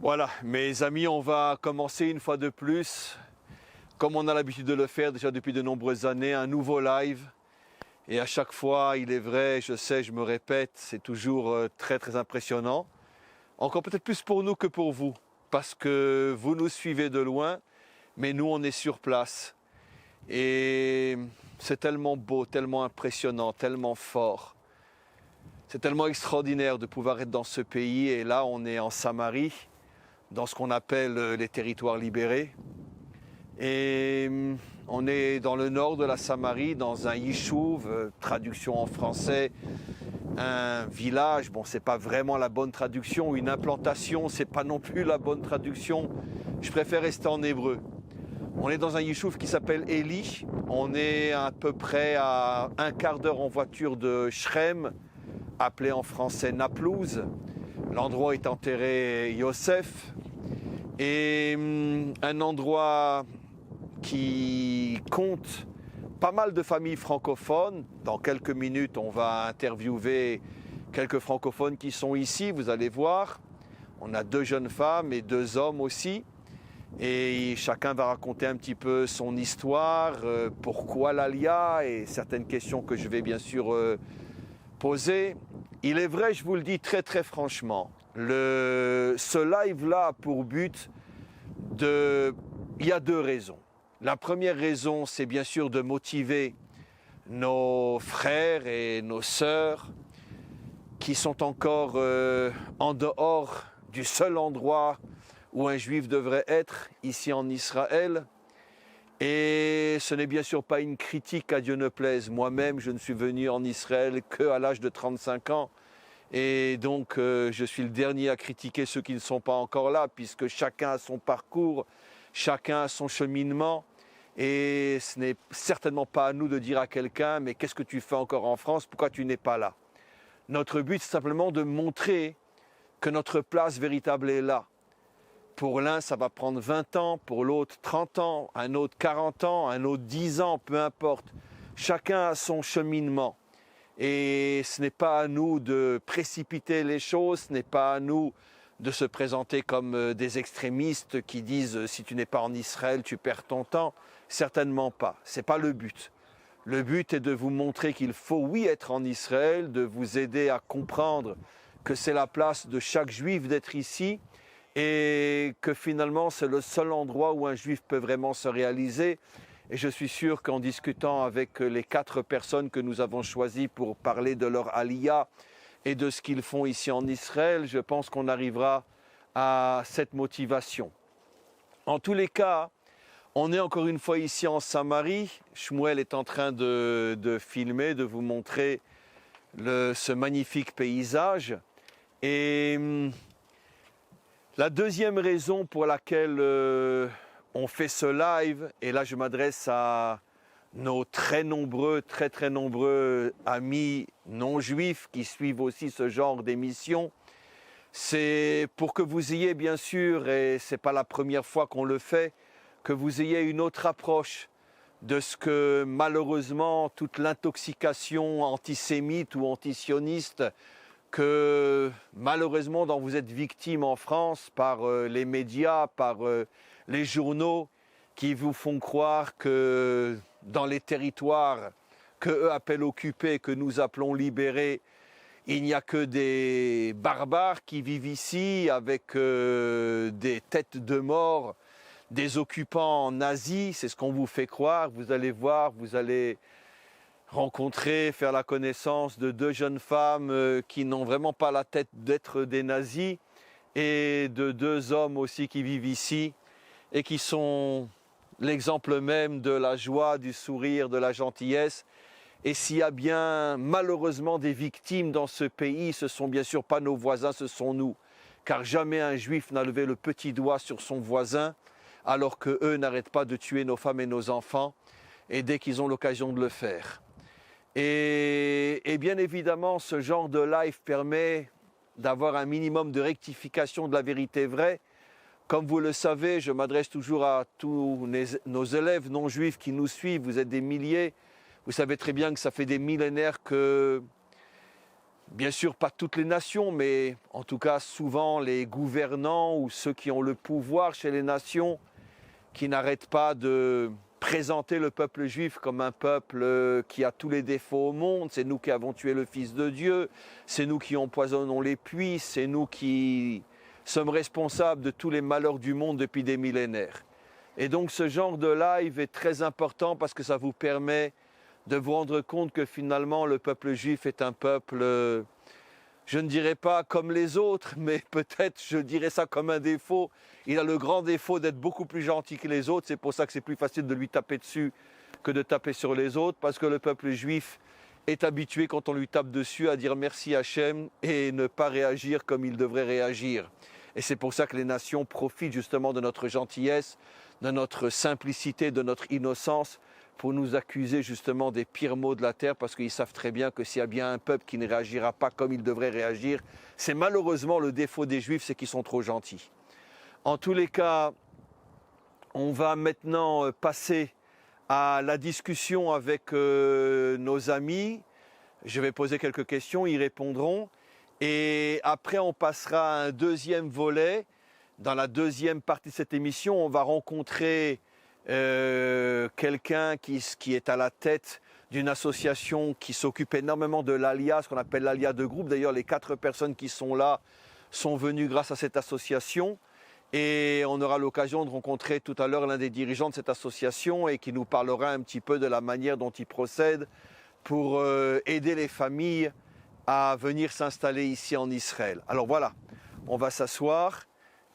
Voilà, mes amis, on va commencer une fois de plus, comme on a l'habitude de le faire déjà depuis de nombreuses années, un nouveau live. Et à chaque fois, il est vrai, je sais, je me répète, c'est toujours très très impressionnant. Encore peut-être plus pour nous que pour vous, parce que vous nous suivez de loin, mais nous on est sur place. Et c'est tellement beau, tellement impressionnant, tellement fort. C'est tellement extraordinaire de pouvoir être dans ce pays. Et là, on est en Samarie, dans ce qu'on appelle les territoires libérés. Et on est dans le nord de la Samarie, dans un yishuv, traduction en français, un village. Bon, c'est pas vraiment la bonne traduction. Une implantation, c'est pas non plus la bonne traduction. Je préfère rester en hébreu. On est dans un yishuv qui s'appelle Eli. On est à peu près à un quart d'heure en voiture de Shrem, appelé en français Naplouse. L'endroit où est enterré Yosef. Et un endroit qui compte pas mal de familles francophones. Dans quelques minutes, on va interviewer quelques francophones qui sont ici, vous allez voir. On a 2 jeunes femmes et 2 hommes aussi. Et chacun va raconter un petit peu son histoire, pourquoi l'Alia et certaines questions que je vais bien sûr poser. Il est vrai, je vous le dis très très franchement, ce live-là a pour but il y a 2 raisons. La première raison, c'est bien sûr de motiver nos frères et nos sœurs qui sont encore en dehors du seul endroit où un juif devrait être, ici en Israël. Et ce n'est bien sûr pas une critique, à Dieu ne plaise. Moi-même, je ne suis venu en Israël qu'à l'âge de 35 ans. Et donc, je suis le dernier à critiquer ceux qui ne sont pas encore là, puisque chacun a son parcours, chacun a son cheminement. Et ce n'est certainement pas à nous de dire à quelqu'un « mais qu'est-ce que tu fais encore en France? Pourquoi tu n'es pas là ?» Notre but, c'est simplement de montrer que notre place véritable est là. Pour l'un, ça va prendre 20 ans, pour l'autre 30 ans, un autre 40 ans, un autre 10 ans, peu importe. Chacun a son cheminement. Et ce n'est pas à nous de précipiter les choses, ce n'est pas à nous de se présenter comme des extrémistes qui disent « si tu n'es pas en Israël, tu perds ton temps ». Certainement pas, ce n'est pas le but. Le but est de vous montrer qu'il faut, oui, être en Israël, de vous aider à comprendre que c'est la place de chaque juif d'être ici et que finalement c'est le seul endroit où un juif peut vraiment se réaliser. Et je suis sûr qu'en discutant avec les 4 personnes que nous avons choisies pour parler de leur aliyah et de ce qu'ils font ici en Israël, je pense qu'on arrivera à cette motivation. En tous les cas, on est encore une fois ici en Samarie. Shmuel est en train de filmer, de vous montrer ce magnifique paysage. Et la deuxième raison pour laquelle on fait ce live, et là je m'adresse à nos très nombreux amis non-juifs qui suivent aussi ce genre d'émission, c'est pour que vous ayez bien sûr, et ce n'est pas la première fois qu'on le fait, que vous ayez une autre approche de ce que malheureusement toute l'intoxication antisémite ou antisioniste que malheureusement dont vous êtes victime en France par les médias, par les journaux qui vous font croire que dans les territoires qu'eux appellent occupés, que nous appelons libérés, il n'y a que des barbares qui vivent ici avec des têtes de mort, des occupants nazis, c'est ce qu'on vous fait croire. Vous allez voir, vous allez rencontrer, faire la connaissance de 2 jeunes femmes qui n'ont vraiment pas la tête d'être des nazis et de 2 hommes aussi qui vivent ici et qui sont l'exemple même de la joie, du sourire, de la gentillesse. Et s'il y a bien malheureusement des victimes dans ce pays, ce ne sont bien sûr pas nos voisins, ce sont nous. Car jamais un juif n'a levé le petit doigt sur son voisin alors qu'eux n'arrêtent pas de tuer nos femmes et nos enfants et dès qu'ils ont l'occasion de le faire. Et bien évidemment, ce genre de live permet d'avoir un minimum de rectification de la vérité vraie. Comme vous le savez, je m'adresse toujours à tous nos élèves non-juifs qui nous suivent. Vous êtes des milliers. Vous savez très bien que ça fait des millénaires que bien sûr pas toutes les nations, mais en tout cas souvent les gouvernants ou ceux qui ont le pouvoir chez les nations, qui n'arrêtent pas de présenter le peuple juif comme un peuple qui a tous les défauts au monde. C'est nous qui avons tué le Fils de Dieu, c'est nous qui empoisonnons les puits, c'est nous qui sommes responsables de tous les malheurs du monde depuis des millénaires. Et donc ce genre de live est très important parce que ça vous permet de vous rendre compte que finalement le peuple juif est un peuple, je ne dirais pas comme les autres, mais peut-être je dirais ça comme un défaut. Il a le grand défaut d'être beaucoup plus gentil que les autres, c'est pour ça que c'est plus facile de lui taper dessus que de taper sur les autres, parce que le peuple juif est habitué quand on lui tape dessus à dire merci Hachem et ne pas réagir comme il devrait réagir. Et c'est pour ça que les nations profitent justement de notre gentillesse, de notre simplicité, de notre innocence, pour nous accuser justement des pires maux de la terre, parce qu'ils savent très bien que s'il y a bien un peuple qui ne réagira pas comme il devrait réagir, c'est malheureusement le défaut des Juifs, c'est qu'ils sont trop gentils. En tous les cas, on va maintenant passer à la discussion avec nos amis. Je vais poser quelques questions, ils répondront. Et après, on passera à un deuxième volet. Dans la deuxième partie de cette émission, on va rencontrer quelqu'un qui est à la tête d'une association qui s'occupe énormément de l'ALIA, ce qu'on appelle l'ALIA de groupe. D'ailleurs, les 4 personnes qui sont là sont venues grâce à cette association. Et on aura l'occasion de rencontrer tout à l'heure l'un des dirigeants de cette association et qui nous parlera un petit peu de la manière dont il procède pour aider les familles à venir s'installer ici en Israël. Alors voilà, on va s'asseoir.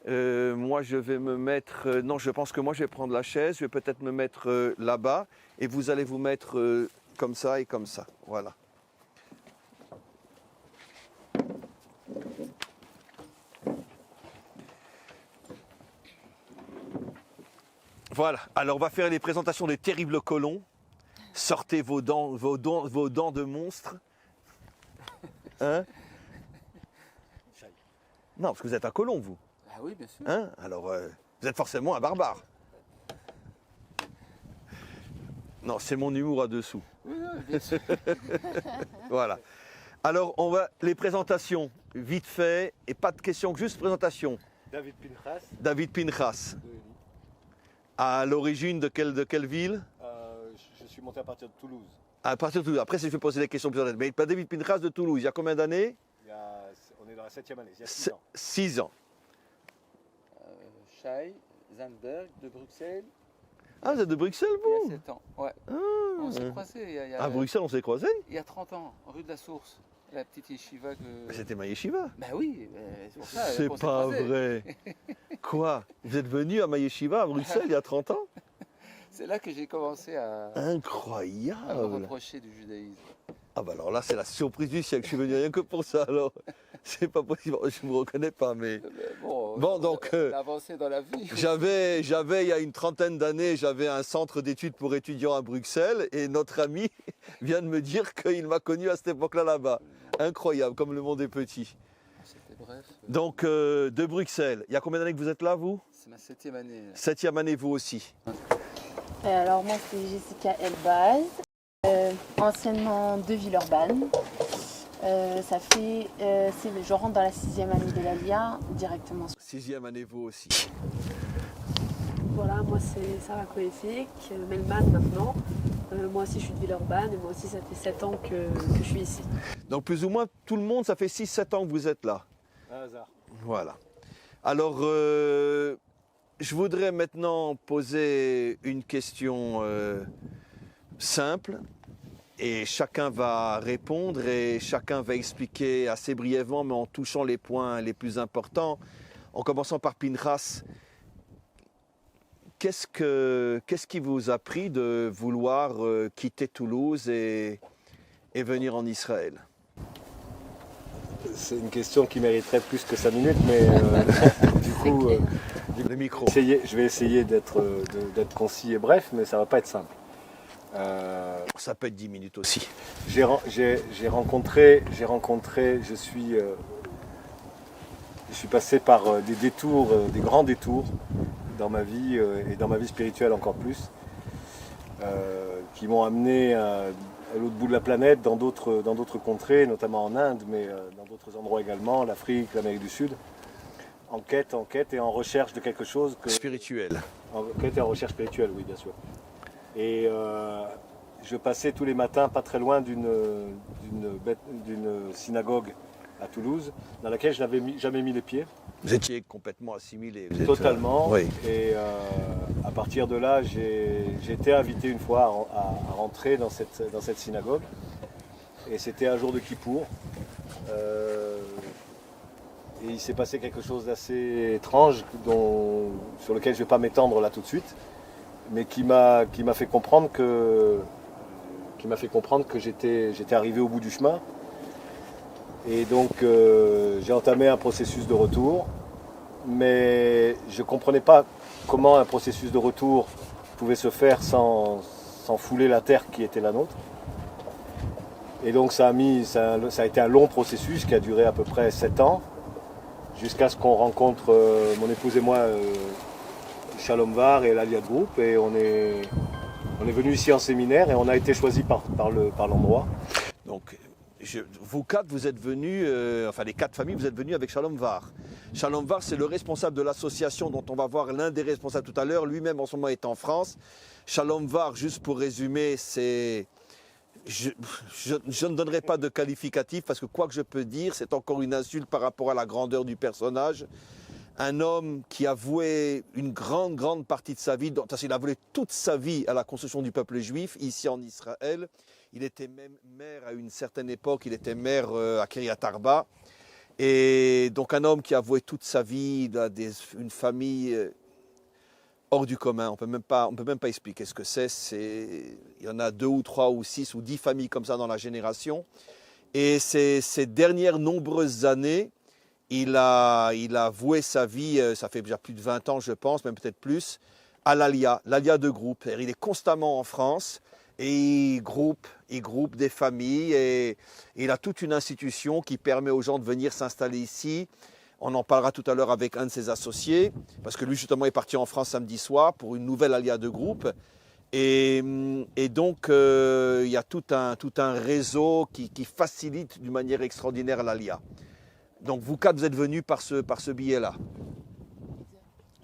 Moi, je vais me mettre... non, je pense que moi, je vais prendre la chaise. Je vais peut-être me mettre là-bas. Et vous allez vous mettre comme ça et comme ça. Voilà. Voilà. Alors, on va faire les présentations des terribles colons. Sortez vos dents de monstres. Hein? Non, parce que vous êtes un colon, vous. Ah oui, bien sûr. Hein? Alors, vous êtes forcément un barbare. Non, c'est mon humour à dessous. Oui, bien sûr. Voilà. Alors, on va les présentations, vite fait, et pas de questions, juste présentation. David Pinchas. David Pinchas. De Eli. À l'origine de quelle ville? Je suis monté à partir de Toulouse. À partir de Toulouse. Après, si je vais poser des questions plus honnêtes. Mais David Pinchas de Toulouse, il y a combien d'années? On est dans la 7e année, il y a 6 ans. 6 ans. Shai Zandberg de Bruxelles. Ah, vous êtes de Bruxelles, Il y vous? a 7 ans. Ouais. Ah. On s'est croisés À Bruxelles, on s'est croisés? il y a 30 ans, rue de la Source. La petite yeshiva que... C'était ma yeshiva. Ben oui, c'est pour ça. C'est qu'on s'est pas croisés. vrai. Quoi? Vous êtes venu à ma yeshiva à Bruxelles il y a 30 ans? C'est là que j'ai commencé à me Incroyable. reprocher du judaïsme. Ah bah alors là, c'est la surprise du siècle. Je suis venu rien que pour ça, alors. C'est pas possible, je ne me reconnais pas, mais... Bon, donc, on a avancé dans la vie. J'avais, il y a une trentaine d'années, j'avais un centre d'études pour étudiants à Bruxelles et notre ami vient de me dire qu'il m'a connu à cette époque-là là-bas. Incroyable, comme le monde est petit. C'était bref. Donc, de Bruxelles, il y a combien d'années que vous êtes là, vous? C'est ma 7e année. 7e année, vous aussi. Alors moi c'est Jessica Elbaz, anciennement de Villeurbanne. Je rentre dans la 6e année de l'ALIA directement. 6e année, vous aussi. Voilà, moi c'est Sarah Koefik, Melman maintenant. Moi aussi je suis de Villeurbanne et moi aussi ça fait 7 ans que je suis ici. Donc plus ou moins tout le monde, ça fait 6-7 ans que vous êtes là. Un hasard. Voilà. Alors, je voudrais maintenant poser une question simple et chacun va répondre et chacun va expliquer assez brièvement mais en touchant les points les plus importants. En commençant par Pinchas, qu'est-ce qui vous a pris de vouloir quitter Toulouse et venir en Israël? C'est une question qui mériterait plus que 5 minutes, mais du coup, Le micro. je vais essayer d'être concis et bref, mais ça va pas être simple. Ça peut être 10 minutes aussi. J'ai rencontré, je suis passé par des détours, des grands détours dans ma vie et dans ma vie spirituelle encore plus, qui m'ont amené l'autre bout de la planète, dans d'autres contrées, notamment en Inde, mais dans d'autres endroits également, l'Afrique, l'Amérique du Sud, en quête et en recherche de quelque chose Spirituel. en quête et en recherche spirituelle, oui, bien sûr. Et je passais tous les matins pas très loin d'une synagogue à Toulouse, dans laquelle je n'avais jamais mis les pieds. Vous étiez complètement assimilé. Vous êtes, Totalement. oui. Et à partir de là, j'ai été invité une fois à rentrer dans cette synagogue. Et c'était un jour de Kippour. Et il s'est passé quelque chose d'assez étrange sur lequel je ne vais pas m'étendre là tout de suite, mais qui m'a fait comprendre que j'étais arrivé au bout du chemin. Et donc j'ai entamé un processus de retour, mais je ne comprenais pas comment un processus de retour pouvait se faire sans fouler la terre qui était la nôtre. Et donc ça a été un long processus qui a duré à peu près 7 ans, jusqu'à ce qu'on rencontre, mon épouse et moi, Shalom Var et l'Aliyat Group, et on est venu ici en séminaire et on a été choisi par l'endroit. Donc, vous quatre, vous êtes venus, enfin les 4 familles, vous êtes venus avec Shalom Var. Shalom Var, c'est le responsable de l'association dont on va voir l'un des responsables tout à l'heure. Lui-même, en ce moment, est en France. Shalom Var, juste pour résumer, c'est... Je ne donnerai pas de qualificatif parce que quoi que je peux dire, c'est encore une insulte par rapport à la grandeur du personnage. Un homme qui a voué une grande partie de sa vie, il a voué toute sa vie à la construction du peuple juif ici en Israël. Il était même maire à une certaine époque, il était maire à Kiryat Arba. Et donc un homme qui a voué toute sa vie à une famille hors du commun. On ne peut même pas expliquer ce que c'est. Il y en a 2 ou 3 ou 6 ou 10 familles comme ça dans la génération. Et ces dernières nombreuses années, il a voué sa vie, ça fait déjà plus de 20 ans je pense, même peut-être plus, à l'Aliyah de groupe. Il est constamment en France et il groupe des familles et il a toute une institution qui permet aux gens de venir s'installer ici. On en parlera tout à l'heure avec un de ses associés, parce que lui justement est parti en France samedi soir pour une nouvelle Aliyah de groupe. Et donc il y a tout un réseau qui facilite d'une manière extraordinaire l'Aliyah. Donc vous 4, vous êtes venus par ce billet-là.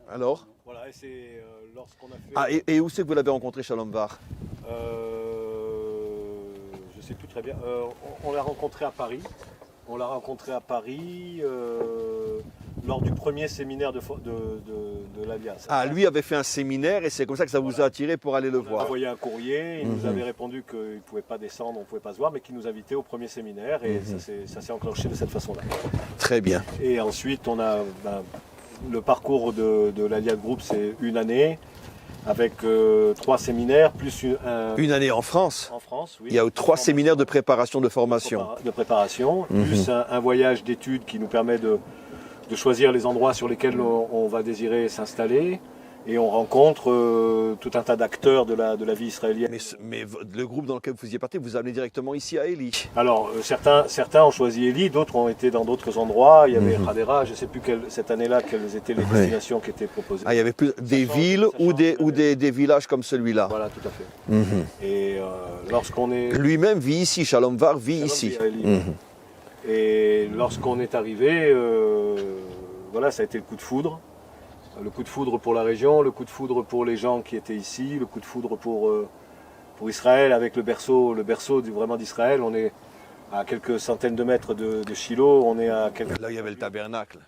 Alors ? Voilà, et c'est lorsqu'on a fait... Ah, et où c'est que vous l'avez rencontré, Shalom Var ? Je ne sais plus très bien. On l'a rencontré à Paris. On l'a rencontré à Paris lors du premier séminaire de l'Aliyah. Ah, lui avait fait un séminaire et c'est comme ça que ça vous a attiré pour aller le On a voir. envoyé un courrier, il nous avait répondu qu'il ne pouvait pas descendre, on ne pouvait pas se voir, mais qu'il nous invitait au premier séminaire et ça s'est enclenché de cette façon-là. Très bien. Et ensuite, on a le parcours de l'Aliyah Group, c'est 1 année avec 3 séminaires plus Une année en France. en France. Oui, Il y a 3 séminaires de préparation de formation. de préparation, plus un voyage d'études qui nous permet de choisir les endroits sur lesquels on va désirer s'installer. Et on rencontre tout un tas d'acteurs de la vie israélienne. Mais le groupe dans lequel vous faisiez partie, vous amenez directement ici à Eli. Alors, certains ont choisi Eli, d'autres ont été dans d'autres endroits. Il y avait Hadera, je ne sais plus cette année-là quelles étaient les destinations qui étaient proposées. Ah, il y avait plus des villes ou des villages comme celui-là. Voilà, tout à fait. Et lorsqu'on est... Lui-même vit ici, Shalom Var vit ici. à Eli. Et lorsqu'on est arrivé, voilà, ça a été le coup de foudre. Le coup de foudre pour la région, le coup de foudre pour les gens qui étaient ici, le coup de foudre pour Israël avec le berceau vraiment d'Israël. On est à quelques centaines de mètres de Shiloh, on est à quelques... Là, il y avait le tabernacle.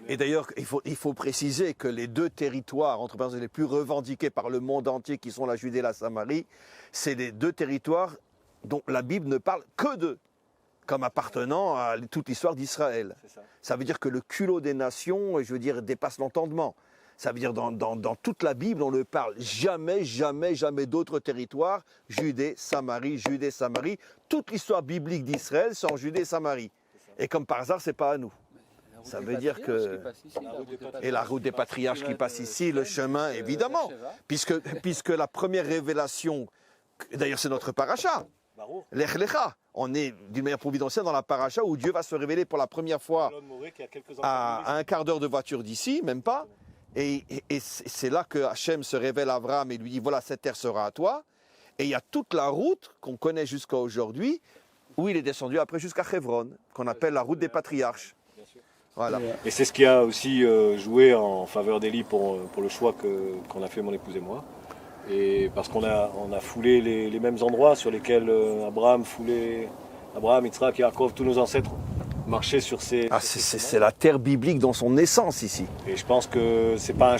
Et d'ailleurs, il faut préciser que les 2 territoires, entre parenthèses, les plus revendiqués par le monde entier, qui sont la Judée et la Samarie, c'est les 2 territoires dont la Bible ne parle que d'eux, comme appartenant à toute l'histoire d'Israël. Ça veut dire que le culot des nations, je veux dire, dépasse l'entendement. Ça veut dire dans toute la Bible, on ne parle jamais d'autres territoires. Judée, Samarie. Toute l'histoire biblique d'Israël, c'est en Judée et Samarie. Et comme par hasard, ce n'est pas à nous. Ça veut dire que... Et la route des patriarches qui passe ici, le chemin, évidemment. Puisque la première révélation, d'ailleurs c'est notre paracha, Lech Lecha. On est d'une manière providentielle dans la paracha où Dieu va se révéler pour la première fois à un quart d'heure de voiture d'ici, même pas. Et c'est là que Hachem se révèle à Abraham et lui dit voilà, cette terre sera à toi. Et il y a toute la route qu'on connaît jusqu'à aujourd'hui, où il est descendu après jusqu'à Hebron, qu'on appelle la route des patriarches. Voilà. Et c'est ce qui a aussi joué en faveur d'Élie pour le choix qu'on a fait mon épouse et moi. Et parce qu'on a foulé les mêmes endroits sur lesquels Abraham, Yitzhak, Yaakov, tous nos ancêtres marchaient sur ces... C'est la terre biblique dans son essence ici. Et je pense que c'est pas un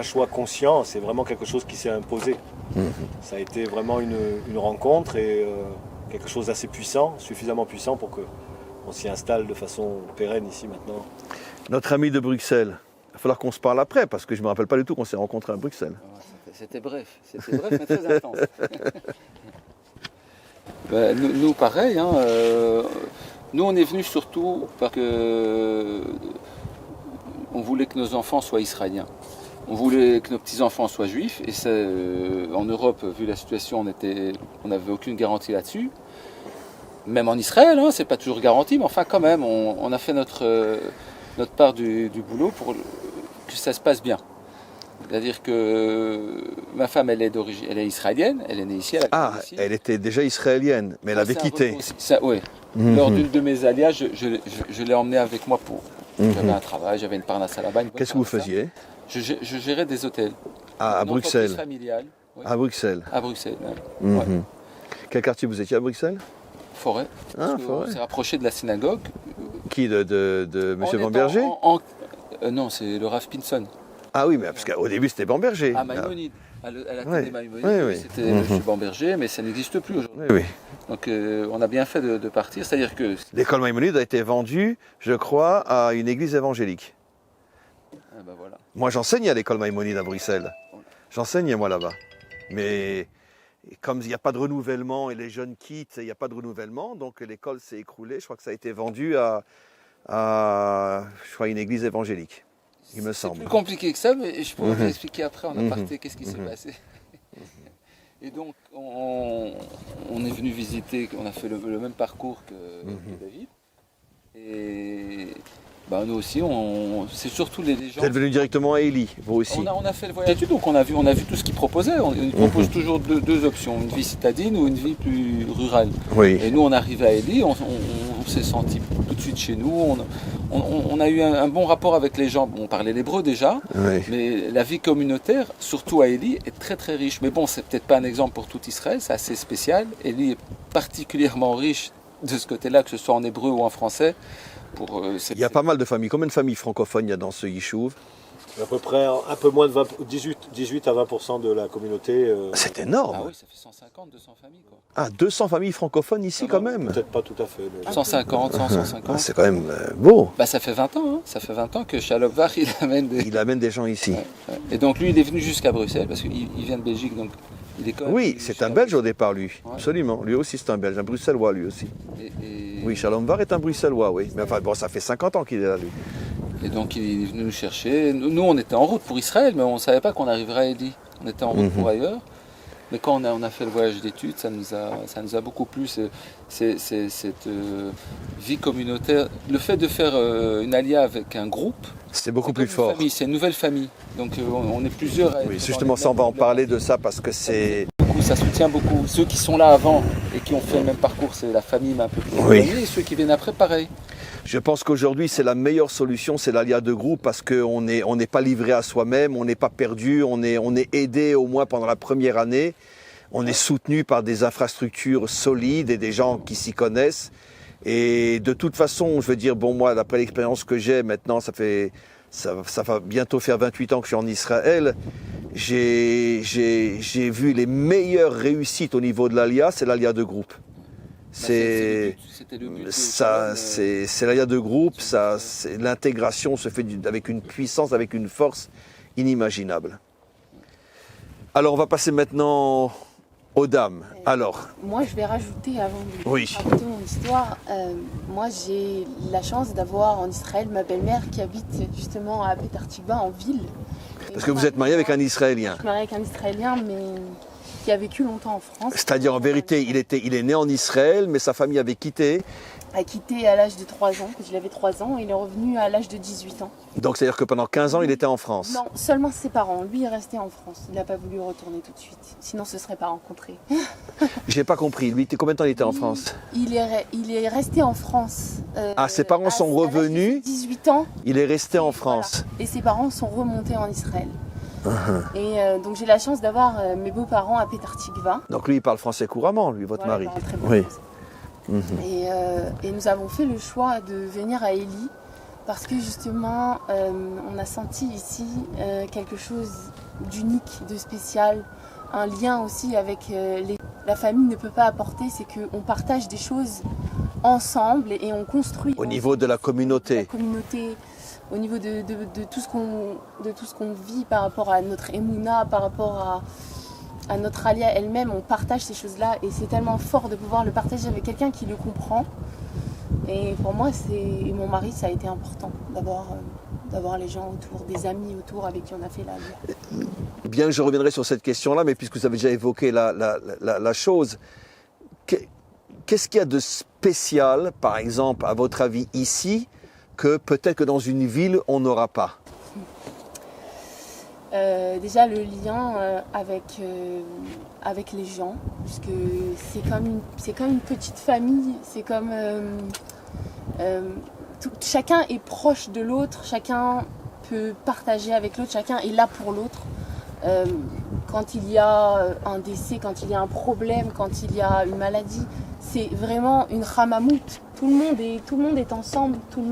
choix conscient, c'est vraiment quelque chose qui s'est imposé. Ça a été vraiment une rencontre et quelque chose d'assez puissant, suffisamment puissant pour qu'on s'y installe de façon pérenne ici maintenant. Notre ami de Bruxelles, il va falloir qu'on se parle après, parce que je ne me rappelle pas du tout qu'on s'est rencontrés à Bruxelles. C'était bref, mais très intense. Nous, pareil, hein, nous on est venus surtout parce que on voulait que nos enfants soient israéliens. On voulait que nos petits-enfants soient juifs, et en Europe, vu la situation, on n'avait aucune garantie là-dessus. Même en Israël, hein, c'est pas toujours garanti, mais enfin quand même, on a fait notre part du boulot pour que ça se passe bien. C'est-à-dire que ma femme, elle est israélienne, elle est née ici. Elle était déjà israélienne, mais elle avait quitté. Oui. Lors d'une de mes alias, je l'ai emmenée avec moi pour... J'avais un travail, j'avais une parnasse là-bas. Qu'est-ce que vous faisiez? Je gérais des hôtels. À Bruxelles. Familiale. Oui. À Bruxelles. À Bruxelles, ouais. Quel quartier vous étiez à Bruxelles? Forêt. Forêt. On s'est rapproché de la synagogue. Qui, de M. Bamberger? Non, c'est le Rav Pinson. Ah oui, mais parce qu'au début c'était Bamberger. À Maïmonide. À la tête des Maïmonides, c'était M. Bamberger, mais ça n'existe plus aujourd'hui. Oui. Donc on a bien fait de partir, c'est-à-dire que... L'école Maïmonide a été vendue, je crois, à une église évangélique. Ah ben voilà. Moi j'enseigne à l'école Maïmonide à Bruxelles. J'enseigne moi là-bas. Mais comme il n'y a pas de renouvellement et les jeunes quittent, il n'y a pas de renouvellement, donc l'école s'est écroulée. Je crois que ça a été vendu à une église évangélique. Il me semble. C'est plus compliqué que ça, mais je pourrais vous expliquer après en aparté qu'est-ce qui s'est passé. Et donc, on est venu visiter, on a fait le même parcours que David. Et nous aussi, c'est surtout les gens... Vous êtes venu directement à Élie, vous aussi? On a fait le voyage d'études, donc on a vu tout ce qu'ils proposaient. On propose toujours deux options, une vie citadine ou une vie plus rurale. Oui. Et nous, on arrivait à Élie, on s'est senti tout de suite chez nous. On a eu un bon rapport avec les gens. On parlait l'hébreu déjà, mais la vie communautaire, surtout à Élie, est très très riche. Mais bon, c'est peut-être pas un exemple pour tout Israël, c'est assez spécial. Élie est particulièrement riche de ce côté-là, que ce soit en hébreu ou en français. Il y a pas mal de familles. Combien de familles francophones il y a dans ce Yishuv? À peu près un peu moins de 18 à 20% de la communauté. C'est énorme. Ah oui, ça fait 150, 200 familles quoi. Ah, 200 familles francophones ici quand même. Peut-être pas tout à fait. Mais... 150, 150. Ah, c'est quand même beau. Ça fait 20 ans, hein. Ça fait 20 ans que Shalom-Var, il amène des gens ici. Ouais. Et donc lui, il est venu jusqu'à Bruxelles parce qu'il vient de Belgique, donc il est quand même... Oui, c'est un Belge au départ lui, absolument. Lui aussi c'est un Belge, un Bruxellois lui aussi. Oui, Shalom-Var est un Bruxellois, oui. Mais enfin bon, ça fait 50 ans qu'il est là lui. Et donc il est venu nous chercher. Nous, on était en route pour Israël, mais on ne savait pas qu'on arriverait à Élie. On était en route pour ailleurs. Mais quand on a fait le voyage d'études, ça nous a beaucoup plu. C'est cette vie communautaire. Le fait de faire une alia avec un groupe, c'est beaucoup plus fort. C'est une nouvelle famille. Donc on est plusieurs. Oui, justement, ça, on va en parler de ça parce que c'est... Ça soutient beaucoup. Ceux qui sont là avant et qui ont fait le même parcours, c'est la famille, mais un peu plus éloignée. Et ceux qui viennent après, pareil. Je pense qu'aujourd'hui, c'est la meilleure solution, c'est l'alia de groupe parce qu'on n'est pas livré à soi-même, on n'est pas perdu, on est aidé au moins pendant la première année. On est soutenu par des infrastructures solides et des gens qui s'y connaissent. Et de toute façon, je veux dire, bon, moi, d'après l'expérience que j'ai maintenant, ça va bientôt faire 28 ans que je suis en Israël. J'ai vu les meilleures réussites au niveau de l'alia, c'est l'alia de groupe. C'est l'alia de groupe, l'intégration se fait avec une puissance, avec une force inimaginable. Alors on va passer maintenant aux dames. Alors. Moi je vais rajouter avant de raconter mon histoire. Moi j'ai la chance d'avoir en Israël ma belle-mère qui habite justement à Petah Tikva en ville. Parce que vous êtes marié avec un Israélien. Je suis mariée avec un Israélien mais qui a vécu longtemps en France. C'est-à-dire en vérité il est né en Israël mais sa famille avait quitté a quitté à l'âge de 3 ans, quand il avait 3 ans, et il est revenu à l'âge de 18 ans. Donc c'est-à-dire que pendant 15 ans, il était en France. Non, seulement ses parents. Lui est resté en France. Il n'a pas voulu retourner tout de suite. Sinon, ce ne serait pas rencontré. J'ai pas compris. Lui, combien de temps il était en France? Il est resté en France. Ses parents sont revenus. 18 ans. Il est resté en Voilà. France. Et ses parents sont remontés en Israël. Et donc j'ai la chance d'avoir mes beaux-parents à Petar Tikva. Donc lui, il parle français couramment, lui, votre Voilà, mari. il parle très bien Oui. français. Et nous avons fait le choix de venir à Eli parce que justement on a senti ici quelque chose d'unique, de spécial, un lien aussi avec la famille ne peut pas apporter, c'est qu'on partage des choses ensemble et on construit. Au niveau de la communauté. La communauté, au niveau de tout ce qu'on vit par rapport à notre émouna, par rapport à notre alia elle-même, on partage ces choses-là et c'est tellement fort de pouvoir le partager avec quelqu'un qui le comprend. Et pour moi, et mon mari, ça a été important d'avoir les gens autour, des amis autour avec qui on a fait la vie. Bien que je reviendrai sur cette question-là, mais puisque vous avez déjà évoqué la chose, qu'est-ce qu'il y a de spécial, par exemple, à votre avis, ici, que peut-être que dans une ville, on n'aura pas? Déjà le lien avec les gens, puisque c'est comme une petite famille, c'est comme chacun est proche de l'autre, chacun peut partager avec l'autre, chacun est là pour l'autre. Quand il y a un décès, quand il y a un problème, quand il y a une maladie, c'est vraiment une hamamout. Tout le monde est ensemble, tout le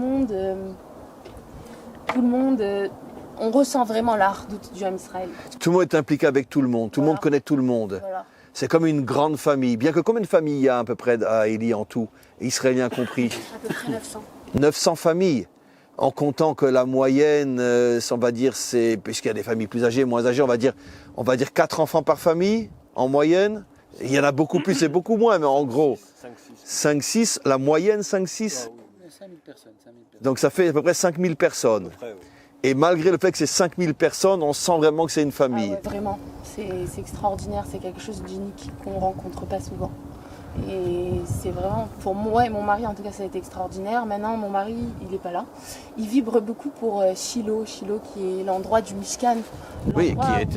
monde on ressent vraiment l'art du Ham Israël. Tout le monde est impliqué avec tout le monde, tout le monde connaît tout le monde. Voilà. C'est comme une grande famille. Bien que combien de familles il y a à peu près à Eli en tout, Israéliens compris? À peu près 900. 900 familles. En comptant que la moyenne, on va dire, c'est, puisqu'il y a des familles plus âgées, moins âgées, on va dire 4 enfants par famille, en moyenne. Il y en a beaucoup plus et beaucoup moins, mais en gros, 5-6, la moyenne 5-6. 5000 personnes. Donc ça fait à peu près 5000 personnes. Après, oui. Et malgré le fait que c'est 5000 personnes, on sent vraiment que c'est une Ah famille. ouais, vraiment, c'est extraordinaire, c'est quelque chose d'unique qu'on ne rencontre pas souvent. Et c'est vraiment, pour moi et mon mari en tout cas, ça a été extraordinaire. Maintenant, mon mari, il n'est pas là. Il vibre beaucoup pour Shiloh qui est l'endroit du Mishkan. Oui,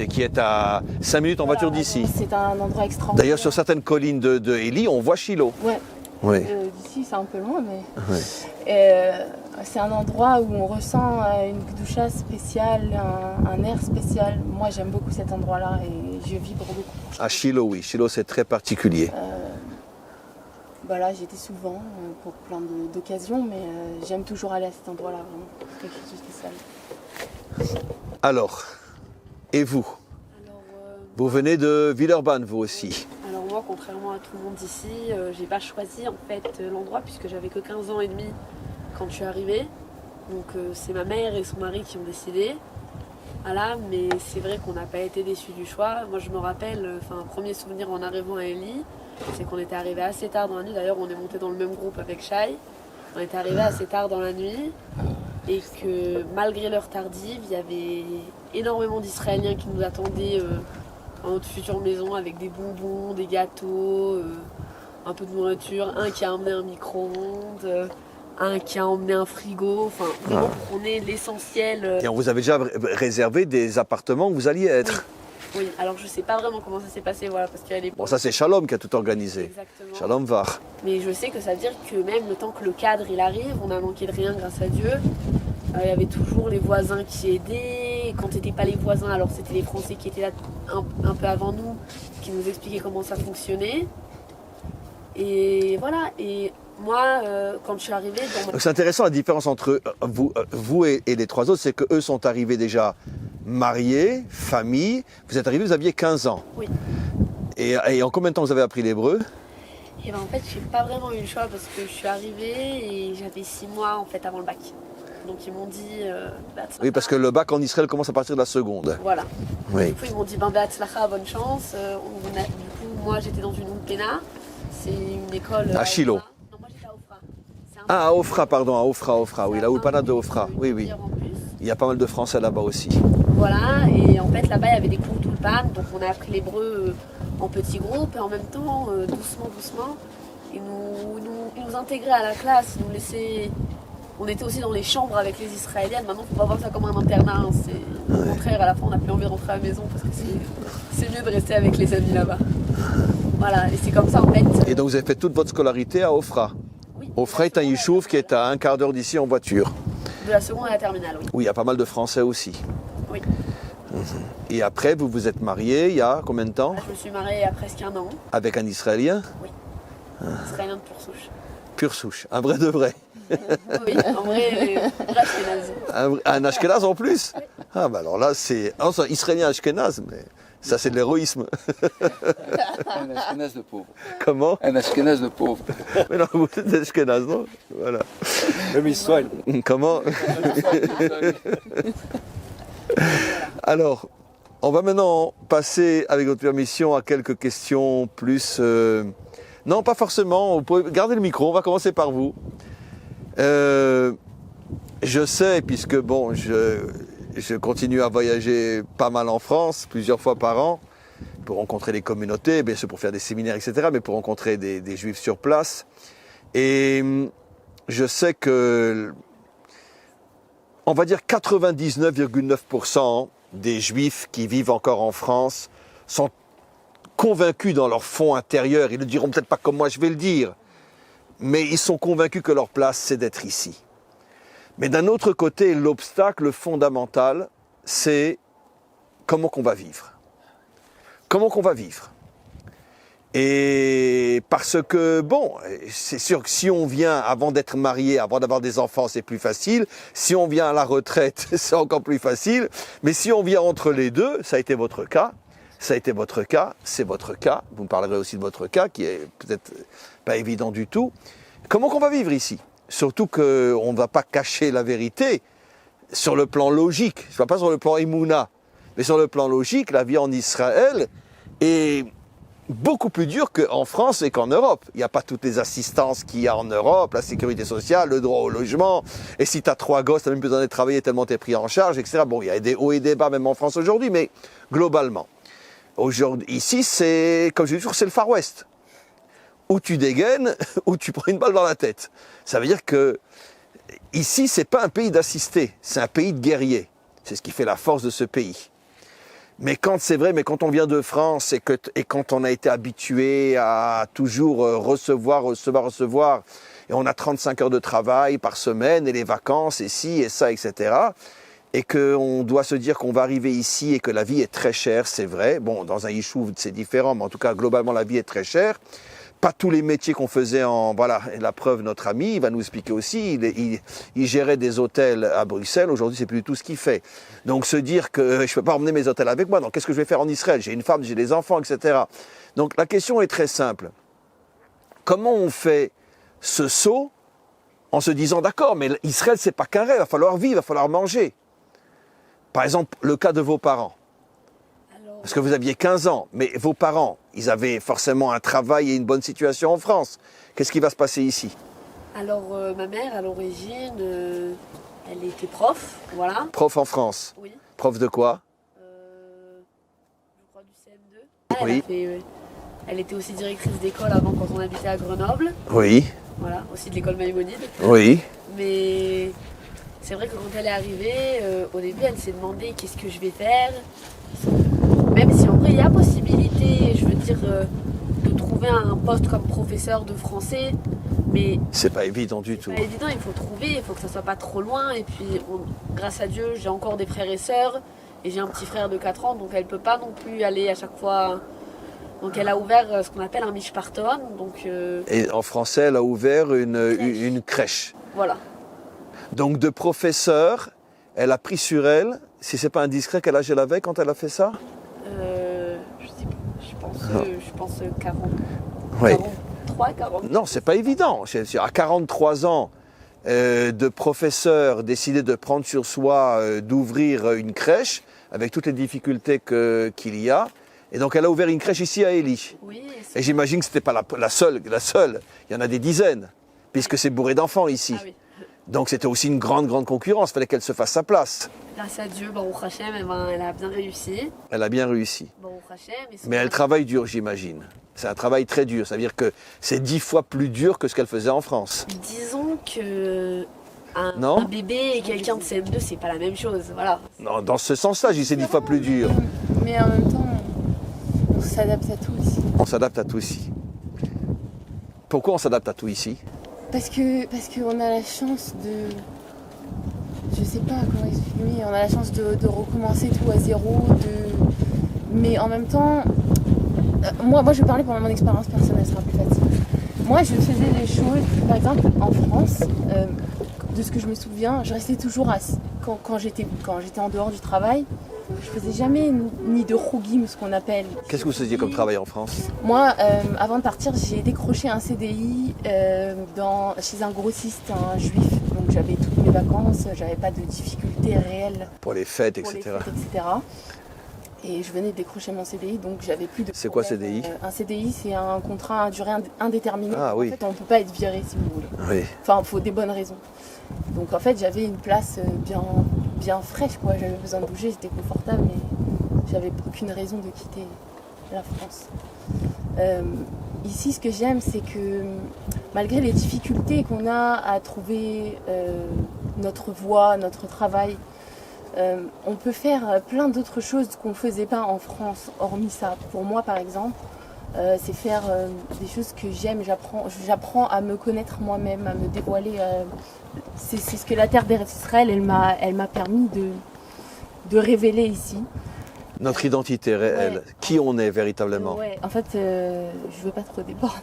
qui est à 5 minutes en voiture d'ici. C'est un endroit extraordinaire. D'ailleurs, sur certaines collines de Eli, on voit Shiloh. Ouais. Oui. D'ici, c'est un peu loin, mais Ouais. c'est un endroit où on ressent une doucha spéciale, un air spécial. Moi, j'aime beaucoup cet endroit-là et je vibre beaucoup. À Shiloh, oui. Shiloh, c'est très particulier. Voilà, j'y étais souvent pour plein d'occasions, mais j'aime toujours aller à cet endroit-là, vraiment. C'est quelque chose de spécial. Alors, et vous? Alors, Vous venez de Villeurbanne, vous aussi. alors moi, contrairement à tout le monde ici, j'ai pas choisi en fait l'endroit puisque j'avais que 15 ans et demi quand je suis arrivée. Donc c'est ma mère et son mari qui ont décidé. Voilà, mais c'est vrai qu'on n'a pas été déçus du choix. Moi je me rappelle, un premier souvenir en arrivant à Eli, c'est qu'on était arrivé assez tard dans la nuit. D'ailleurs on est monté dans le même groupe avec Shai. On était arrivé assez tard dans la nuit et que malgré l'heure tardive, il y avait énormément d'Israéliens qui nous attendaient dans notre future maison avec des bonbons, des gâteaux, un peu de nourriture, un qui a emmené un micro-ondes, un qui a emmené un frigo, enfin vraiment pour qu'on ait l'essentiel. Et on vous avait déjà réservé des appartements où vous alliez être. Oui, alors je sais pas vraiment comment ça s'est passé, voilà, parce qu'à l'époque. Bon, ça c'est Shalom qui a tout organisé. Exactement. Shalom Var. Mais je sais que ça veut dire que même le temps que le cadre il arrive, on a manqué de rien grâce à Dieu. Il y avait toujours les voisins qui aidaient. Quand c'était pas les voisins, alors c'était les Français qui étaient là un peu avant nous, qui nous expliquaient comment ça fonctionnait. Et voilà. Et moi, quand je suis arrivée, Donc c'est intéressant la différence entre vous et les 3 autres, c'est qu'eux sont arrivés déjà mariés, famille. Vous êtes arrivés, vous aviez 15 ans. Oui. Et en combien de temps vous avez appris l'hébreu? Et ben en fait, j'ai pas vraiment eu le choix parce que je suis arrivée et j'avais 6 mois en fait avant le bac. Donc ils m'ont dit Oui, parce que le bac en Israël commence à partir de la seconde. Voilà. Oui. Du coup, ils m'ont dit Be'atzlacha, bonne chance. Du coup, moi j'étais dans une Oulpena. C'est une école. À Shiloh. Ofra. Non, moi j'étais à Ofra. C'est un Ah, à peu- Ofra, pardon, à Ofra, oui, c'est la à Oulpana 20 de Ofra, minutes, oui, une oui. demi-heure en plus. Il y a pas mal de Français là-bas aussi. Voilà, et en fait là-bas il y avait des cours d'Ulpan, donc on a appris l'hébreu en petits groupes et en même temps doucement. ils nous intégraient à la classe, ils nous laissaient... On était aussi dans les chambres avec les Israéliennes. Maintenant, il ne faut pas voir ça comme un internat. Hein. C'est au contraire, à la fin, on n'a plus envie de rentrer à la maison parce que c'est mieux de rester avec les amis là-bas. Voilà, et c'est comme ça en fait. Et donc vous avez fait toute votre scolarité à Ofra. Oui, Ofra est un yishuv qui est à un quart d'heure d'ici en voiture. de la seconde à la terminale, oui. Où il y a pas mal de Français aussi. Oui. Et après, vous vous êtes marié il y a combien de temps? Je me suis mariée il y a presque un an. Avec un Israélien? Israélien de pure souche. Pure souche, un vrai de vrai. Oui, en vrai, Ashkenaz. Un Ashkenaz en plus? Ah bah alors là c'est... Ah, c'est un Israélien Ashkenaz, mais ça c'est de l'héroïsme. Un Ashkenaz de pauvre. Comment? Un Ashkenaz de pauvre. Mais non, vous êtes Ashkenaz, non? Voilà. Même il soigne. Comment? Alors, on va maintenant passer, avec votre permission, à quelques questions plus... Non, pas forcément. Vous pouvez garder le micro. On va commencer par vous. Je sais, puisque bon, je continue à voyager pas mal en France, plusieurs fois par an, pour rencontrer les communautés, bien sûr pour faire des séminaires, etc., mais pour rencontrer des juifs sur place. Et je sais que, on va dire 99,9% des juifs qui vivent encore en France sont convaincus dans leur fond intérieur, ils ne le diront peut-être pas comme moi je vais le dire, mais ils sont convaincus que leur place c'est d'être ici. Mais d'un autre côté, l'obstacle fondamental, c'est comment qu'on va vivre. Comment qu'on va vivre. Et parce que, bon, c'est sûr que si on vient avant d'être marié, avant d'avoir des enfants, c'est plus facile. Si on vient à la retraite, c'est encore plus facile. Mais si on vient entre les deux, ça a été votre cas. Ça a été votre cas, c'est votre cas. Vous me parlerez aussi de votre cas, qui est peut-être pas évident du tout. Comment qu'on va vivre ici? Surtout qu'on ne va pas cacher la vérité sur le plan logique. Je ne parle pas sur le plan Emouna, mais sur le plan logique, la vie en Israël est beaucoup plus dure qu'en France et qu'en Europe. Il n'y a pas toutes les assistances qu'il y a en Europe, la sécurité sociale, le droit au logement. Et si tu as 3 gosses, tu n'as même plus besoin de travailler tellement tu es pris en charge, etc. Bon, il y a des hauts et des bas même en France aujourd'hui, mais globalement. Aujourd'hui, ici, c'est, comme je dis toujours, c'est le Far West. Ou tu dégaines, ou tu prends une balle dans la tête. Ça veut dire que ici, c'est pas un pays d'assistés, c'est un pays de guerriers. C'est ce qui fait la force de ce pays. Mais quand c'est vrai, mais quand on vient de France et quand on a été habitué à toujours recevoir, et on a 35 heures de travail par semaine, et les vacances, et ci, et ça, etc., et qu'on doit se dire qu'on va arriver ici et que la vie est très chère, c'est vrai. Bon, dans un yishuv, c'est différent, mais en tout cas, globalement, la vie est très chère. Pas tous les métiers qu'on faisait en... Voilà, la preuve, notre ami, il va nous expliquer aussi, il gérait des hôtels à Bruxelles, aujourd'hui, c'est plus du tout ce qu'il fait. Donc, se dire que je ne peux pas emmener mes hôtels avec moi, donc qu'est-ce que je vais faire en Israël? J'ai une femme, j'ai des enfants, etc. Donc, la question est très simple. Comment on fait ce saut en se disant, d'accord, mais Israël, c'est pas qu'un rêve, il va falloir vivre, il va falloir manger. Par exemple, le cas de vos parents. Parce que vous aviez 15 ans, mais vos parents, ils avaient forcément un travail et une bonne situation en France. Qu'est-ce qui va se passer ici? Alors, ma mère, à l'origine, elle était prof, voilà. Prof en France? Oui. Prof de quoi? Je crois du CM2. Oui. Elle était aussi directrice d'école avant quand on habitait à Grenoble. Oui. Voilà, aussi de l'école Maïmonide. Oui. Mais c'est vrai que quand elle est arrivée, au début, elle s'est demandé qu'est-ce que je vais faire. Même si en vrai, il y a possibilité, je veux dire, de trouver un poste comme professeur de français. Mais c'est pas évident du tout. C'est pas évident, il faut trouver, il faut que ça soit pas trop loin. Et puis, grâce à Dieu, j'ai encore des frères et sœurs. Et j'ai un petit frère de 4 ans, donc elle peut pas non plus aller à chaque fois. Donc elle a ouvert ce qu'on appelle un mishparton. Donc, et en français, elle a ouvert une crèche. Voilà. Donc de professeur, elle a pris sur elle, si c'est pas indiscret, quel âge elle avait quand elle a fait ça? Je sais pas, je pense 40. Oui. 43, 40. Non, c'est pas évident. À 43 ans, de professeur décider de prendre sur soi, d'ouvrir une crèche, avec toutes les difficultés qu'il y a. Et donc elle a ouvert une crèche ici à Élie. Oui. Et j'imagine que ce n'était pas la seule. Il y en a des dizaines, puisque c'est bourré d'enfants ici. Ah oui. Donc c'était aussi une grande concurrence, il fallait qu'elle se fasse sa place. Grâce à Dieu, Baruch Hashem, eh ben, elle a bien réussi. Elle a bien réussi. Baruch Hashem, et son Mais elle mari- travaille dur, j'imagine. C'est un travail très dur, ça veut dire que c'est 10 fois plus dur que ce qu'elle faisait en France. Disons que Non un bébé et quelqu'un de CM2, c'est pas la même chose. Voilà. Non, dans ce sens-là, je dis c'est 10 fois plus dur. Mais en même temps, on s'adapte à tout aussi. On s'adapte à tout ici. Pourquoi on s'adapte à tout ici? Parce qu'on a la chance de... Je sais pas comment exprimer. On a la chance de recommencer tout à zéro. Mais en même temps... moi, je vais parler pendant mon expérience personnelle, ce sera plus facile. Moi, je faisais des choses, par exemple, en France, de ce que je me souviens, je restais toujours quand j'étais en dehors du travail, je faisais jamais ni de rougim, ce qu'on appelle. Qu'est-ce que vous faisiez comme travail en France? Moi, avant de partir, j'ai décroché un CDI chez un grossiste, un juif. Donc j'avais toutes mes vacances, j'avais pas de difficultés réelles Pour les fêtes, pour etc. les fêtes, etc. Et je venais de décrocher mon CDI, donc j'avais plus de... C'est quoi problème. CDI? Un CDI, c'est un contrat à durée indéterminée. Ah En oui. fait, on ne peut pas être viré si vous voulez. Oui. Enfin, il faut des bonnes raisons. Donc en fait, j'avais une place bien fraîche, quoi. J'avais besoin de bouger, j'étais confortable, mais j'avais aucune raison de quitter la France. Ici, ce que j'aime, c'est que malgré les difficultés qu'on a à trouver notre voie, notre travail, on peut faire plein d'autres choses qu'on ne faisait pas en France, hormis ça. Pour moi, par exemple, c'est faire des choses que j'aime. J'apprends à me connaître moi-même, à me dévoiler. C'est ce que la terre d'Israël, elle m'a permis de révéler ici. Notre identité réelle, Ouais. qui on est véritablement. Ouais, en fait, je veux pas trop déborder.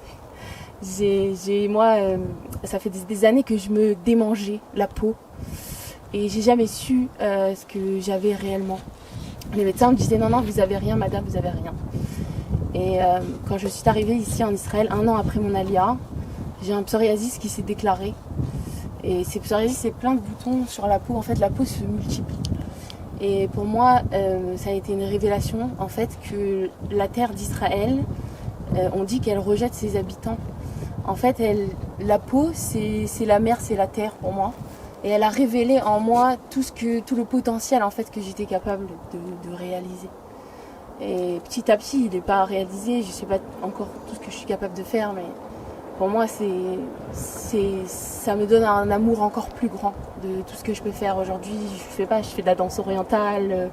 Ça fait des années que je me démangeais la peau et j'ai jamais su ce que j'avais réellement. Les médecins me disaient non, vous avez rien, madame, vous avez rien. Et quand je suis arrivée ici en Israël, 1 an après mon alia, j'ai un psoriasis qui s'est déclaré. Et ces psoriasis, c'est plein de boutons sur la peau. En fait, la peau se multiplie. Et pour moi, ça a été une révélation, en fait, que la terre d'Israël, on dit qu'elle rejette ses habitants. En fait, la peau, c'est la mer, c'est la terre pour moi. Et elle a révélé en moi tout le potentiel, en fait, que j'étais capable de réaliser. Et petit à petit, il n'est pas réalisé. Je ne sais pas encore tout ce que je suis capable de faire, mais pour moi, ça me donne un amour encore plus grand de tout ce que je peux faire aujourd'hui. Je fais de la danse orientale.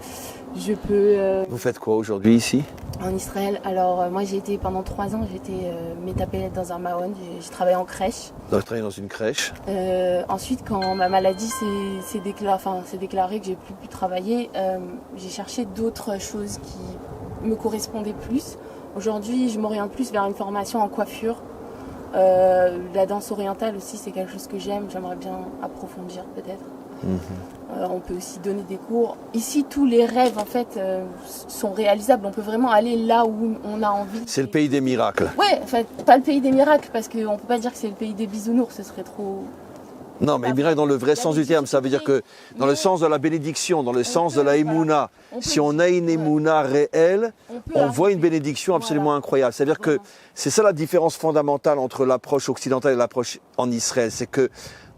Je peux Vous faites quoi aujourd'hui ici? en Israël. Alors moi, j'ai été pendant 3 ans, j'étais métapélète dans un maon. J'ai travaillé en crèche. Donc, je travaille dans une crèche. Ensuite, quand ma maladie s'est déclarée, que j'ai plus pu travailler, j'ai cherché d'autres choses qui me correspondaient plus. Aujourd'hui, je m'oriente plus vers une formation en coiffure. La danse orientale aussi, c'est quelque chose que j'aimerais bien approfondir peut-être. On peut aussi donner des cours. Ici, tous les rêves en fait sont réalisables. On peut vraiment aller là où on a envie. C'est le pays des miracles. Ouais, en fait, pas le pays des miracles, parce qu'on ne peut pas dire que c'est le pays des bisounours, ce serait trop... Non, mais miracle dans le vrai sens du terme, ça veut dire que dans le sens de la bénédiction, dans le sens de la émouna, si on a une émouna réelle, on voit une bénédiction absolument incroyable. C'est-à-dire que c'est ça la différence fondamentale entre l'approche occidentale et l'approche en Israël. C'est que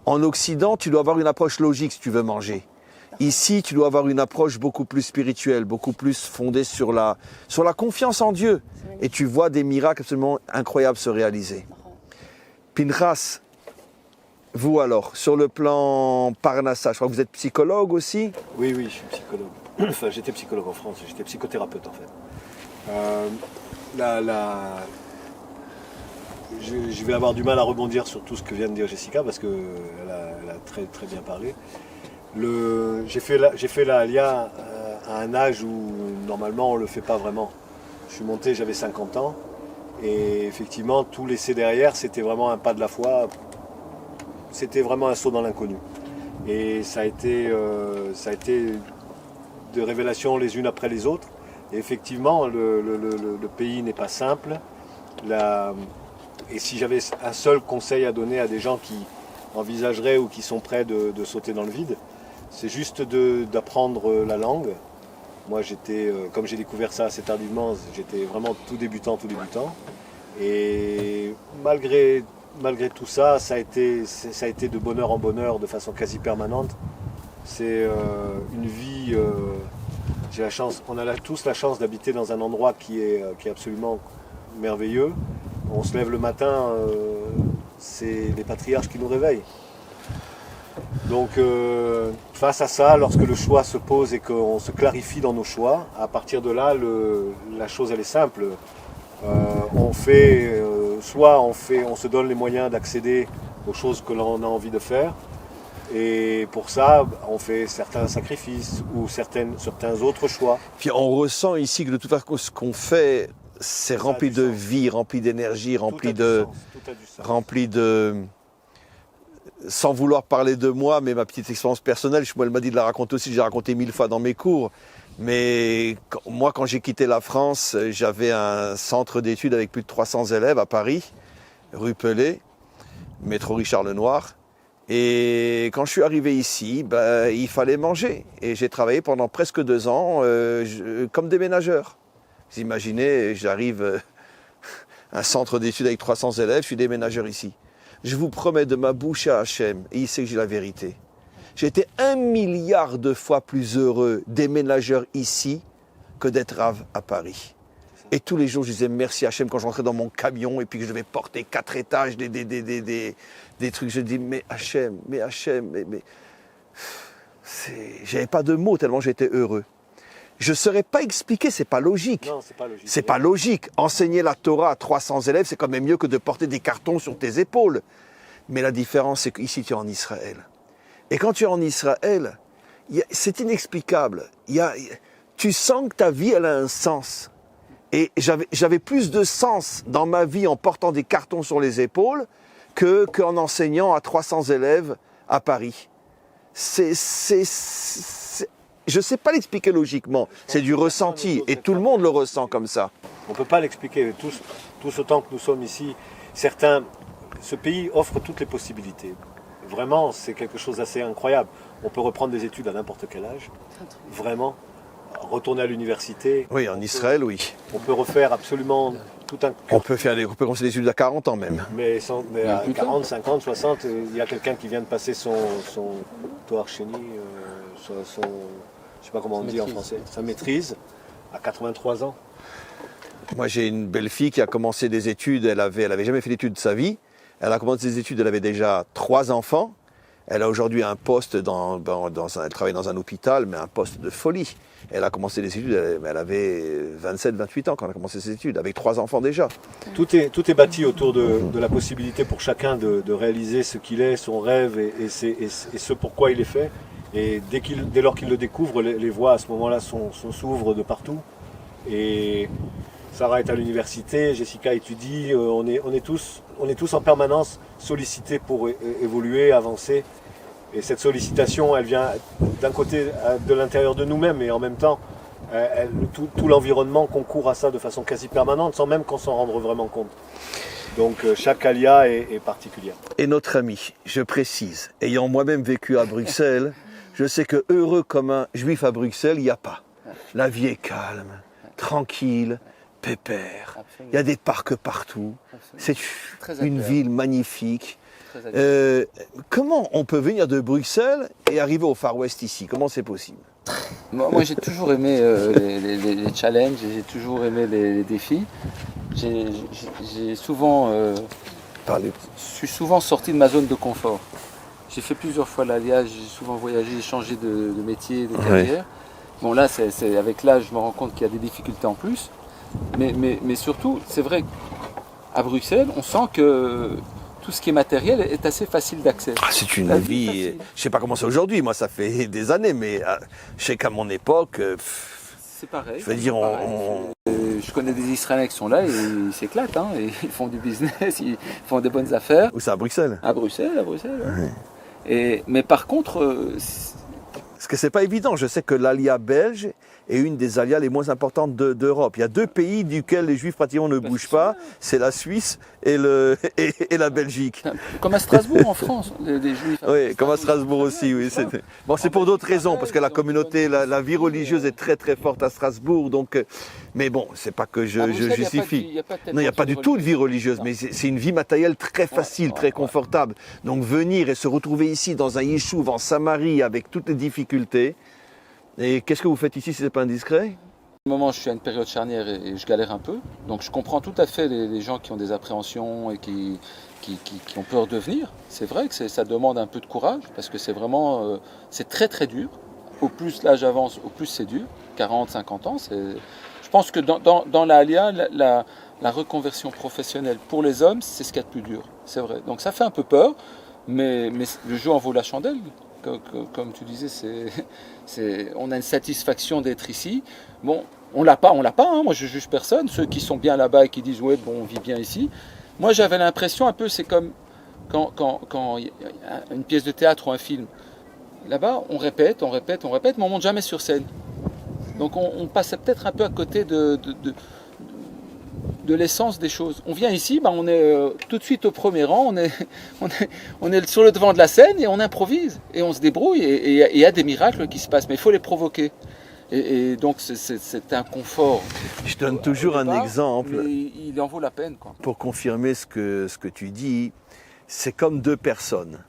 en Occident, tu dois avoir une approche logique si tu veux manger. Ici, tu dois avoir une approche beaucoup plus spirituelle, beaucoup plus fondée sur la confiance en Dieu. Et tu vois des miracles absolument incroyables se réaliser. Pinchas, vous alors, sur le plan Parnassa, je crois que vous êtes psychologue aussi? Oui, je suis psychologue. Enfin, j'étais psychologue en France, j'étais psychothérapeute en fait. Je vais avoir du mal à rebondir sur tout ce que vient de dire Jessica parce qu'elle a très, très bien parlé. J'ai fait la Alia à un âge où normalement on ne le fait pas vraiment. Je suis monté, j'avais 50 ans et effectivement tout laisser derrière c'était vraiment un pas de la foi, c'était vraiment un saut dans l'inconnu. Et ça a été de révélations les unes après les autres. Et effectivement le pays n'est pas simple. Et si j'avais un seul conseil à donner à des gens qui envisageraient ou qui sont prêts de sauter dans le vide, c'est juste d'apprendre la langue. Moi, comme j'ai découvert ça assez tardivement, j'étais vraiment tout débutant. Et malgré malgré tout ça, ça a été de bonheur en bonheur, de façon quasi permanente. C'est une vie. On a tous la chance d'habiter dans un endroit qui est absolument merveilleux. On se lève le matin, c'est les patriarches qui nous réveillent. Donc face à ça, lorsque le choix se pose et qu'on se clarifie dans nos choix, à partir de là, la chose elle est simple. On se donne les moyens d'accéder aux choses que l'on a envie de faire. Et pour ça, on fait certains sacrifices ou certains autres choix. Puis on ressent ici que de toute façon, ce qu'on fait, c'est rempli de vie, rempli d'énergie, rempli de... Sans vouloir parler de moi, mais ma petite expérience personnelle, elle m'a dit de la raconter aussi, j'ai raconté 1000 fois dans mes cours. Mais moi, quand j'ai quitté la France, j'avais un centre d'études avec plus de 300 élèves à Paris, rue Pelé, métro Richard Lenoir. Et quand je suis arrivé ici, il fallait manger. Et j'ai travaillé pendant presque 2 ans comme déménageur. Vous imaginez, j'arrive à un centre d'études avec 300 élèves, je suis déménageur ici. Je vous promets de ma bouche à Hachem, et il sait que j'ai la vérité. J'ai été 1 milliard de fois plus heureux déménageur ici que d'être rave à Paris. Et tous les jours, je disais merci Hachem quand je rentrais dans mon camion et puis que je devais porter 4 étages, des trucs. Je dis mais Hachem, mais... J'avais pas de mots tellement j'étais heureux. Je ne saurais pas expliquer, c'est pas logique. Non, c'est pas logique. C'est pas logique. Enseigner la Torah à 300 élèves, c'est quand même mieux que de porter des cartons sur tes épaules. Mais la différence, c'est qu'ici, tu es en Israël. Et quand tu es en Israël, c'est inexplicable. Tu sens que ta vie, elle a un sens. Et j'avais plus de sens dans ma vie en portant des cartons sur les épaules qu'en enseignant à 300 élèves à Paris. Je ne sais pas l'expliquer logiquement, c'est du ressenti et tout le monde le ressent comme ça. On ne peut pas l'expliquer, tous autant que nous sommes ici. Ce pays offre toutes les possibilités. Vraiment, c'est quelque chose d'assez incroyable. On peut reprendre des études à n'importe quel âge, vraiment, retourner à l'université. Oui, en Israël, oui. On peut refaire absolument tout un... On peut commencer des études à 40 ans même. Mais à 40, 50, 60, il y a quelqu'un qui vient de passer son Toar Sheni, je ne sais pas comment on dit en français, sa maîtrise, à 83 ans. Moi, j'ai une belle-fille qui a commencé des études, elle avait jamais fait d'études de sa vie. Elle a commencé des études, elle avait déjà 3 enfants. Elle a aujourd'hui un poste, elle travaille dans un hôpital, mais un poste de folie. Elle a commencé des études, elle avait 27, 28 ans quand elle a commencé ses études, avec 3 enfants déjà. Tout est bâti autour de la possibilité pour chacun de réaliser ce qu'il est, son rêve et ce pourquoi il est fait. Et dès lors qu'il le découvre, les voies à ce moment-là s'ouvrent de partout. Et Sarah est à l'université, Jessica étudie, on est tous en permanence sollicités pour évoluer, avancer. Et cette sollicitation, elle vient d'un côté de l'intérieur de nous-mêmes et en même temps, tout l'environnement concourt à ça de façon quasi permanente sans même qu'on s'en rende vraiment compte. Donc chaque alia est particulière. Et notre ami, je précise, ayant moi-même vécu à Bruxelles, je sais que heureux comme un juif à Bruxelles, il n'y a pas. La vie est calme, tranquille, pépère. Absolument. Il y a des parcs partout. C'est une ville magnifique. Comment on peut venir de Bruxelles et arriver au Far West ici? Comment c'est possible? Moi j'ai toujours aimé les challenges, j'ai toujours aimé les défis. J'ai souvent, je suis souvent sorti de ma zone de confort. J'ai fait plusieurs fois l'alliage, j'ai souvent voyagé, j'ai changé de métier, de carrière. Ouais. Bon là, avec l'âge, je me rends compte qu'il y a des difficultés en plus. Mais surtout, c'est vrai qu'à Bruxelles, on sent que tout ce qui est matériel est assez facile d'accès. C'est une vie, je ne sais pas comment c'est aujourd'hui, moi ça fait des années, mais je sais qu'à mon époque, c'est pareil. Je veux dire, je connais des Israéliens qui sont là et ils s'éclatent, hein, et ils font du business, ils font des bonnes affaires. Où c'est à Bruxelles? À Bruxelles. Ouais. Mais par contre... Parce que c'est pas évident, je sais que l'alia belge est une des alias les moins importantes d'Europe. Il y a 2 pays duquel les juifs pratiquement ne bougent pas, c'est la Suisse et la Belgique. Comme à Strasbourg en France, les juifs. Oui, comme à Strasbourg aussi, oui. Bon, c'est pour d'autres raisons, parce que la communauté, la vie religieuse est très très forte à Strasbourg, donc Mais bon, c'est pas que je À Bruxelles, justifie. Il n'y a pas Non, il n'y a pas du tout de vie religieuse, Non. mais c'est une vie matérielle très facile, ouais, très ouais. confortable. Donc venir et se retrouver ici dans un yishuv en Samarie avec toutes les difficultés. Et qu'est-ce que vous faites ici si ce n'est pas indiscret? Au moment, je suis à une période charnière et je galère un peu. Donc je comprends tout à fait les gens qui ont des appréhensions et qui ont peur de venir. C'est vrai que ça demande un peu de courage parce que c'est vraiment, c'est très très dur. Au plus l'âge avance, au plus c'est dur. 40, 50 ans, je pense que dans la Alia, la reconversion professionnelle pour les hommes, c'est ce qu'il y a de plus dur. C'est vrai. Donc ça fait un peu peur, mais le jeu en vaut la chandelle. Comme tu disais, on a une satisfaction d'être ici. Bon, on l'a pas, hein. Moi, je juge personne. Ceux qui sont bien là-bas et qui disent ouais, bon, on vit bien ici. Moi, j'avais l'impression un peu, c'est comme quand il y a une pièce de théâtre ou un film. Là-bas, on répète, mais on monte jamais sur scène. Donc, on passe peut-être un peu à côté de l'essence des choses. On vient ici, on est tout de suite au premier rang, on est sur le devant de la scène et on improvise et on se débrouille et il y a des miracles qui se passent, mais il faut les provoquer. Et donc c'est un confort. Je donne toujours un exemple. Mais il en vaut la peine, quoi. Pour confirmer ce que tu dis. C'est comme deux personnes.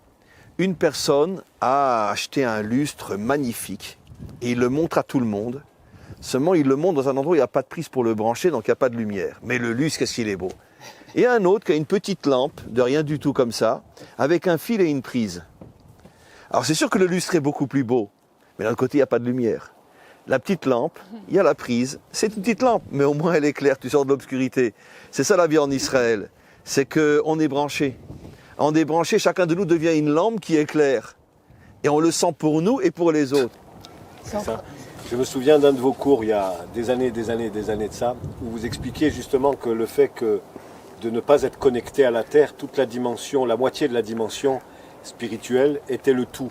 Une personne a acheté un lustre magnifique et il le montre à tout le monde. Seulement, il le montre dans un endroit où il n'y a pas de prise pour le brancher, donc il n'y a pas de lumière. Mais le lustre, qu'est-ce qu'il est beau. Et un autre qui a une petite lampe, de rien du tout comme ça, avec un fil et une prise. Alors c'est sûr que le lustre est beaucoup plus beau, mais d'un autre côté, il n'y a pas de lumière. La petite lampe, il y a la prise, c'est une petite lampe, mais au moins elle est claire, tu sors de l'obscurité. C'est ça la vie en Israël, c'est qu'on est branché. On est branché, chacun de nous devient une lampe qui éclaire. Et on le sent pour nous et pour les autres. C'est ça. Je me souviens d'un de vos cours il y a des années de ça, où vous expliquiez justement que le fait de ne pas être connecté à la terre, toute la dimension, la moitié de la dimension spirituelle était le tout.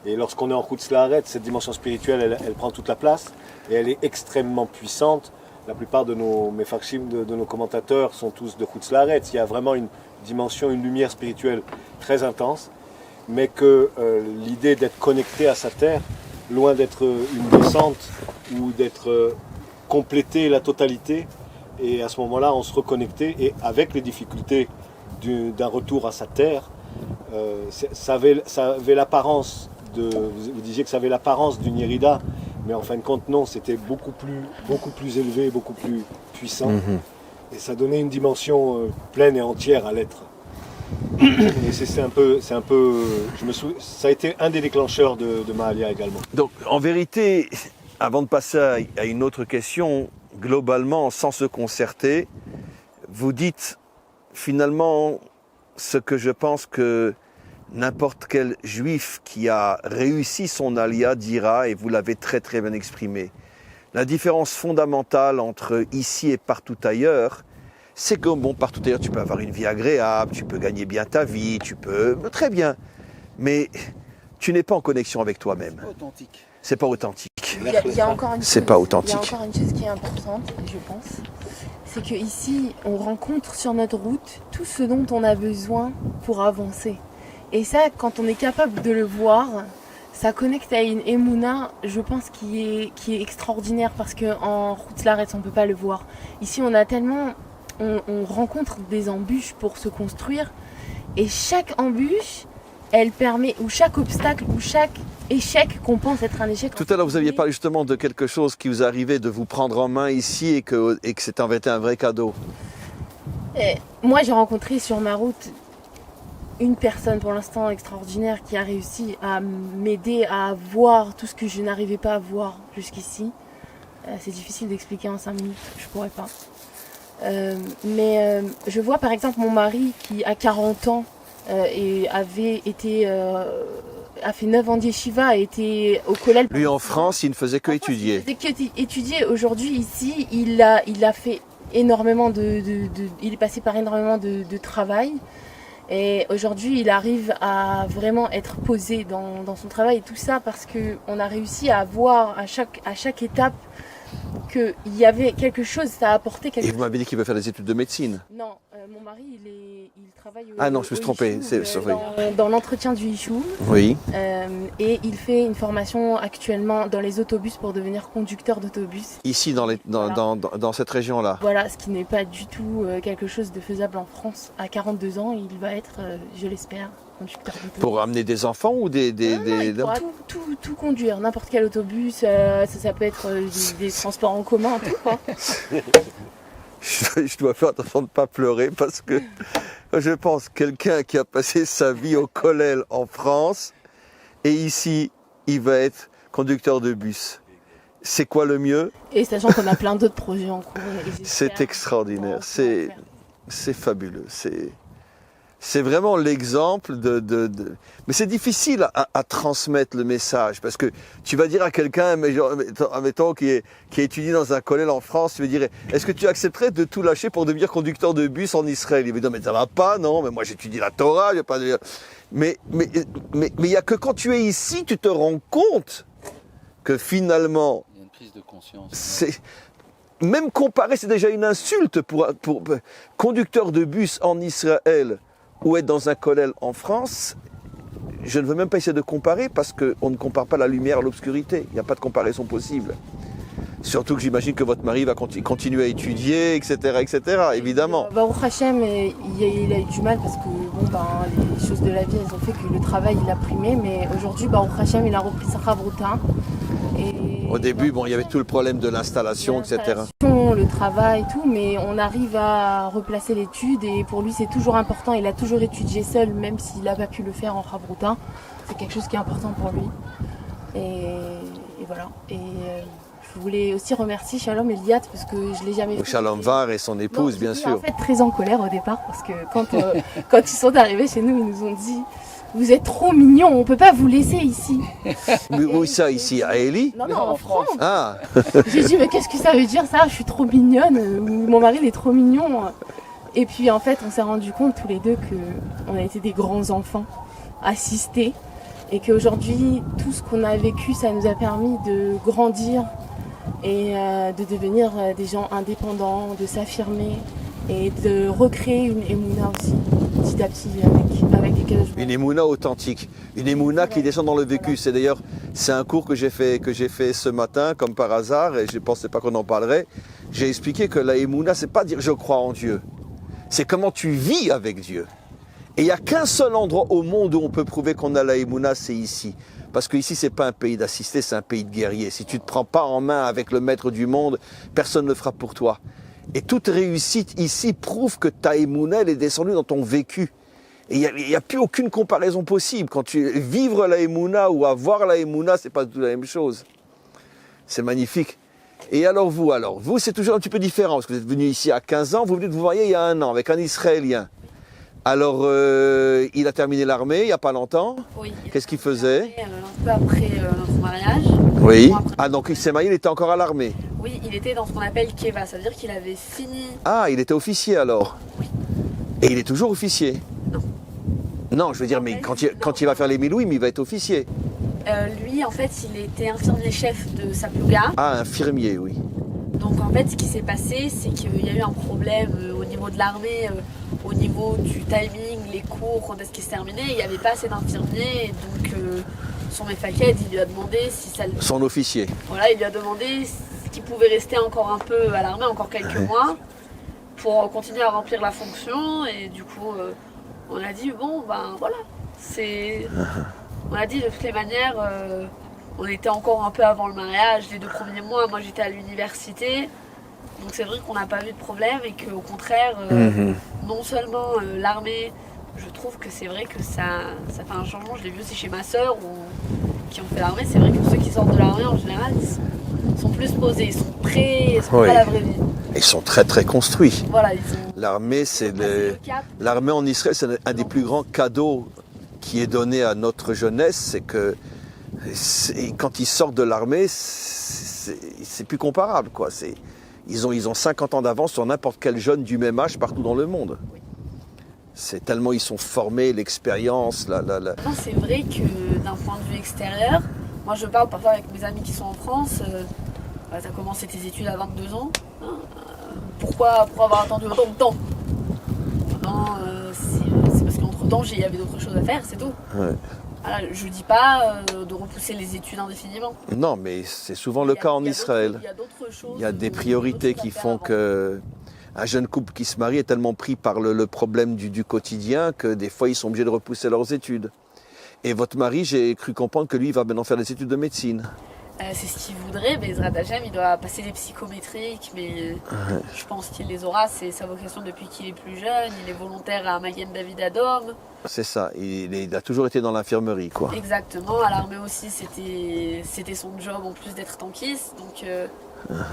Et lorsqu'on est en Chutz La'aretz, cette dimension spirituelle, elle prend toute la place et elle est extrêmement puissante. La plupart de nos mefarshim, de nos commentateurs sont tous de Chutz La'aretz. Il y a vraiment une dimension, une lumière spirituelle très intense, mais que l'idée d'être connecté à sa terre, loin d'être une descente ou d'être compléter la totalité, et à ce moment-là on se reconnectait, et avec les difficultés d'un retour à sa terre, ça avait l'apparence vous disiez que ça avait l'apparence d'une Yérida, mais en fin de compte non, c'était beaucoup plus élevé, beaucoup plus puissant, et ça donnait une dimension pleine et entière à l'être. Et c'est un peu, ça a été un des déclencheurs de Mahalia également. Donc en vérité, avant de passer à une autre question, globalement, sans se concerter, vous dites finalement ce que je pense que n'importe quel juif qui a réussi son alia dira, et vous l'avez très très bien exprimé. La différence fondamentale entre ici et partout ailleurs, c'est que bon, partout ailleurs tu peux avoir une vie agréable, tu peux gagner bien ta vie, tu peux... Très bien, mais tu n'es pas en connexion avec toi-même. Authentique. C'est pas authentique. Il y a encore une chose, C'est pas authentique. Il y a encore une chose qui est importante, je pense. C'est qu'ici, on rencontre sur notre route tout ce dont on a besoin pour avancer. Et ça, quand on est capable de le voir, ça connecte à une Emouna, je pense, qui est extraordinaire, parce qu'en Chutz La'aretz, on ne peut pas le voir. Ici, on a tellement... On rencontre des embûches pour se construire, et chaque embûche, elle permet, ou chaque obstacle, ou chaque échec qu'on pense être un échec. Tout à l'heure, vous aviez parlé justement de quelque chose qui vous arrivait de vous prendre en main ici et que c'était en vérité un vrai cadeau. Et moi, j'ai rencontré sur ma route une personne pour l'instant extraordinaire qui a réussi à m'aider à voir tout ce que je n'arrivais pas à voir jusqu'ici. C'est difficile d'expliquer en 5 minutes, je pourrais pas. Mais je vois par exemple mon mari qui a 40 ans et a fait 9 ans d'yeshiva, a été au collège. Lui en France, il ne faisait que étudier. Il faisait que étudier. Aujourd'hui ici, il a fait énormément il est passé par énormément de travail. Et aujourd'hui, il arrive à vraiment être posé dans son travail et tout ça parce qu'on a réussi à voir à chaque étape qu'il y avait quelque chose, ça a apporté quelque chose. Et vous m'avez dit qu'il veut faire des études de médecine. Non, Mon mari, il travaille Ah non, je me suis trompé, dans l'entretien du Yishuv. Oui. Et il fait une formation actuellement dans les autobus pour devenir conducteur d'autobus. Ici, dans cette région-là. Voilà, ce qui n'est pas du tout quelque chose de faisable en France. À 42 ans, il va être, je l'espère, conducteur d'autobus. Pour amener des enfants ou il pourra tout conduire, n'importe quel autobus, ça peut être des transports en commun, tout quoi. Je dois faire attention de ne pas pleurer parce que je pense quelqu'un qui a passé sa vie au Kollel en France et ici, il va être conducteur de bus. C'est quoi le mieux? Et sachant qu'on a plein d'autres projets en cours. C'est extraordinaire, c'est fabuleux. C'est vraiment l'exemple de... Mais c'est difficile à transmettre le message parce que tu vas dire à quelqu'un, admettons, qui étudie dans un collège en France, tu vas dire, est-ce que tu accepterais de tout lâcher pour devenir conducteur de bus en Israël? Il va dire, mais ça va pas, non, mais moi j'étudie la Torah, je vais pas dire... Mais il n'y a que quand tu es ici, tu te rends compte que finalement... Il y a une prise de conscience. Même comparer, c'est déjà une insulte pour conducteur de bus en Israël ou être dans un kollel en France. Je ne veux même pas essayer de comparer parce qu'on ne compare pas la lumière à l'obscurité. Il n'y a pas de comparaison possible. Surtout que j'imagine que votre mari va continuer à étudier, etc., évidemment. Baruch Hashem, il a eu du mal parce que les choses de la vie, elles ont fait que le travail, il a primé. Mais aujourd'hui, Baruch Hashem, il a repris sa chavruta. Au début, il y avait tout le problème de l'installation, etc. Le travail, tout, mais on arrive à replacer l'étude et pour lui, c'est toujours important. Il a toujours étudié seul, même s'il n'a pas pu le faire en chavruta. C'est quelque chose qui est important pour lui. Et voilà. Et je voulais aussi remercier Shalom et Liat parce que je ne l'ai jamais fait. Shalom Var et son épouse, bien sûr. En fait, très en colère au départ parce que quand ils sont arrivés chez nous, ils nous ont dit « Vous êtes trop mignons, on ne peut pas vous laisser ici. » Mais où ça, ici? À Eli? Non, en France. Ah. J'ai dit « Mais qu'est-ce que ça veut dire ça? Je suis trop mignonne, mon mari il est trop mignon. » Et puis en fait, on s'est rendu compte tous les deux qu'on a été des grands enfants assistés et qu'aujourd'hui, tout ce qu'on a vécu, ça nous a permis de grandir et de devenir des gens indépendants, de s'affirmer et de recréer une émouna aussi, petit à petit, avec des cadeaux. Une émouna authentique, une émouna qui descend dans le vécu. C'est un cours que j'ai fait ce matin, comme par hasard, et je ne pensais pas qu'on en parlerait. J'ai expliqué que la émouna, c'est pas dire je crois en Dieu, c'est comment tu vis avec Dieu. Et il n'y a qu'un seul endroit au monde où on peut prouver qu'on a la émouna, c'est ici. Parce qu'ici, ce n'est pas un pays d'assistés, c'est un pays de guerriers. Si tu ne te prends pas en main avec le maître du monde, personne ne le fera pour toi. Et toute réussite ici prouve que ta émouna, elle est descendue dans ton vécu. Et il n'y a plus aucune comparaison possible. Quand tu vivre la émouna ou avoir la émouna, ce n'est pas du tout la même chose. C'est magnifique. Et alors vous, c'est toujours un petit peu différent. Parce que vous êtes venu ici à 15 ans, vous venez de vous marier il y a 1 an avec un Israélien. Alors, il a terminé l'armée il n'y a pas longtemps. Oui. Qu'est-ce qu'il faisait? Un peu après notre mariage. Oui. Ah, donc il s'est marié, il était encore à l'armée. Oui, il était dans ce qu'on appelle Keva, ça veut dire qu'il avait fini. Ah, il était officier alors. Oui. Et il est toujours officier? Non. Non, je veux dire, mais quand il va faire les Milouim, il va être officier. Lui, en fait, il était infirmier-chef de sa plouga. Ah, infirmier, oui. Donc en fait, ce qui s'est passé, c'est qu'il y a eu un problème au niveau de l'armée, au niveau du timing, les cours, quand est-ce qu'ils se terminaient, il n'y avait pas assez d'infirmiers, et donc son Mefaket, il lui a demandé si ça... Son officier. Voilà, il lui a demandé qu'il pouvait rester encore un peu à l'armée, encore quelques mois, pour continuer à remplir la fonction, et du coup, on a dit, bon, ben voilà, c'est... On a dit de toutes les manières... On était encore un peu avant le mariage, les 2 premiers mois, moi j'étais à l'université, donc c'est vrai qu'on n'a pas vu de problème et qu'au contraire, non seulement l'armée, je trouve que c'est vrai que ça fait un changement, je l'ai vu aussi chez ma soeur qui ont fait l'armée, c'est vrai que ceux qui sortent de l'armée en général, ils sont plus posés, ils sont prêts, ils sont prêts à la vraie vie. Ils sont très très construits. Voilà, l'armée, l'armée en Israël, c'est un des plus grands cadeaux qui est donné à notre jeunesse, c'est que quand ils sortent de l'armée, c'est plus comparable, quoi. Ils ont 50 ans d'avance sur n'importe quel jeune du même âge partout dans le monde. Oui. C'est tellement ils sont formés, l'expérience, Non, c'est vrai que d'un point de vue extérieur, moi je parle parfois avec mes amis qui sont en France, tu as commencé tes études à 22 ans, hein, pourquoi avoir attendu autant de temps? il y avait d'autres choses à faire, c'est tout. Ouais. Voilà, je dis pas de repousser les études indéfiniment. Non, mais c'est souvent le cas en Israël. Il y a d'autres choses. Il y a des priorités qui font que un jeune couple qui se marie est tellement pris par le problème du quotidien que des fois ils sont obligés de repousser leurs études. Et votre mari, j'ai cru comprendre que lui, il va maintenant faire des études de médecine. C'est ce qu'il voudrait, mais Ezrat Hashem, il doit passer des psychométriques, mais je pense qu'il les aura, c'est sa vocation depuis qu'il est plus jeune, il est volontaire à Magen David Adom. C'est ça, il a toujours été dans l'infirmerie, quoi. Exactement, à l'armée aussi, c'était son job en plus d'être tankiste, donc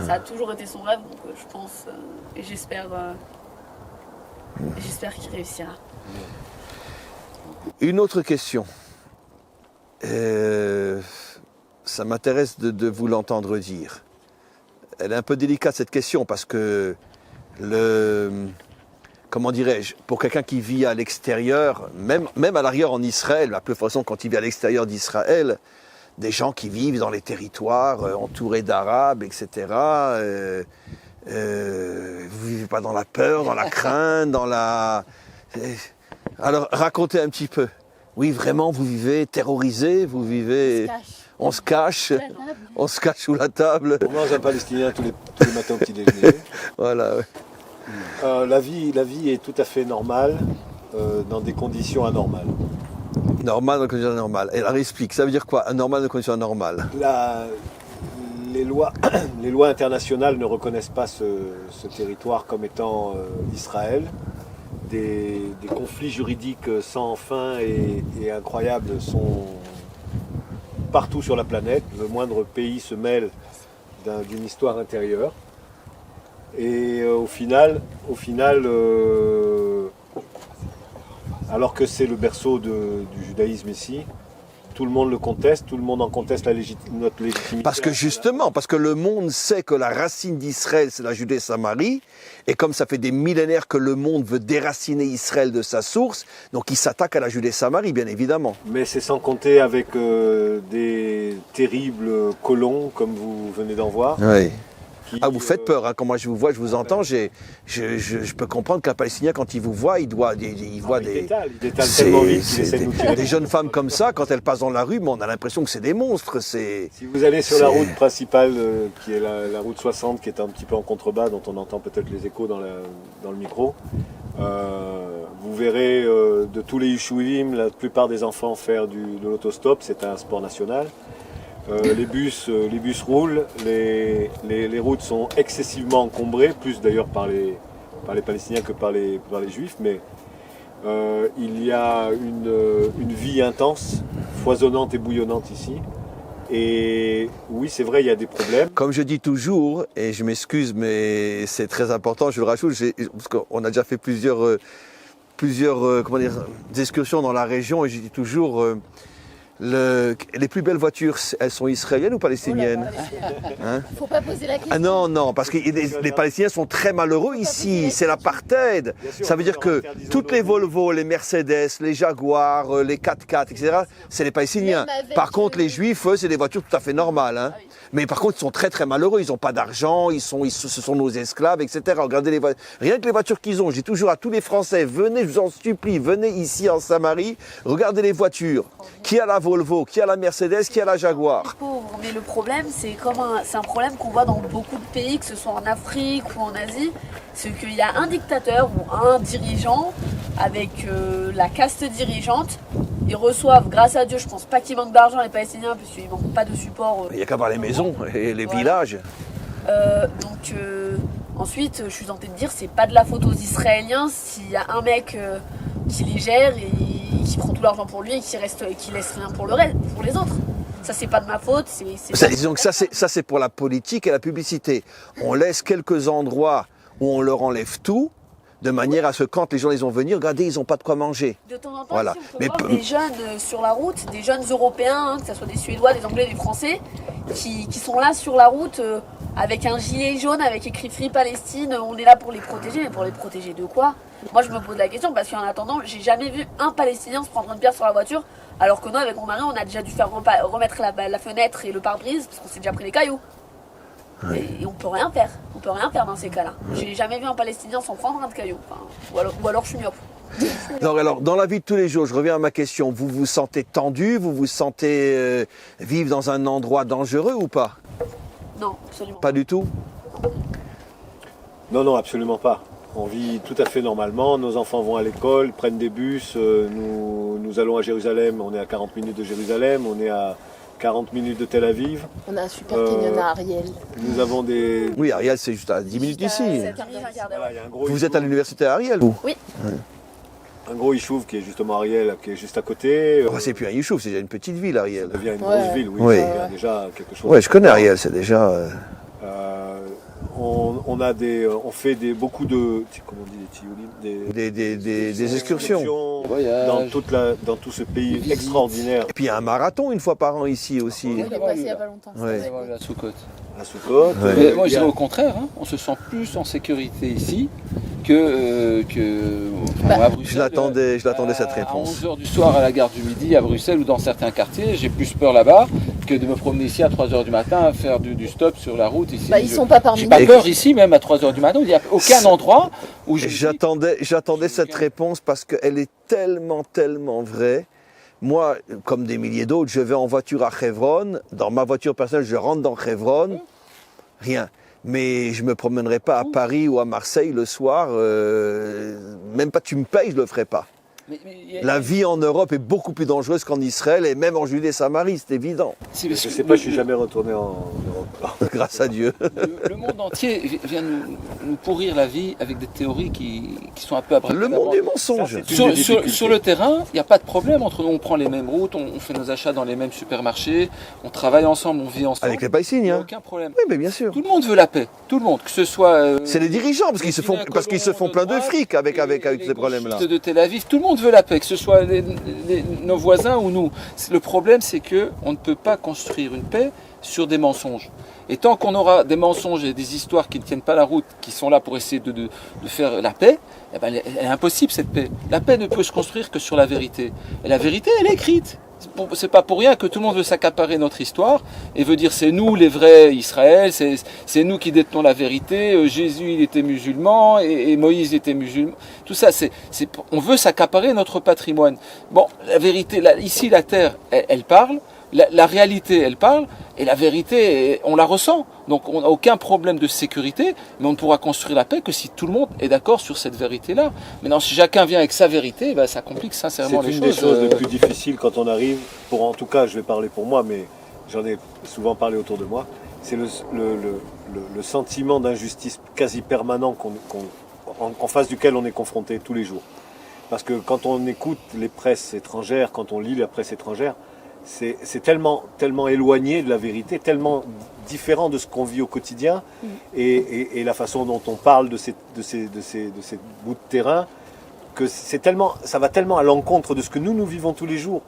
ça a toujours été son rêve, donc je pense, et j'espère qu'il réussira. Une autre question. Ça m'intéresse de vous l'entendre dire. Elle est un peu délicate cette question parce que comment dirais-je, pour quelqu'un qui vit à l'extérieur, même à l'arrière en Israël, la plus façon quand il vit à l'extérieur d'Israël, des gens qui vivent dans les territoires entourés d'Arabes, etc. Vous ne vivez pas dans la peur, dans la crainte, dans la... Alors racontez un petit peu. Oui, vraiment, vous vivez terrorisé, vous vivez... On se cache sous la table. On mange un palestinien tous les matins au petit déjeuner. Voilà. Ouais. La vie est tout à fait normale dans des conditions anormales. Normal dans des conditions anormales. Et alors explique, ça veut dire quoi, anormal dans des conditions anormales? Les lois internationales ne reconnaissent pas ce territoire comme étant Israël. Des conflits juridiques sans fin et incroyables sont partout sur la planète. Le moindre pays se mêle d'une histoire intérieure. Et au final, alors que c'est le berceau du judaïsme ici, tout le monde le conteste, tout le monde en conteste notre légitimité. Parce que le monde sait que la racine d'Israël, c'est la Judée-Samarie, et comme ça fait des millénaires que le monde veut déraciner Israël de sa source, donc il s'attaque à la Judée-Samarie, bien évidemment. Mais c'est sans compter avec des terribles colons, comme vous venez d'en voir. Oui. Vous faites peur, hein. Quand moi je vous vois, je vous entends, je peux comprendre qu'un Palestinien, quand il vous voit, il voit des... Il détale tellement vite qu'il essaie de nous tirer. Des jeunes femmes comme ça, quand elles passent dans la rue, on a l'impression que c'est des monstres. Si vous allez sur la route principale, qui est la route 60, qui est un petit peu en contrebas, dont on entend peut-être les échos dans le micro, vous verrez de tous les Yeshuvim, la plupart des enfants faire de l'autostop, c'est un sport national. Les bus roulent, les routes sont excessivement encombrées, plus d'ailleurs par les Palestiniens que par les Juifs, mais il y a une vie intense, foisonnante et bouillonnante ici. Et oui, c'est vrai, il y a des problèmes. Comme je dis toujours, et je m'excuse, mais c'est très important, je le rajoute, parce qu'on a déjà fait plusieurs excursions dans la région, et je dis toujours... les plus belles voitures, elles sont israéliennes ou palestiniennes? Hein? Faut pas poser la question. Ah non, parce que les Palestiniens sont très malheureux ici, c'est l'apartheid. Ça veut dire que toutes les Volvo, les Mercedes, les Jaguars, les 4x4, etc., c'est les Palestiniens. Par contre, les Juifs, eux, c'est des voitures tout à fait normales. Hein. Mais par contre, ils sont très très malheureux, ils n'ont pas d'argent, ce sont nos esclaves, etc. Regardez rien que les voitures qu'ils ont. Je dis toujours à tous les Français, venez, je vous en supplie, venez ici en Samarie, regardez les voitures. Qui a la Volvo, qui a la Mercedes, qui a la Jaguar. Pauvre, mais le problème, c'est un problème qu'on voit dans beaucoup de pays, que ce soit en Afrique ou en Asie, c'est qu'il y a un dictateur ou un dirigeant avec la caste dirigeante. Ils reçoivent, grâce à Dieu, je pense pas qu'ils manquent d'argent les Palestiniens, parce qu'ils manquent pas de support. Il n'y a qu'à voir les maisons et les villages. Ensuite, je suis tentée de dire, c'est pas de la faute aux Israéliens s'il y a un mec qui les gère et qui prend tout l'argent pour lui et qui laisse rien pour les autres. Ça, c'est pas de ma faute. Disons que ça, c'est pour la politique et la publicité. On laisse quelques endroits où on leur enlève tout, de manière à ce que quand les gens vont venir, regardez, ils n'ont pas de quoi manger. De temps en temps, voilà. on peut voir des jeunes sur la route, des jeunes Européens, que ce soit des Suédois, des Anglais, des Français, qui sont là sur la route avec un gilet jaune, avec écrit Free Palestine, on est là pour les protéger, mais pour les protéger de quoi? Moi, je me pose la question parce qu'en attendant, j'ai jamais vu un Palestinien se prendre une pierre sur la voiture, alors que nous, avec mon mari, on a déjà dû faire remettre la fenêtre et le pare-brise parce qu'on s'est déjà pris des cailloux. Ouais. Et on peut rien faire. On peut rien faire dans ces cas-là. J'ai jamais vu un Palestinien s'en prendre un de cailloux. Enfin, ou alors je suis myope. Donc, alors, dans la vie de tous les jours, je reviens à ma question, vous vous sentez tendu, vous vous sentez vivre dans un endroit dangereux ou pas? Non, absolument. Pas du tout? Non, non, absolument pas. On vit tout à fait normalement, nos enfants vont à l'école, prennent des bus, nous allons à Jérusalem, on est à 40 minutes de Jérusalem, on est à 40 minutes de Tel Aviv. On a un super canyon à Ariel. Nous avons des... Oui, Ariel, c'est juste à 10 minutes d'ici. Voilà, il y a un gros Vous êtes à l'université à Ariel, vous? Oui. un gros Yishuv qui est justement Ariel, qui est juste à côté. Oh, c'est plus un Yishuv, c'est déjà une petite ville, Ariel. Ça devient une Ouais. grosse ville, oui. Oui. Ça devient déjà quelque chose. Ouais, je connais Ariel, c'est déjà... On fait beaucoup de... Comment on dit, des tiolim, Des excursions. Voyage. dans tout ce pays Visite. extraordinaire. Et puis il y a un marathon une fois par an ici aussi. Oui, il est passé il n'y a pas longtemps. Ouais. c'était La Soukhot. À Soukot. Ouais. Mais moi je dirais au contraire, hein, on se sent plus en sécurité ici que à Bruxelles. Je l'attendais cette réponse. À 11h du soir à la gare du Midi à Bruxelles ou dans certains quartiers, j'ai plus peur là-bas que de me promener ici à 3h du matin à faire du stop sur la route ici. Bah, ils sont pas parmi J'ai nous. pas peur ici même à 3h du matin, il n'y a aucun endroit où je J'attendais cette réponse parce qu'elle est tellement vraie. Moi, comme des milliers d'autres, je vais en voiture à Chevron. Dans ma voiture personnelle, je rentre dans Chevron. Rien. Mais je ne me promènerai pas à Paris ou à Marseille le soir. Même pas tu me payes, je ne le ferai pas. La vie en Europe est beaucoup plus dangereuse qu'en Israël et même en Judée et Samarie, c'est évident. Je ne sais pas, je suis jamais retourné en Europe. Grâce à Dieu. Le monde entier vient nous pourrir la vie avec des théories qui sont un peu après. Le monde du mensonge. Ça, c'est une des difficultés. Sur le terrain, il n'y a pas de problème entre nous. On prend les mêmes routes, on fait nos achats dans les mêmes supermarchés, on travaille ensemble, on vit ensemble. Avec les Païsines, Il n'y a hein. aucun problème. Oui, mais bien sûr. Tout le monde veut la paix. Tout le monde, que ce soit. C'est les dirigeants, parce qu'ils se font plein de fric avec ces problèmes-là. De Tel Aviv, tout le monde veut la paix, que ce soit nos voisins ou nous. Le problème, c'est que on ne peut pas construire une paix sur des mensonges. Et tant qu'on aura des mensonges et des histoires qui ne tiennent pas la route, qui sont là pour essayer de faire la paix, eh ben, elle est impossible cette paix. La paix ne peut se construire que sur la vérité. Et la vérité, elle est écrite. C'est pas pour rien que tout le monde veut s'accaparer notre histoire et veut dire c'est nous les vrais Israël, c'est nous qui détenons la vérité, Jésus il était musulman et Moïse était musulman. Tout ça, on veut s'accaparer notre patrimoine. Bon, la vérité, ici la terre, elle parle, la réalité, elle parle, et la vérité, on la ressent. Donc on n'a aucun problème de sécurité, mais on ne pourra construire la paix que si tout le monde est d'accord sur cette vérité-là. Maintenant, si chacun vient avec sa vérité, ben, ça complique sincèrement les C'est choses. une des choses les plus difficiles quand on arrive, en tout cas je vais parler pour moi, mais j'en ai souvent parlé autour de moi, c'est le sentiment d'injustice quasi permanent en face duquel on est confronté tous les jours. Parce que quand on écoute les presses étrangères, quand on lit la presse étrangère, c'est tellement éloigné de la vérité, tellement différent de ce qu'on vit au quotidien et la façon dont on parle de ces bouts de terrain que ça va tellement à l'encontre de ce que nous vivons tous les jours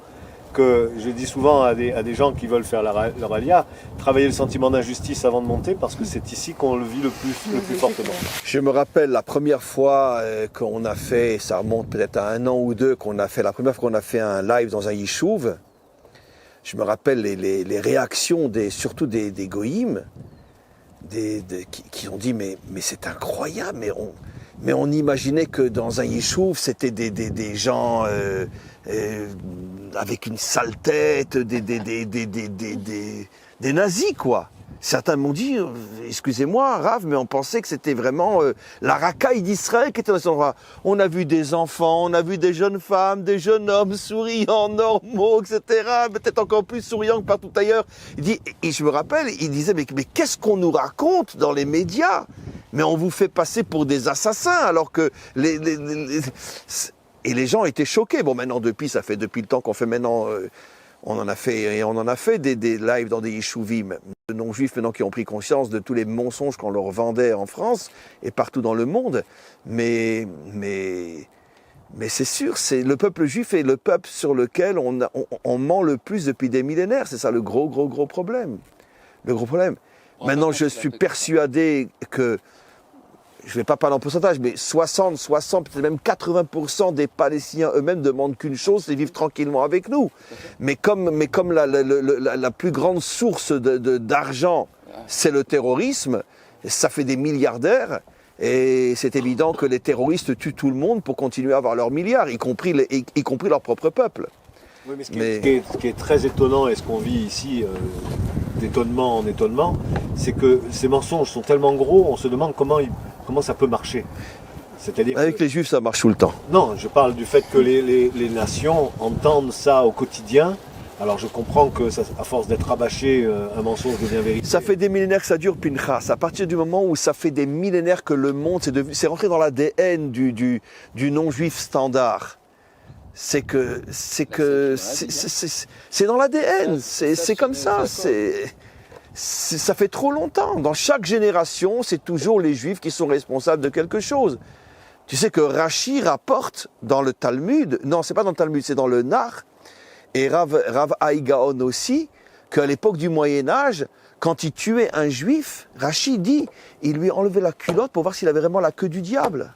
que je dis souvent à des gens qui veulent faire leur alia, travailler le sentiment d'injustice avant de monter parce que c'est ici qu'on le vit le plus fortement. Je me rappelle la première fois qu'on a fait, ça remonte peut-être à 1 an ou 2, la première fois qu'on a fait un live dans un yishuv. Je me rappelle les réactions surtout des goïms, qui ont dit mais c'est incroyable, mais on imaginait que dans un yishuv c'était des gens avec une sale tête, des nazis quoi. Certains m'ont dit, excusez-moi Rav, mais on pensait que c'était vraiment la racaille d'Israël qui était dans cet endroit. On a vu des enfants, on a vu des jeunes femmes, des jeunes hommes souriants, normaux, etc. Peut-être encore plus souriants que partout ailleurs. Il dit, et je me rappelle, il disait, mais qu'est-ce qu'on nous raconte dans les médias? Mais on vous fait passer pour des assassins, alors que et les gens étaient choqués. Bon, maintenant, ça fait depuis le temps qu'on fait maintenant... On en a fait des lives dans des yeshuvim de non-juifs maintenant qui ont pris conscience de tous les mensonges qu'on leur vendait en France et partout dans le monde. Mais c'est sûr, c'est le peuple juif est le peuple sur lequel on ment le plus depuis des millénaires. C'est ça le gros problème. Le gros problème. Maintenant, je suis persuadé que, je ne vais pas parler en pourcentage, mais 60, peut-être même 80% des Palestiniens eux-mêmes demandent qu'une chose, c'est vivre tranquillement avec nous. Mais comme la plus grande source d'argent, c'est le terrorisme, ça fait des milliardaires, Et c'est évident que les terroristes tuent tout le monde pour continuer à avoir leurs milliards, y compris leur propre peuple. Oui, mais ce qui est très étonnant et ce qu'on vit ici, d'étonnement en étonnement, c'est que ces mensonges sont tellement gros, on se demande comment ça peut marcher. C'est-à-dire Avec les juifs, ça marche tout le temps. Non, je parle du fait que les nations entendent ça au quotidien. Alors je comprends que à force d'être rabâché, un mensonge devient vérité. Ça fait des millénaires que ça dure, Pinchas. À partir du moment où ça fait des millénaires que le monde, c'est rentré dans l'ADN du non-juif standard. C'est dans l'ADN, c'est comme ça. Ça fait trop longtemps. Dans chaque génération, c'est toujours les juifs qui sont responsables de quelque chose. Tu sais que Rashi rapporte dans le Talmud, non, c'est pas dans le Talmud, c'est dans le Nar, et Rav Haïgaon aussi, qu'à l'époque du Moyen-Âge, quand il tuait un juif, Rashi dit, il lui enlevait la culotte pour voir s'il avait vraiment la queue du diable.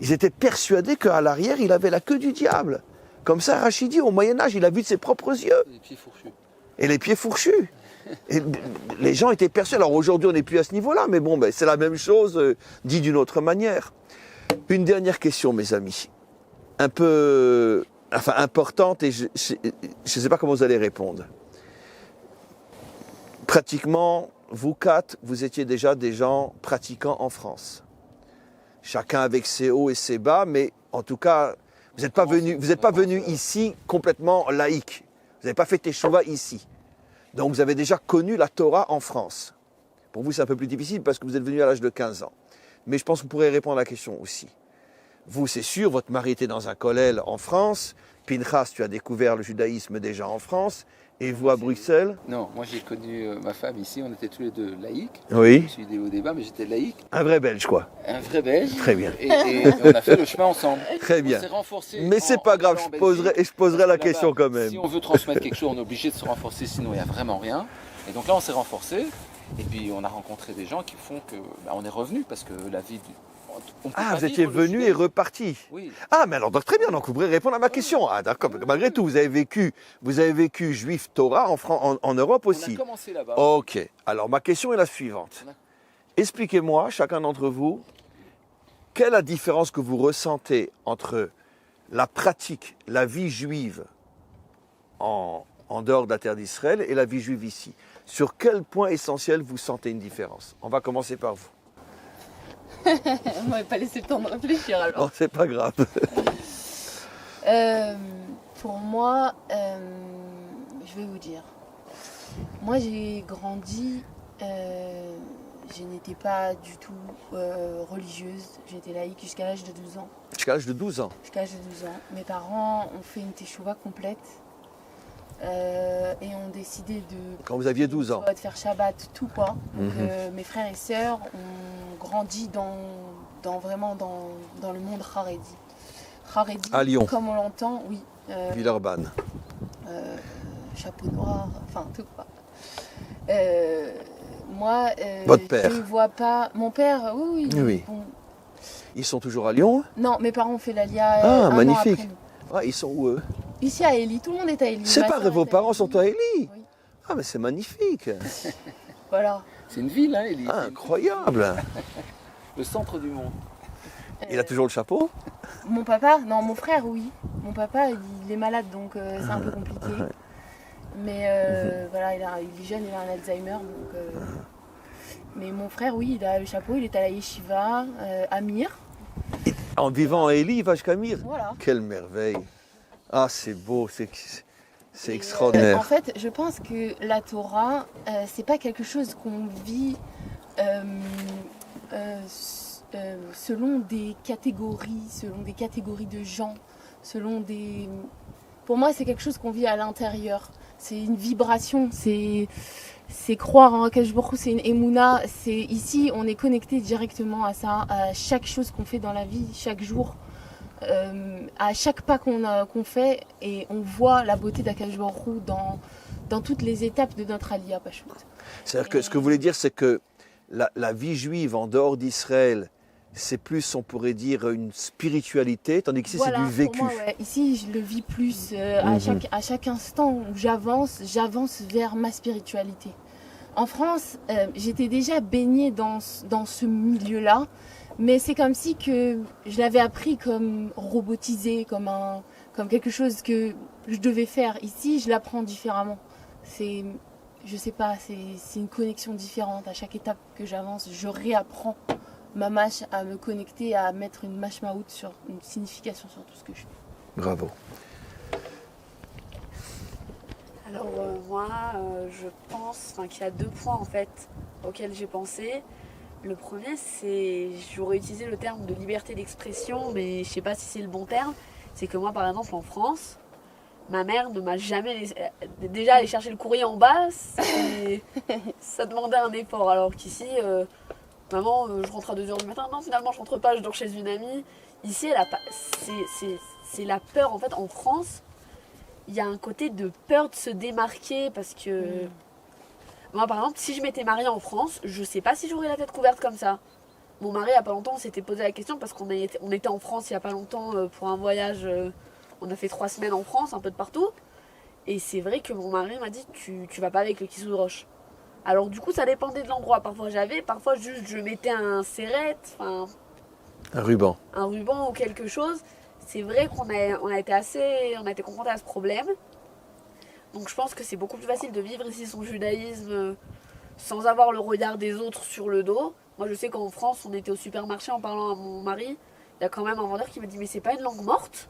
Ils étaient persuadés qu'à l'arrière, il avait la queue du diable. Comme ça, Rashi dit, au Moyen-Âge, il a vu de ses propres yeux. Les pieds fourchus. Et les pieds fourchus. Et les gens étaient persuadés. Alors aujourd'hui, on n'est plus à ce niveau-là, mais bon, c'est la même chose, dit d'une autre manière. Une dernière question, mes amis. Un peu, importante, et je ne sais pas comment vous allez répondre. Pratiquement, vous quatre, vous étiez déjà des gens pratiquants en France. Chacun avec ses hauts et ses bas, mais en tout cas, vous n'êtes pas venu ici complètement laïque. Vous n'avez pas fait teshuva ici. Donc vous avez déjà connu la Torah en France. Pour vous, c'est un peu plus difficile parce que vous êtes venu à l'âge de 15 ans. Mais je pense que vous pourrez répondre à la question aussi. Vous, c'est sûr, votre mari était dans un kollel en France. Pinchas, tu as découvert le judaïsme déjà en France. Et vous, à Bruxelles? Non, moi j'ai connu ma femme ici, on était tous les deux laïcs. Oui. Je suis aidé au débat, mais j'étais laïque. Un vrai Belge, quoi. Un vrai Belge. Très bien. Et on a fait le chemin ensemble. Très bien. On s'est renforcés. Mais c'est pas grave, je poserai la question quand même. Si on veut transmettre quelque chose, on est obligé de se renforcer, sinon il n'y a vraiment rien. Et donc là, on s'est renforcés. Et puis on a rencontré des gens qui font que on est revenu parce que la vie vous étiez venu et reparti. Oui. Ah, mais alors donc, très bien, donc vous pourrez répondre à ma question. Ah, d'accord, malgré tout, vous avez vécu juif Torah en Europe aussi. On a commencé là-bas. Ok, alors ma question est la suivante. Expliquez-moi, chacun d'entre vous, quelle est la différence que vous ressentez entre la pratique, la vie juive en dehors de la terre d'Israël et la vie juive ici? Sur quel point essentiel vous sentez une différence? On va commencer par vous. On m'avait pas laissé le temps de réfléchir alors. Non, c'est pas grave. Pour moi, je vais vous dire. Moi, j'ai grandi, je n'étais pas du tout religieuse. J'étais laïque jusqu'à l'âge de 12 ans. Jusqu'à l'âge de 12 ans. Jusqu'à l'âge de 12 ans. Mes parents ont fait une teshuva complète et ont décidé de... Quand vous aviez 12 ans. De faire Shabbat, tout quoi. Donc mes frères et sœurs ont grandi vraiment dans le monde Haredi. Haredi, à Lyon. Comme on l'entend, oui. Villeurbanne. Chapeau noir, enfin tout quoi. Moi, votre père? Je ne vois pas... Mon père, oui. Bon. Ils sont toujours à Lyon? Non, mes parents ont fait l'Alia un magnifique. an après nous. Ah, ils sont où eux? Ici à Élie, tout le monde est à Élie. C'est pas vrai, vos parents sont à Élie? Oui. Ah, mais c'est magnifique. Voilà. C'est une ville, hein, Élie. Incroyable. Le centre du monde. Il a toujours le chapeau? Mon papa, non, mon frère, oui. Mon papa, il est malade, donc c'est un peu compliqué. Mais voilà, il est jeune, il a un Alzheimer, donc... Mais mon frère, oui, il a le chapeau, il est à la yeshiva, à Mir. En vivant à Élie, il va jusqu'à Mir. Voilà. Quelle merveille. Ah, c'est beau, c'est extraordinaire. En fait, je pense que la Torah, c'est pas quelque chose qu'on vit selon des catégories de gens, Pour moi, c'est quelque chose qu'on vit à l'intérieur. C'est une vibration, c'est croire en Akadosh Baruch Hu, c'est une émouna. Ici, on est connecté directement à ça, à chaque chose qu'on fait dans la vie, chaque jour. À chaque pas qu'on fait, et on voit la beauté d'Akadosh Baruch Hu dans toutes les étapes de notre Aliyah Pashut. C'est-à-dire que ce que vous voulez dire, c'est que la vie juive en dehors d'Israël, c'est plus, on pourrait dire, une spiritualité, tandis qu'ici, voilà, c'est du vécu. Pour moi, ouais. Ici, je le vis plus à chaque instant où j'avance vers ma spiritualité. En France, j'étais déjà baignée dans ce milieu-là, mais c'est comme si que je l'avais appris comme robotisé, comme quelque chose que je devais faire. Ici, je l'apprends différemment. Je sais pas, c'est une connexion différente. À chaque étape que j'avance, je réapprends ma mâche à me connecter, à mettre une mâche maout sur une signification sur tout ce que je fais. Bravo. Alors moi, je pense qu'il y a 2 points en fait auxquels j'ai pensé. Le premier, c'est, j'aurais utilisé le terme de liberté d'expression, mais je sais pas si c'est le bon terme. C'est que moi, par exemple, en France, ma mère ne m'a jamais laissé... Déjà, aller chercher le courrier en bas, ça demandait un effort. Alors qu'ici, maman, je rentre à 2h du matin. Non, finalement, je rentre pas, je dors chez une amie. Ici, c'est la peur. En fait, en France, il y a un côté de peur de se démarquer parce que... Moi, par exemple, si je m'étais mariée en France, je sais pas si j'aurais la tête couverte comme ça. Mon mari, il y a pas longtemps, on s'était posé la question parce qu'on était en France il y a pas longtemps pour un voyage. On a fait 3 semaines en France, un peu de partout. Et c'est vrai que mon mari m'a dit tu vas pas avec le kissou de roche. Alors du coup, ça dépendait de l'endroit. Parfois juste je mettais un serrette, Un ruban. un ruban ou quelque chose. C'est vrai qu'on a été confrontés à ce problème. Donc je pense que c'est beaucoup plus facile de vivre ici son judaïsme sans avoir le regard des autres sur le dos. Moi je sais qu'en France, on était au supermarché en parlant à mon mari. Il y a quand même un vendeur qui m'a dit mais c'est pas une langue morte?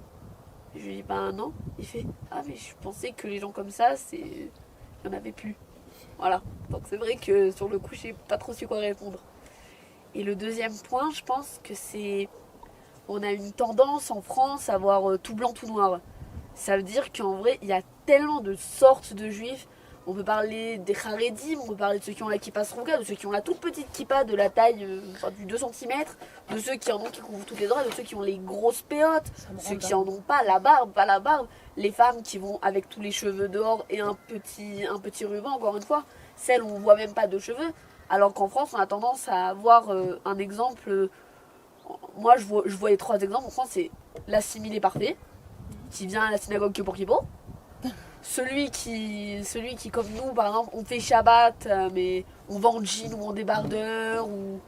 Je lui dis bah non. Il fait ah mais je pensais que les gens comme ça, il y en avait plus. Voilà. Donc c'est vrai que sur le coup, je sais pas trop su quoi répondre. Et le deuxième point, je pense que c'est... On a une tendance en France à voir tout blanc, tout noir. Ça veut dire qu'en vrai, il y a tellement de sortes de juifs. On peut parler des Haredim, on peut parler de ceux qui ont la kippa srouga, de ceux qui ont la toute petite kippa de la taille du 2 cm, de ceux qui en ont qui couvrent toutes les oreilles, de ceux qui ont les grosses péotes, ceux qui en ont pas la barbe, les femmes qui vont avec tous les cheveux dehors et un petit ruban, encore une fois, celles où on voit même pas de cheveux. Alors qu'en France, on a tendance à avoir un exemple. Moi, je vois les 3 exemples. En France, c'est l'assimilé parfait, qui vient à la synagogue que pour Kippour. Celui qui, comme nous, par exemple, on fait Shabbat, mais on va en jean ou en débardeur, ou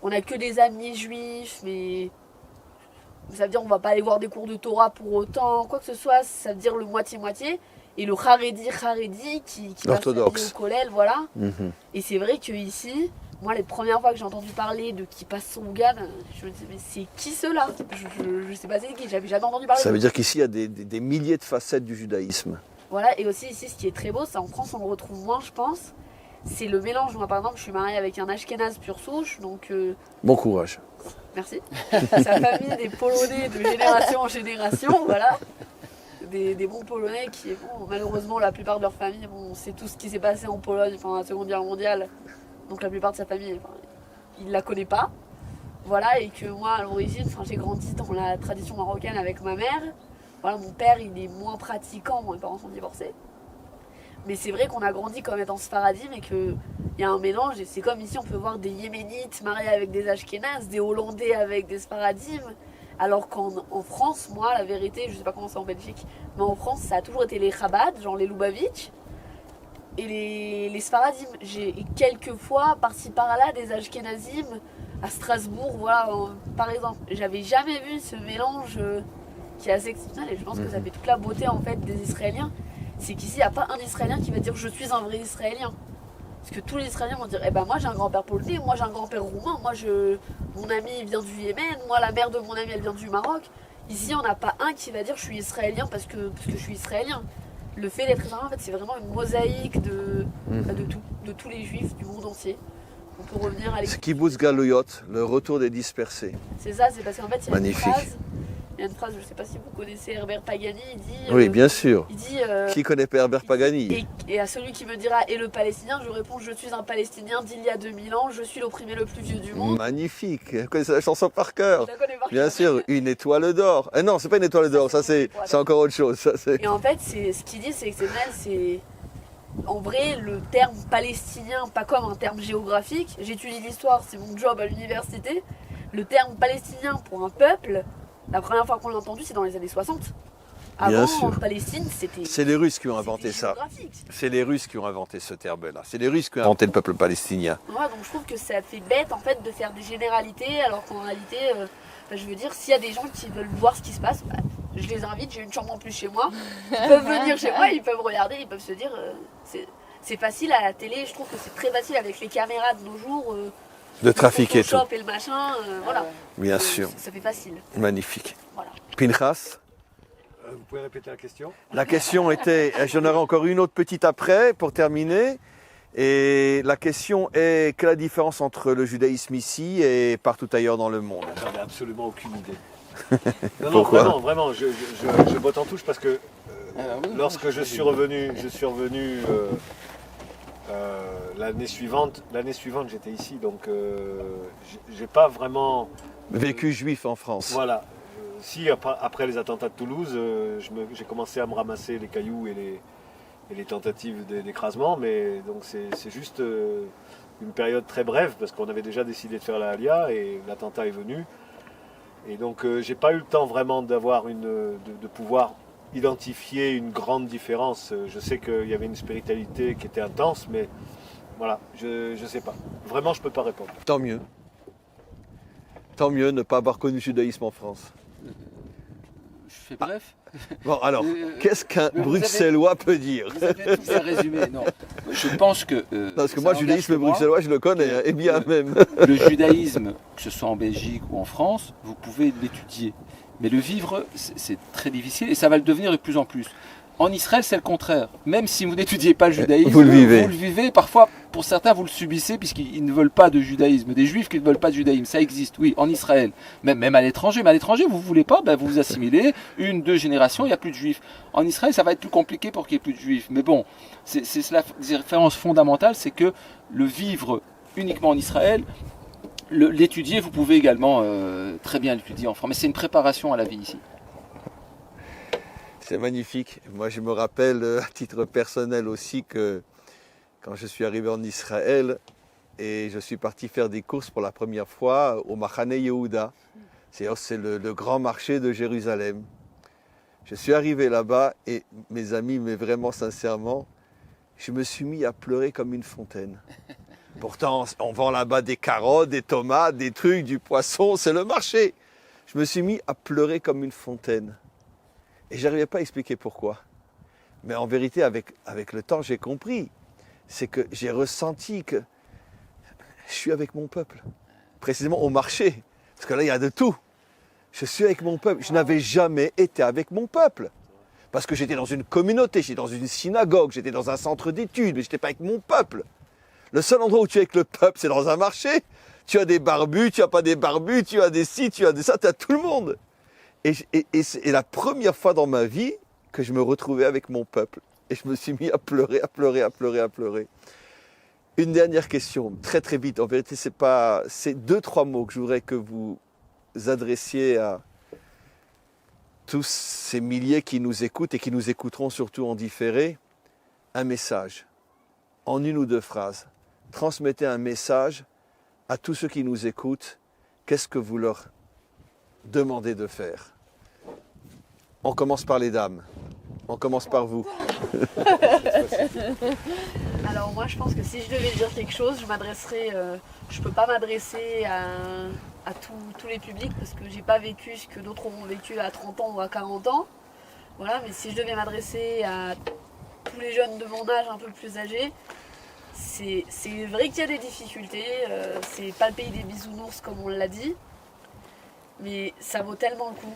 on a que des amis juifs, mais ça veut dire on va pas aller voir des cours de Torah pour autant, quoi que ce soit, ça veut dire le moitié-moitié. Et le Haredi qui va l'orthodoxe au kollel, voilà. Et c'est vrai que ici, moi, les premières fois que j'ai entendu parler de qui passe son Gad, je me disais, mais c'est qui ceux-là? Je sais pas c'est qui, j'avais jamais entendu parler. Ça veut dire qu'ici, il y a des milliers de facettes du judaïsme. Voilà, et aussi ici, ce qui est très beau, c'est en France, on le retrouve moins, je pense. C'est le mélange. Moi, par exemple, je suis mariée avec un Ashkénaze pure souche, donc... Bon courage. Merci. Sa famille, des Polonais de génération en génération, voilà. Des bons Polonais qui, bon, malheureusement, la plupart de leur famille, bon, c'est tout ce qui s'est passé en Pologne pendant la Seconde Guerre mondiale. Donc la plupart de sa famille, il la connaît pas. Voilà, et que moi, à l'origine, j'ai grandi dans la tradition marocaine avec ma mère. Voilà, mon père, il est moins pratiquant, mes parents sont divorcés. Mais c'est vrai qu'on a grandi comme étant sfaradim et qu'il y a un mélange. Et c'est comme ici, on peut voir des Yéménites mariés avec des Ashkénazes, des Hollandais avec des sfaradim. Alors qu'en France, moi, la vérité, je sais pas comment c'est en Belgique, mais en France, ça a toujours été les Chabad, genre les Lubavitch, et les Sfaradim. J'ai quelques fois, par-ci par-là, des Ashkenazim à Strasbourg, voilà, par exemple. J'avais jamais vu ce mélange qui est assez exceptionnel, et je pense que ça fait toute la beauté, en fait, des Israéliens. C'est qu'ici, il n'y a pas un Israélien qui va dire « je suis un vrai Israélien ». Parce que tous les Israéliens vont dire « eh ben moi j'ai un grand-père polonais, moi j'ai un grand-père roumain, mon ami vient du Yémen, moi la mère de mon ami elle vient du Maroc ». Ici on n'a pas un qui va dire « je suis israélien parce que je suis israélien ». Le fait d'être israélien en fait c'est vraiment une mosaïque de tous les juifs du monde entier. On peut revenir à Ce kibbutz Galuyot, le retour des dispersés. C'est ça, c'est parce qu'en fait il y a magnifique. il y a une phrase, je ne sais pas si vous connaissez Herbert Pagani, il dit... Oui, bien sûr. Il dit... Qui connaît pas Herbert Pagani? Et à celui qui me dira « et le Palestinien ?» je réponds « je suis un Palestinien d'il y a 2000 ans, je suis l'opprimé le plus vieux du monde. » Magnifique. Vous connaissez la chanson par cœur? Je la connais par Bien cœur. sûr, une étoile d'or. Non, c'est pas une étoile d'or, ça c'est encore autre chose. Ça, et en fait, ce qu'il dit, c'est exceptionnel, c'est... En vrai, le terme palestinien, pas comme un terme géographique, j'étudie l'histoire, c'est mon job à l'université, le terme palestinien pour un peuple... La première fois qu'on l'a entendu, c'est dans les années 60. Bien Avant, sûr. en Palestine, c'était... C'est les Russes qui ont inventé c'était ça. géographique. C'est les Russes qui ont inventé ce terme-là. C'est les Russes qui ont inventé le peuple palestinien. Ouais, donc je trouve que ça fait bête en fait de faire des généralités alors qu'en réalité, je veux dire, s'il y a des gens qui veulent voir ce qui se passe, bah, je les invite, j'ai une chambre en plus chez moi. Ils peuvent venir chez moi, ils peuvent regarder, ils peuvent se dire, c'est facile à la télé, je trouve que c'est très facile avec les caméras de nos jours. De trafiquer le tout. Photoshop et le machin, voilà. Bien sûr. Ça fait facile. Magnifique. Voilà. Pinchas, Vous pouvez répéter la question? la question était, j'en aurai encore une autre petite après pour terminer. Et la question est, quelle est la différence entre le judaïsme ici et partout ailleurs dans le monde? J'en ai absolument aucune idée. Non, Pourquoi? vraiment, je botte en touche parce que lorsque je suis revenu l'année suivante j'étais ici, donc j'ai pas vraiment Vécu juif en France. voilà. Si après les attentats de Toulouse, j'ai commencé à me ramasser les cailloux et les tentatives d'écrasement, mais donc c'est juste une période très brève parce qu'on avait déjà décidé de faire la Alia et l'attentat est venu. Et donc j'ai pas eu le temps vraiment d'avoir de pouvoir identifier une grande différence. Je sais qu'il y avait une spiritualité qui était intense, mais voilà, je sais pas. Vraiment, je peux pas répondre. Tant mieux. Tant mieux ne pas avoir connu le judaïsme en France. Je fais bref. Bon, alors, qu'est-ce qu'un mais vous avez- Bruxellois peut dire? Vous avez tout fait résumer. Non, je pense que. Parce que ça moi, le n'engage judaïsme que moi. bruxellois, je le connais, hein, et bien même. Le judaïsme, que ce soit en Belgique ou en France, vous pouvez l'étudier. Mais le vivre, c'est très difficile et ça va le devenir de plus en plus. En Israël, c'est le contraire. Même si vous n'étudiez pas le judaïsme, Vous le vivez. Vous le vivez. Parfois, pour certains, vous le subissez puisqu'ils ne veulent pas de judaïsme. Des juifs qui ne veulent pas de judaïsme, ça existe, oui, en Israël. Même à l'étranger. Mais à l'étranger, vous ne voulez pas, ben, vous vous assimilez. 1-2 générations, il n'y a plus de juifs. En Israël, ça va être plus compliqué pour qu'il n'y ait plus de juifs. Mais bon, c'est la différence fondamentale, c'est que le vivre uniquement en Israël, l'étudier, vous pouvez également très bien l'étudier en France. Mais c'est une préparation à la vie ici. C'est magnifique. Moi, je me rappelle à titre personnel aussi que quand je suis arrivé en Israël et je suis parti faire des courses pour la première fois au Machane Yehuda, c'est le grand marché de Jérusalem. Je suis arrivé là-bas et mes amis, mais vraiment sincèrement, je me suis mis à pleurer comme une fontaine. Pourtant, on vend là-bas des carottes, des tomates, des trucs, du poisson, c'est le marché. Je me suis mis à pleurer comme une fontaine. Et je n'arrivais pas à expliquer pourquoi. Mais en vérité, avec le temps, j'ai compris. C'est que j'ai ressenti que je suis avec mon peuple. Précisément au marché. Parce que là, il y a de tout. Je suis avec mon peuple. Je n'avais jamais été avec mon peuple. Parce que j'étais dans une communauté, j'étais dans une synagogue, j'étais dans un centre d'études, mais je n'étais pas avec mon peuple. Le seul endroit où tu es avec le peuple, c'est dans un marché. Tu as des barbus, tu n'as pas des barbus, tu as des ci, tu as des ça, tu as tout le monde. Et c'est la première fois dans ma vie que je me retrouvais avec mon peuple. Et je me suis mis à pleurer, à pleurer, à pleurer, à pleurer. Une dernière question, très très vite. En vérité, c'est 2-3 mots que je voudrais que vous adressiez à tous ces milliers qui nous écoutent et qui nous écouteront surtout en différé. Un message, en 1 ou 2 phrases. Transmettez un message à tous ceux qui nous écoutent. Qu'est-ce que vous leur demandez de faire? On commence par les dames. On commence par vous. Alors moi je pense que si je devais dire quelque chose, je peux pas m'adresser à tous les publics parce que j'ai pas vécu ce que d'autres ont vécu à 30 ans ou à 40 ans. Voilà, mais si je devais m'adresser à tous les jeunes de mon âge un peu plus âgés, c'est vrai qu'il y a des difficultés, c'est pas le pays des bisounours comme on l'a dit, mais ça vaut tellement le coup.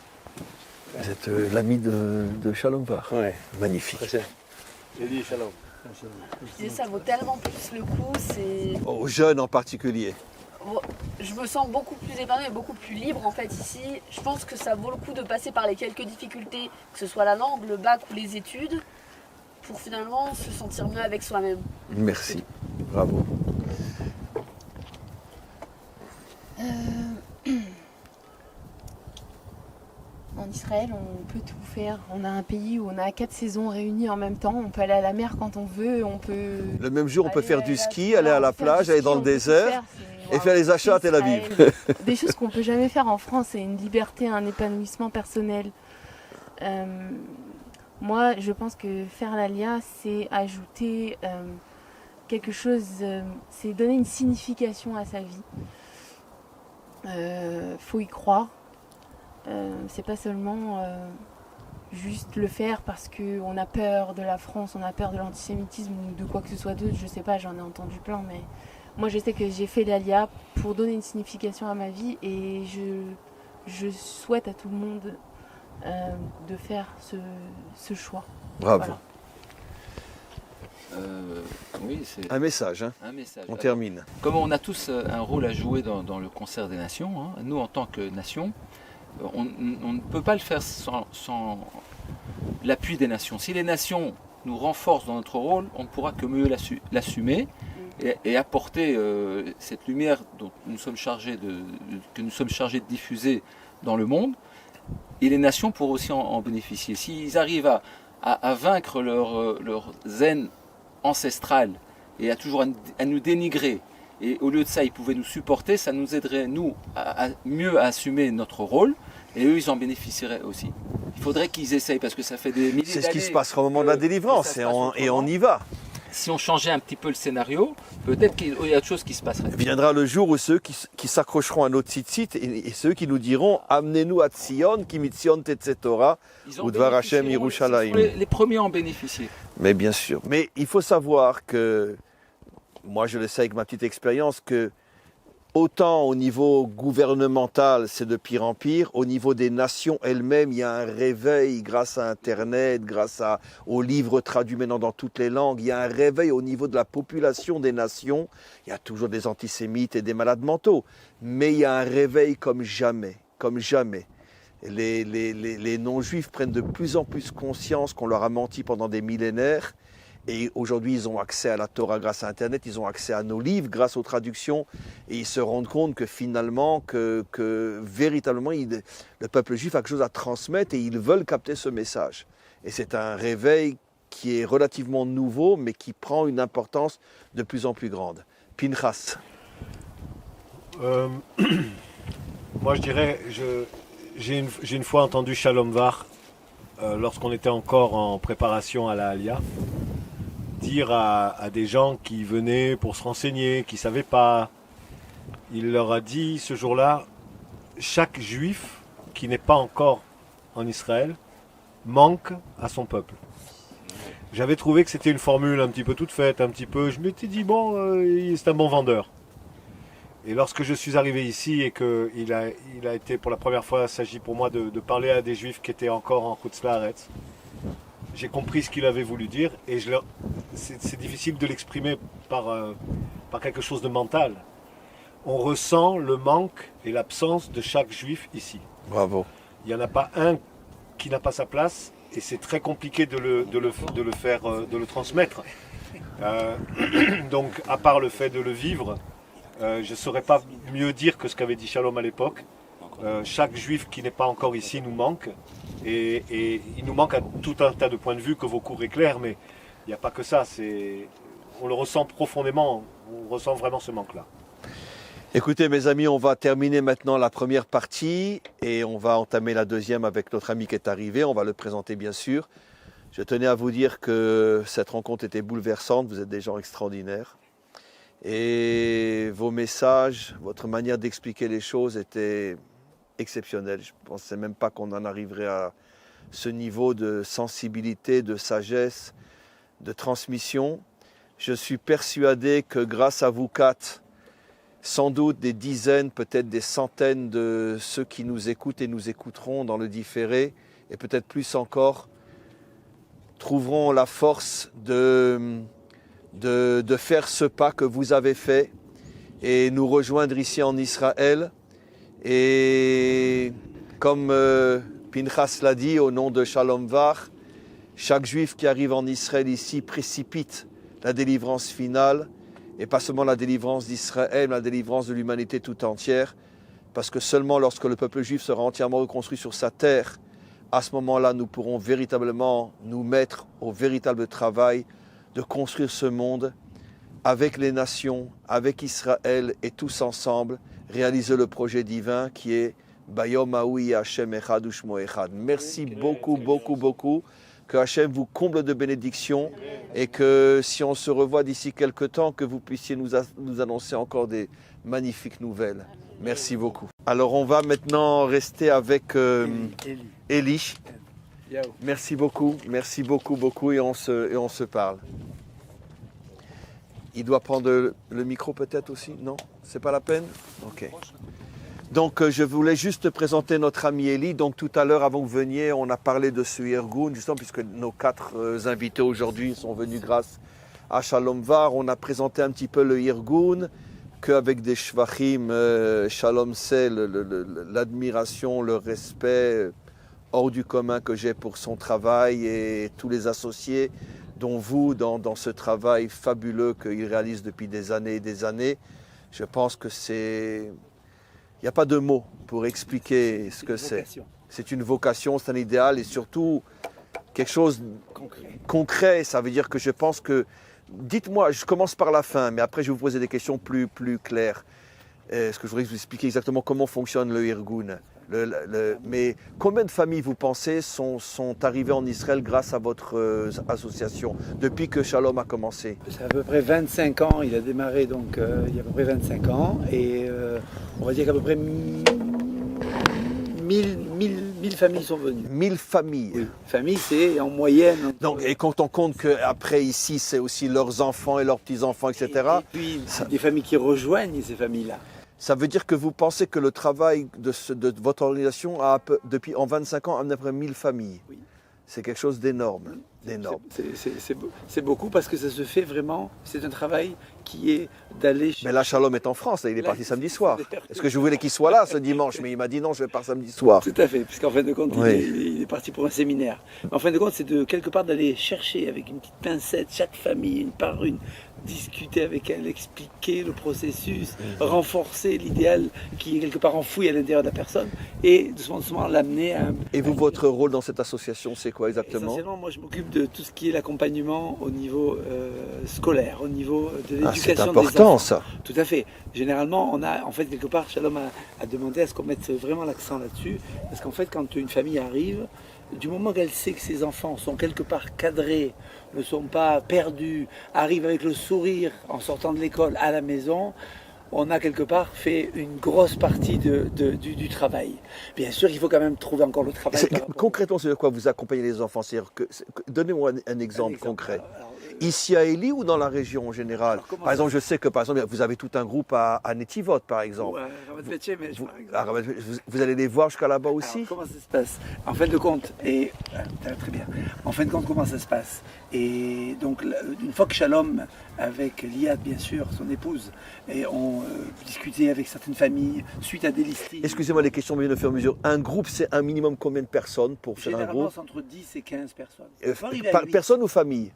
Vous êtes l'ami de Shalom Var. Ouais. Magnifique. Elie, shalom. Je dis, ça vaut tellement plus le coup, c'est... Aux jeunes en particulier. Je me sens beaucoup plus épanouie et beaucoup plus libre en fait ici. Je pense que ça vaut le coup de passer par les quelques difficultés, que ce soit la langue, le bac ou les études, pour finalement se sentir mieux avec soi-même. Merci. Bravo. En Israël, on peut tout faire. On a un pays où on a 4 saisons réunies en même temps. On peut aller à la mer quand on veut. On peut. Le même jour, on peut aller faire à du la- ski, aller à la faire plage, du aller ski, dans le on peut tout désert faire. et faire les achats à Tel Aviv. Israël. Des choses qu'on peut jamais faire en France. C'est une liberté, un épanouissement personnel. Moi, je pense que faire l'Alia, c'est ajouter quelque chose, c'est donner une signification à sa vie. Faut y croire. C'est pas seulement juste le faire parce qu'on a peur de la France, on a peur de l'antisémitisme ou de quoi que ce soit d'autre, je sais pas, j'en ai entendu plein, mais moi je sais que j'ai fait l'Alia pour donner une signification à ma vie et je souhaite à tout le monde de faire ce choix. Bravo. Voilà. Oui, c'est Un message, hein. un message. On termine. Comme on a tous un rôle à jouer dans le concert des nations, hein, nous en tant que nation, on ne peut pas le faire sans l'appui des nations. Si les nations nous renforcent dans notre rôle, on ne pourra que mieux l'assumer et apporter cette lumière dont nous sommes chargés que nous sommes chargés de diffuser dans le monde. Et les nations pourront aussi en bénéficier. S'ils arrivent à vaincre leur zen ancestral et toujours à nous dénigrer, et au lieu de ça ils pouvaient nous supporter, ça nous aiderait nous à mieux assumer notre rôle, et eux ils en bénéficieraient aussi. Il faudrait qu'ils essayent, parce que ça fait des milliers d'années. C'est ce qui se passera au moment de la délivrance, et on y va. Si on changeait un petit peu le scénario, peut-être qu'il y a autre chose qui se passerait. Viendra le jour où ceux qui s'accrocheront à notre site et ceux qui nous diront « Amenez-nous à Tzion, qui mitzion tetzetora, ou Dvar Hashem Yerushalayim ». Les premiers à en bénéficier. Mais bien sûr. Mais il faut savoir que, moi je le sais avec ma petite expérience, que autant au niveau gouvernemental c'est de pire en pire, au niveau des nations elles-mêmes il y a un réveil grâce à Internet, grâce aux livres traduits maintenant dans toutes les langues, il y a un réveil au niveau de la population des nations. Il y a toujours des antisémites et des malades mentaux, mais il y a un réveil comme jamais, comme jamais. Les non-juifs prennent de plus en plus conscience qu'on leur a menti pendant des millénaires. Et aujourd'hui, ils ont accès à la Torah grâce à Internet, ils ont accès à nos livres grâce aux traductions, et ils se rendent compte que finalement, que véritablement, le peuple juif a quelque chose à transmettre et ils veulent capter ce message. Et c'est un réveil qui est relativement nouveau, mais qui prend une importance de plus en plus grande. Pinchas. Moi, je dirais, j'ai une fois entendu Shalom Var, lorsqu'on était encore en préparation à la Aliyah, dire à des gens qui venaient pour se renseigner, qui ne savaient pas. Il leur a dit ce jour-là, chaque juif qui n'est pas encore en Israël manque à son peuple. J'avais trouvé que c'était une formule un petit peu toute faite, je m'étais dit bon, c'est un bon vendeur. Et lorsque je suis arrivé ici et qu'il a été pour la première fois, il s'agit pour moi de parler à des juifs qui étaient encore en Chutz La'aretz, j'ai compris ce qu'il avait voulu dire et c'est difficile de l'exprimer par quelque chose de mental. On ressent le manque et l'absence de chaque juif ici. Bravo. Il n'y en a pas un qui n'a pas sa place et c'est très compliqué de le transmettre. Donc à part le fait de le vivre, je ne saurais pas mieux dire que ce qu'avait dit Shalom à l'époque. Chaque juif qui n'est pas encore ici nous manque. Et il nous manque à tout un tas de points de vue que vos cours éclairent, mais il n'y a pas que ça. On le ressent profondément, on ressent vraiment ce manque-là. Écoutez mes amis, on va terminer maintenant la première partie et on va entamer la deuxième avec notre ami qui est arrivé. On va le présenter bien sûr. Je tenais à vous dire que cette rencontre était bouleversante, vous êtes des gens extraordinaires. Et vos messages, votre manière d'expliquer les choses était exceptionnelle. Je ne pensais même pas qu'on en arriverait à ce niveau de sensibilité, de sagesse, de transmission. Je suis persuadé que grâce à vous quatre, sans doute des dizaines, peut-être des centaines de ceux qui nous écoutent et nous écouteront dans le différé, et peut-être plus encore, trouveront la force de faire ce pas que vous avez fait et nous rejoindre ici en Israël. Et comme Pinchas l'a dit au nom de Shalom Var, chaque juif qui arrive en Israël ici précipite la délivrance finale, et pas seulement la délivrance d'Israël, mais la délivrance de l'humanité tout entière, parce que seulement lorsque le peuple juif sera entièrement reconstruit sur sa terre, à ce moment-là, nous pourrons véritablement nous mettre au véritable travail de construire ce monde avec les nations, avec Israël et tous ensemble, réaliser le projet divin qui est Bayom Haoui Hashem Echad Ushmo Echad. Merci beaucoup, beaucoup, beaucoup. Que Hachem vous comble de bénédictions et que si on se revoit d'ici quelques temps, que vous puissiez nous annoncer encore des magnifiques nouvelles. Merci beaucoup. Alors on va maintenant rester avec Eli. Merci beaucoup, beaucoup et on se parle. Il doit prendre le micro peut-être aussi? Non? C'est pas la peine? Ok. Donc je voulais juste présenter notre ami Eli. Donc tout à l'heure avant que vous veniez, on a parlé de ce Irgun, justement puisque nos 4 invités aujourd'hui sont venus grâce à Shalom Var. On a présenté un petit peu le Irgun, qu'avec des shvachim, Shalom c'est l'admiration, le respect hors du commun que j'ai pour son travail et tous les associés, dont vous, dans ce travail fabuleux qu'il réalise depuis des années et des années. Je pense que c'est... Il n'y a pas de mots pour expliquer ce que c'est. C'est une vocation, c'est un idéal et surtout quelque chose concret. Ça veut dire que je pense que... Dites-moi, je commence par la fin, mais après je vais vous poser des questions plus claires. Est-ce que je voudrais vous expliquer exactement comment fonctionne le Irgun. Mais combien de familles, vous pensez, sont arrivées en Israël grâce à votre association depuis que Shalom a commencé? C'est à peu près 25 ans, il a démarré donc il y a à peu près 25 ans et on va dire qu'à peu près 1000 familles sont venues. 1000 familles? Oui, famille c'est en moyenne. Donc, et quand on compte qu'après ici c'est aussi leurs enfants et leurs petits-enfants, etc. Et puis des familles qui rejoignent ces familles-là. Ça veut dire que vous pensez que le travail de votre organisation a, depuis en 25 ans, à peu près 1000 familles. Oui. C'est quelque chose d'énorme. C'est beaucoup parce que ça se fait vraiment, c'est un travail qui est d'aller... Mais là, Shalom est en France, il est parti samedi soir. Est-ce que je voulais qu'il soit là ce dimanche? Mais il m'a dit non, je vais pas samedi soir. Tout à fait, puisqu'en fin de compte, il est parti pour un séminaire. En fin de compte, c'est de quelque part d'aller chercher avec une petite pincette chaque famille, une par une, discuter avec elle, expliquer le processus, renforcer l'idéal qui est quelque part enfoui à l'intérieur de la personne et doucement l'amener à... Et vous, votre rôle dans cette association, c'est quoi exactement? Essentiellement, moi je m'occupe de tout ce qui est l'accompagnement au niveau scolaire, au niveau de l'éducation des enfants. C'est important ça. Tout à fait. Généralement, on a, en fait, quelque part, Shalom a demandé à ce qu'on mette vraiment l'accent là-dessus, parce qu'en fait, quand une famille arrive, du moment qu'elle sait que ses enfants sont quelque part cadrés, ne sont pas perdus, arrivent avec le sourire en sortant de l'école à la maison, on a quelque part fait une grosse partie du travail. Bien sûr, il faut quand même trouver encore le travail. Concrètement, c'est de quoi vous accompagnez les enfants? Donnez-moi un exemple concret. Ici à Eli ou dans la région en général? Par exemple, je sais que par exemple, vous avez tout un groupe à Netivot, par exemple. Vous allez les voir jusqu'à là-bas aussi? Alors, comment ça se passe? En fin de compte, très bien. En fin de compte, comment ça se passe? Et donc, une fois que Shalom, avec Liad, bien sûr, son épouse, et ont discuté avec certaines familles suite à des listings. Excusez-moi, les questions viennent au fur et à mesure. Un groupe, c'est un minimum combien de personnes pour faire un groupe? Généralement, c'est entre 10 et 15 personnes. Personne ou famille?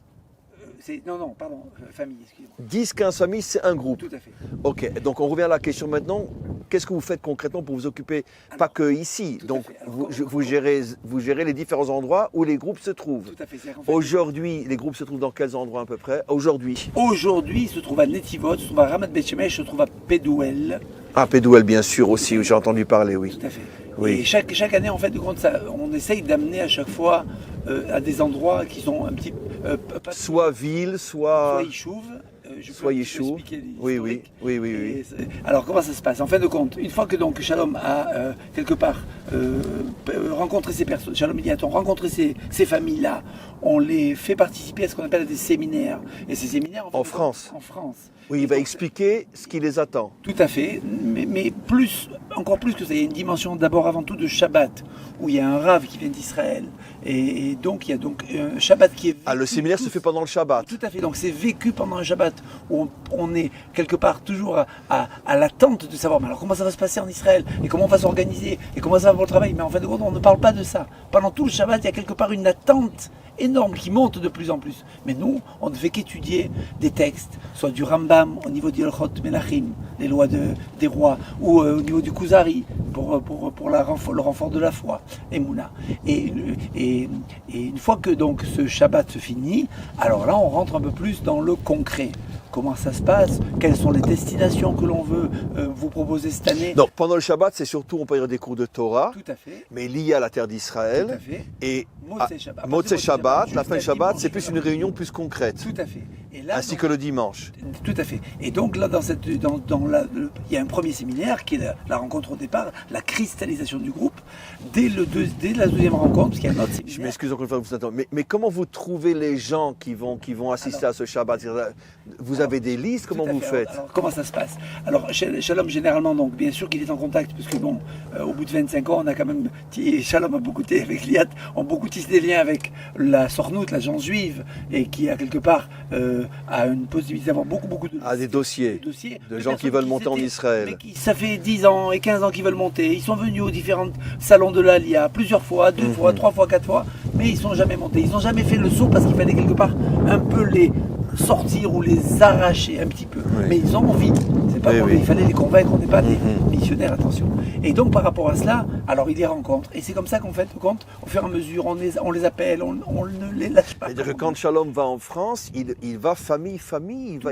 Famille, excusez-moi. 10-15 familles, c'est un groupe. Tout à fait. Ok, donc on revient à la question maintenant. Qu'est-ce que vous faites concrètement pour vous occuper, pas que ici, donc vous gérez les différents endroits où les groupes se trouvent. Tout à fait. Aujourd'hui, les groupes se trouvent dans quels endroits à peu près? Aujourd'hui, ils se trouvent à Netivot, se trouvent à Ramat Beth Shemesh, se trouvent à Pedouel. Ah, Pedouel, bien sûr, aussi, où j'ai entendu parler, oui. Tout à fait. Oui. Et chaque année, en fait, on essaye d'amener à chaque fois à des endroits qui sont un petit... soit ville, soit Yishuv. Soit Yishuv. Oui. Alors, comment ça se passe? En fin de compte, une fois que donc Shalom a quelque part rencontré ces personnes, Shalom Mediaton rencontré ces familles-là, on les fait participer à ce qu'on appelle des séminaires. Et ces séminaires, en France. En France. Oui, il va expliquer ce qui les attend. Tout à fait, mais encore plus que ça, il y a une dimension d'abord avant tout de Shabbat, où il y a un Rav qui vient d'Israël, et donc il y a donc un Shabbat qui est vécu. Ah, le séminaire se fait pendant le Shabbat. Tout à fait, donc c'est vécu pendant un Shabbat, où on est quelque part toujours à l'attente de savoir, mais alors comment ça va se passer en Israël, et comment on va s'organiser, et comment ça va pour le travail, mais en fin de compte on ne parle pas de ça. Pendant tout le Shabbat, il y a quelque part une attente énorme qui monte de plus en plus. Mais nous, on ne fait qu'étudier des textes, soit du Rambam au niveau d'Ilchot Melachim, les lois des rois, ou au niveau du Kuzari, pour le renfort de la foi, Emouna. Et une fois que donc ce Shabbat se finit, alors là on rentre un peu plus dans le concret. comment ça se passe, quelles sont les destinations que l'on veut vous proposer cette année. Donc pendant le Shabbat, c'est surtout, on peut dire, des cours de Torah, Tout à fait. mais liés à la terre Tout à d'Israël. fait. Et Motzei Shabbat. Motzei Shabbat, la jusqu'à fin du Shabbat, dimanche, c'est plus une réunion plus concrète, Tout à fait. Et là, ainsi donc, que le dimanche. Tout à fait. Et donc là, il y a un premier séminaire qui est la rencontre au départ, la cristallisation du groupe. Dès la deuxième rencontre, parce qu'il y a un autre Je séminaire. m'excuse encore une fois de vous attendre, mais comment vous trouvez les gens qui vont assister à ce Shabbat? Vous avez des listes, comment Tout à vous fait. faites? Alors, comment ça se passe? Alors, Shalom, généralement, donc, bien sûr qu'il est en contact, parce que bon, au bout de 25 ans, on a quand même, Shalom a beaucoup été avec Liat, ont beaucoup tissé des liens avec la Sornout, la gens juive, et qui a quelque part a une possibilité d'avoir beaucoup de Des dossiers, de gens qui veulent monter en Israël. Mais ça fait 10 ans et 15 ans qu'ils veulent monter. Ils sont venus aux différents salons de l'Alia plusieurs fois, 2 fois, 3 fois, 4 fois, mais ils ne sont jamais montés. Ils n'ont jamais fait le saut parce qu'il fallait quelque part un peu les sortir ou les arracher un petit peu. Oui. Mais ils ont envie. C'est pas Oui, qu'on oui. il fallait les convaincre, on n'est pas des missionnaires, attention. Et donc par rapport à cela, alors ils les rencontrent. Et c'est comme ça qu'on fait le compte, au fur et à mesure, on les appelle, on ne les lâche pas. C'est-à-dire que quand Shalom va en France, il va famille,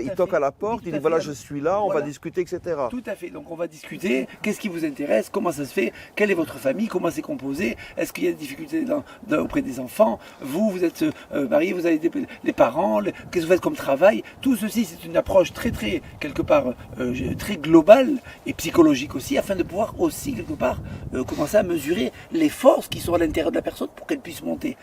il toque à la porte, il dit voilà, je suis là, on va Voilà. discuter, etc. Tout à fait. Donc on va discuter. Qu'est-ce qui vous intéresse? Comment ça se fait? Quelle est votre famille? Comment c'est composé? Est-ce qu'il y a des difficultés auprès des enfants? Vous êtes marié, vous avez les parents. Qu'est-ce que vous faites comme travail? Tout ceci, c'est une approche très quelque part très globale et psychologique aussi, afin de pouvoir aussi quelque part commencer à mesurer les forces qui sont à l'intérieur de la personne pour qu'elle puisse monter.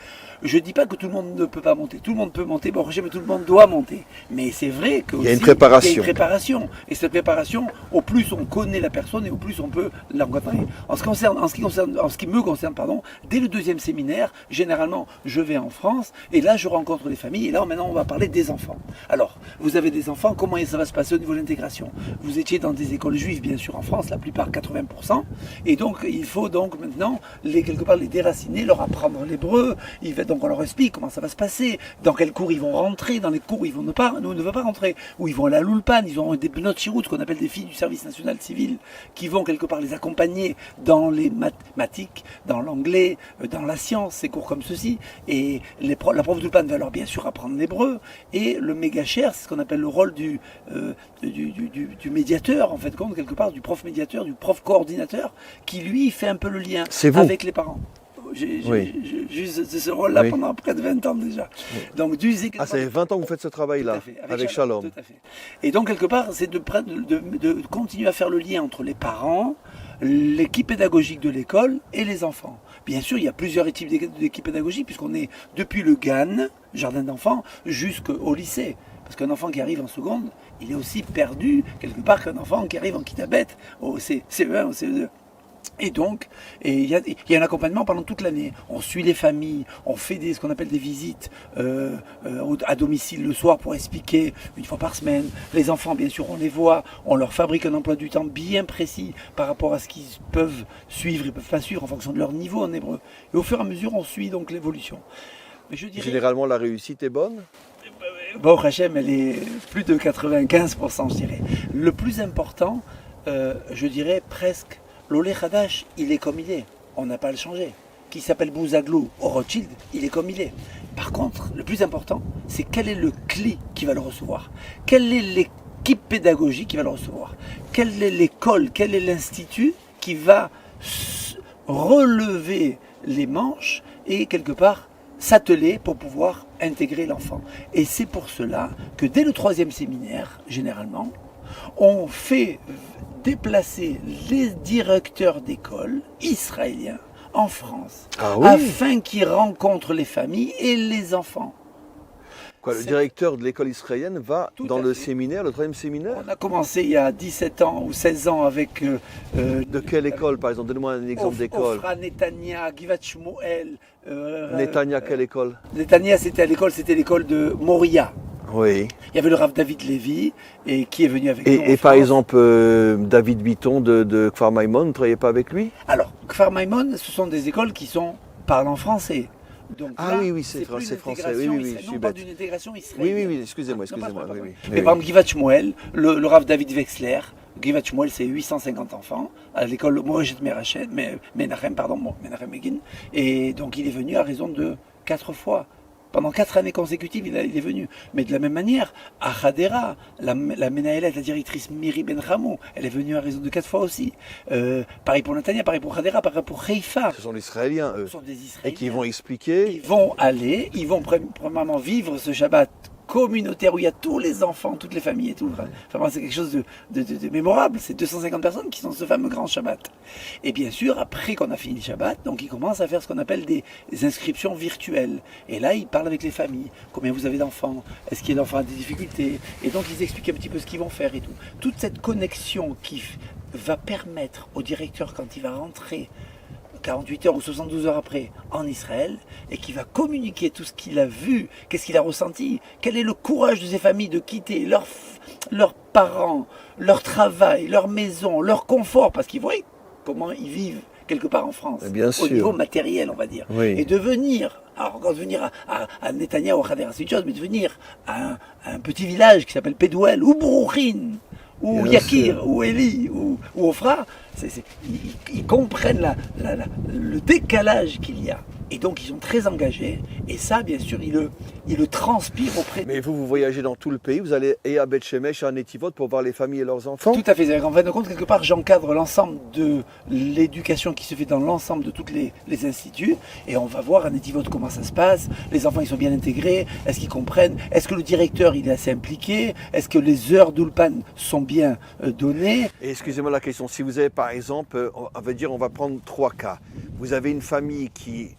Je ne dis pas que tout le monde ne peut pas monter. Tout le monde peut monter, bon, mais tout le monde doit monter. Mais c'est vrai qu'il y a une préparation. Il y a une préparation. Et cette préparation, au plus on connaît la personne et au plus on peut l'encadrer. En ce qui me concerne, dès le deuxième séminaire, généralement, je vais en France et là, je rencontre les familles. Et là, maintenant, on va parler des enfants. Alors, vous avez des enfants, comment ça va se passer au niveau de l'intégration? Vous étiez dans des écoles juives, bien sûr, en France, la plupart, 80%. Et donc, il faut donc maintenant, quelque part, les déraciner, leur apprendre l'hébreu. Donc, on leur explique comment ça va se passer, dans quels cours ils vont rentrer, dans les cours où ils ne veulent pas rentrer, où ils vont aller à l'Ulpan, ils auront des bnot shirout, ce qu'on appelle des filles du service national civil, qui vont quelque part les accompagner dans les mathématiques, dans l'anglais, dans la science, ces cours comme ceci. Et la prof d'Ulpan va leur bien sûr apprendre l'hébreu. Et le méga cher, c'est ce qu'on appelle le rôle du médiateur, en fait, compte quelque part, du prof médiateur, du prof coordinateur, qui lui fait un peu le lien avec les parents. J'ai eu ce rôle-là pendant près de 20 ans déjà. Oui. Donc, ça fait 20 ans que vous faites ce travail-là, avec Shalom. Tout à fait. Et donc, quelque part, c'est de continuer à faire le lien entre les parents, l'équipe pédagogique de l'école et les enfants. Bien sûr, il y a plusieurs types d'équipes pédagogiques, puisqu'on est depuis le GAN, jardin d'enfants, jusqu'au lycée. Parce qu'un enfant qui arrive en seconde, il est aussi perdu, quelque part, qu'un enfant qui arrive en kitabet, au CE1, au CE2. Et donc, il y a un accompagnement pendant toute l'année. On suit les familles, on fait ce qu'on appelle des visites à domicile le soir pour expliquer une fois par semaine. Les enfants, bien sûr, on les voit, on leur fabrique un emploi du temps bien précis par rapport à ce qu'ils peuvent suivre et ne peuvent pas suivre en fonction de leur niveau en hébreu. Et au fur et à mesure, on suit donc l'évolution. Mais je dirais, généralement, la réussite est bonne? Baruch Hashem, elle est plus de 95%, je dirais. Le plus important, je dirais presque, l'Olé Hadash, il est comme il est. On n'a pas à le changer. Qui s'appelle Bouzaglou ou Rothschild, il est comme il est. Par contre, le plus important, c'est quel est le cli qui va le recevoir. Quelle est l'équipe pédagogique qui va le recevoir. Quelle est l'école, quel est l'institut qui va relever les manches et quelque part s'atteler pour pouvoir intégrer l'enfant. Et c'est pour cela que dès le 3e séminaire, généralement, on fait déplacer les directeurs d'école israéliens en France, afin qu'ils rencontrent les familles et les enfants. Le directeur de l'école israélienne va dans le séminaire, le 3e séminaire? On a commencé il y a 17 ans ou 16 ans avec... de quelle école, par exemple? Donnez-moi un exemple d'école. Ofra, Netanya, Givat Shmuel. Netanya, quelle école? Netanya, c'était l'école de Moria. Oui. Il y avait le Rav David Lévy et qui est venu avec nous. Et par exemple, David Bitton de Kfar Maimon, vous ne travaillez pas avec lui? Alors, Kfar Maimon, ce sont des écoles qui parlent en français. Donc oui, c'est français. Oui, je suis bête. d'une intégration israélienne. Oui, excusez-moi. Mais par exemple, Givat Shmuel, le Rav David Wexler, Givat Shmuel, c'est 850 enfants à l'école Morejet Menachem Begin. Et donc, il est venu à raison de 4 fois Pendant 4 années consécutives, il est venu. Mais de la même manière, à Hadera, la Menaëlette, la directrice Miri Ben Hamou, elle est venue à raison de 4 fois aussi. Pareil pour Netanya, pareil pour Hadera, pareil pour Haïfa. Ce sont les Israéliens, eux. Ce sont des Et Israéliens. qui vont expliquer. Ils vont aller, ils vont premièrement vivre ce Shabbat communautaire où il y a tous les enfants, toutes les familles et tout. Enfin, c'est quelque chose de mémorable. C'est 250 personnes qui sont ce fameux grand Shabbat. Et bien sûr, après qu'on a fini le Shabbat, donc ils commencent à faire ce qu'on appelle des inscriptions virtuelles. Et là, ils parlent avec les familles. Combien vous avez d'enfants? Est-ce qu'il y a d'enfants à des difficultés? Et donc, ils expliquent un petit peu ce qu'ils vont faire et tout. Toute cette connexion qui va permettre au directeur, quand il va rentrer 48 heures ou 72 heures après en Israël, et qui va communiquer tout ce qu'il a vu, qu'est-ce qu'il a ressenti, quel est le courage de ces familles de quitter leurs parents, leur travail, leur maison, leur confort, parce qu'ils voient comment ils vivent quelque part en France, Bien au sûr. niveau matériel, on va dire, Oui. et de venir, alors encore de venir à Netanya ou à Hadera, c'est une chose, mais de venir à un petit village qui s'appelle Pedouel, ou Brouchin, ou Bien Yakir, sûr. ou Eli, ou Ofra, ils comprennent le décalage qu'il y a. Et donc ils sont très engagés, et ça bien sûr ils le transpirent auprès de... Mais vous voyagez dans tout le pays, vous allez et à Beth Shemesh, et à Netivot pour voir les familles et leurs enfants. Tout à fait, c'est-à-dire qu'en fin de compte, quelque part, j'encadre l'ensemble de l'éducation qui se fait dans l'ensemble de tous les instituts, et on va voir à Netivot comment ça se passe, les enfants ils sont bien intégrés, est-ce qu'ils comprennent, est-ce que le directeur il est assez impliqué, est-ce que les heures d'Ulpan sont bien données. Et excusez-moi la question, si vous avez par exemple, on va dire, on va prendre 3 cas. Vous avez une famille qui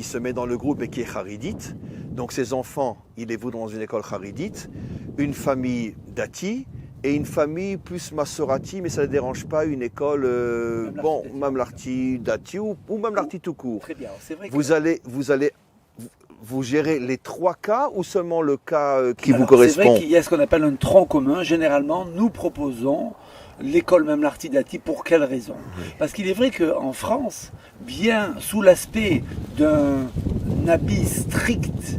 se met dans le groupe et qui est haridite. Donc ses enfants, ils les voudront dans une école haridite. Une famille dati et une famille plus massorati, mais ça ne dérange pas, une école, mamlarti dati ou mamlarti tout court. Très bien, c'est vrai que... Vous gérez les 3 cas ou seulement le cas qui vous Alors, correspond? C'est vrai qu'il y a ce qu'on appelle un tronc commun. Généralement, nous proposons l'école Mamlarti Dati. Pour quelle raison? Parce qu'il est vrai qu'en France, bien sous l'aspect d'un habit strict,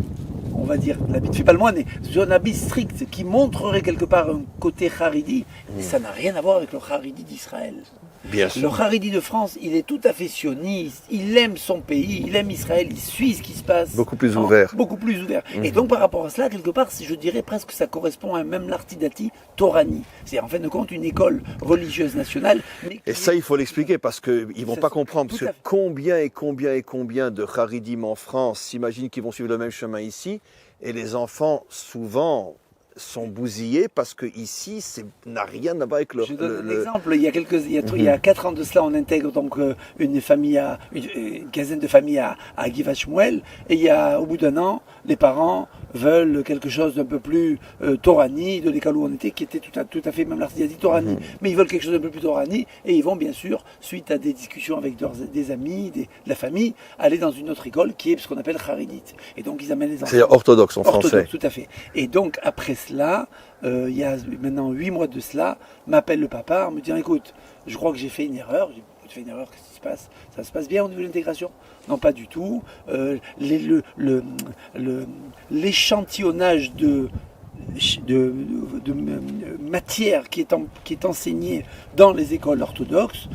on va dire, l'habit ne fait pas le moine, mais sur un habit strict qui montrerait quelque part un côté haridi, et ça n'a rien à voir avec le haridi d'Israël. Bien Le haridi de France, il est tout à fait sioniste, il aime son pays, il aime Israël, il suit ce qui se passe. Beaucoup plus ouvert. Beaucoup plus ouvert. Et donc par rapport à cela, quelque part, je dirais presque que ça correspond à un même l'artidati Torani. C'est en fin de compte une école religieuse nationale. Mais Et ça, il faut l'expliquer parce qu'ils ne vont Ça, pas c'est comprendre. Parce tout à que fait. combien de Haridim en France s'imaginent qu'ils vont suivre le même chemin ici. Et les enfants, souvent, sont bousillés parce que ici, ça n'a rien à voir avec Je donne un exemple. Il y a 4 ans de cela, on intègre donc une quinzaine de familles à Givat Shmuel. Et au bout d'un an, les parents veulent quelque chose d'un peu plus Torani, de l'école où on était, qui était tout à fait même l'artisanat Torani. Mais ils veulent quelque chose d'un peu plus Torani. Et ils vont bien sûr, suite à des discussions avec des amis, de la famille, aller dans une autre école qui est ce qu'on appelle Haridite. Et donc ils amènent les enfants. C'est orthodoxe en français. Orthodoxe, tout à fait. Et donc après cela, il y a maintenant 8 mois de cela, m'appelle le papa en me disant écoute, je crois que j'ai fait une erreur. J'ai dit, tu fais une erreur, qu'est-ce qui se passe? Ça se passe bien au niveau de l'intégration? Non, pas du tout. L'échantillonnage de matière qui est enseignée dans les écoles orthodoxes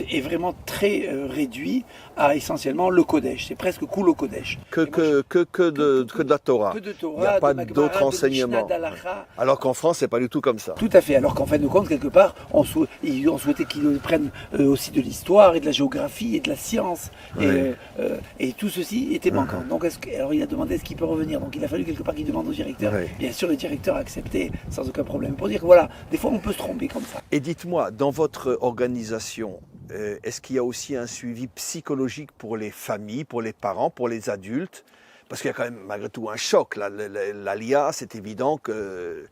est vraiment très réduit à essentiellement le Kodesh. C'est presque cool au Kodesh. Que de la Torah. Que de Torah, Il n'y a pas de Magmara, d'autres de enseignements. Mishnah, d'Halakha. Alors qu'en France, c'est pas du tout comme ça. Tout à fait, alors qu'en fin de compte, quelque part, on souhaitait qu'ils prennent aussi de l'histoire et de la géographie et de la science. Et tout ceci était manquant. Donc, alors il a demandé est-ce qu'il peut revenir. Donc il a fallu quelque part qu'il demande au directeur. Oui. Bien sûr, le directeur a accepté sans aucun problème. Pour dire que voilà, des fois on peut se tromper comme ça. Et dites-moi, dans votre organisation, est-ce qu'il y a aussi un suivi psychologique pour les familles, pour les parents, pour les adultes? Parce qu'il y a quand même malgré tout un choc. L'ALIA, c'est évident que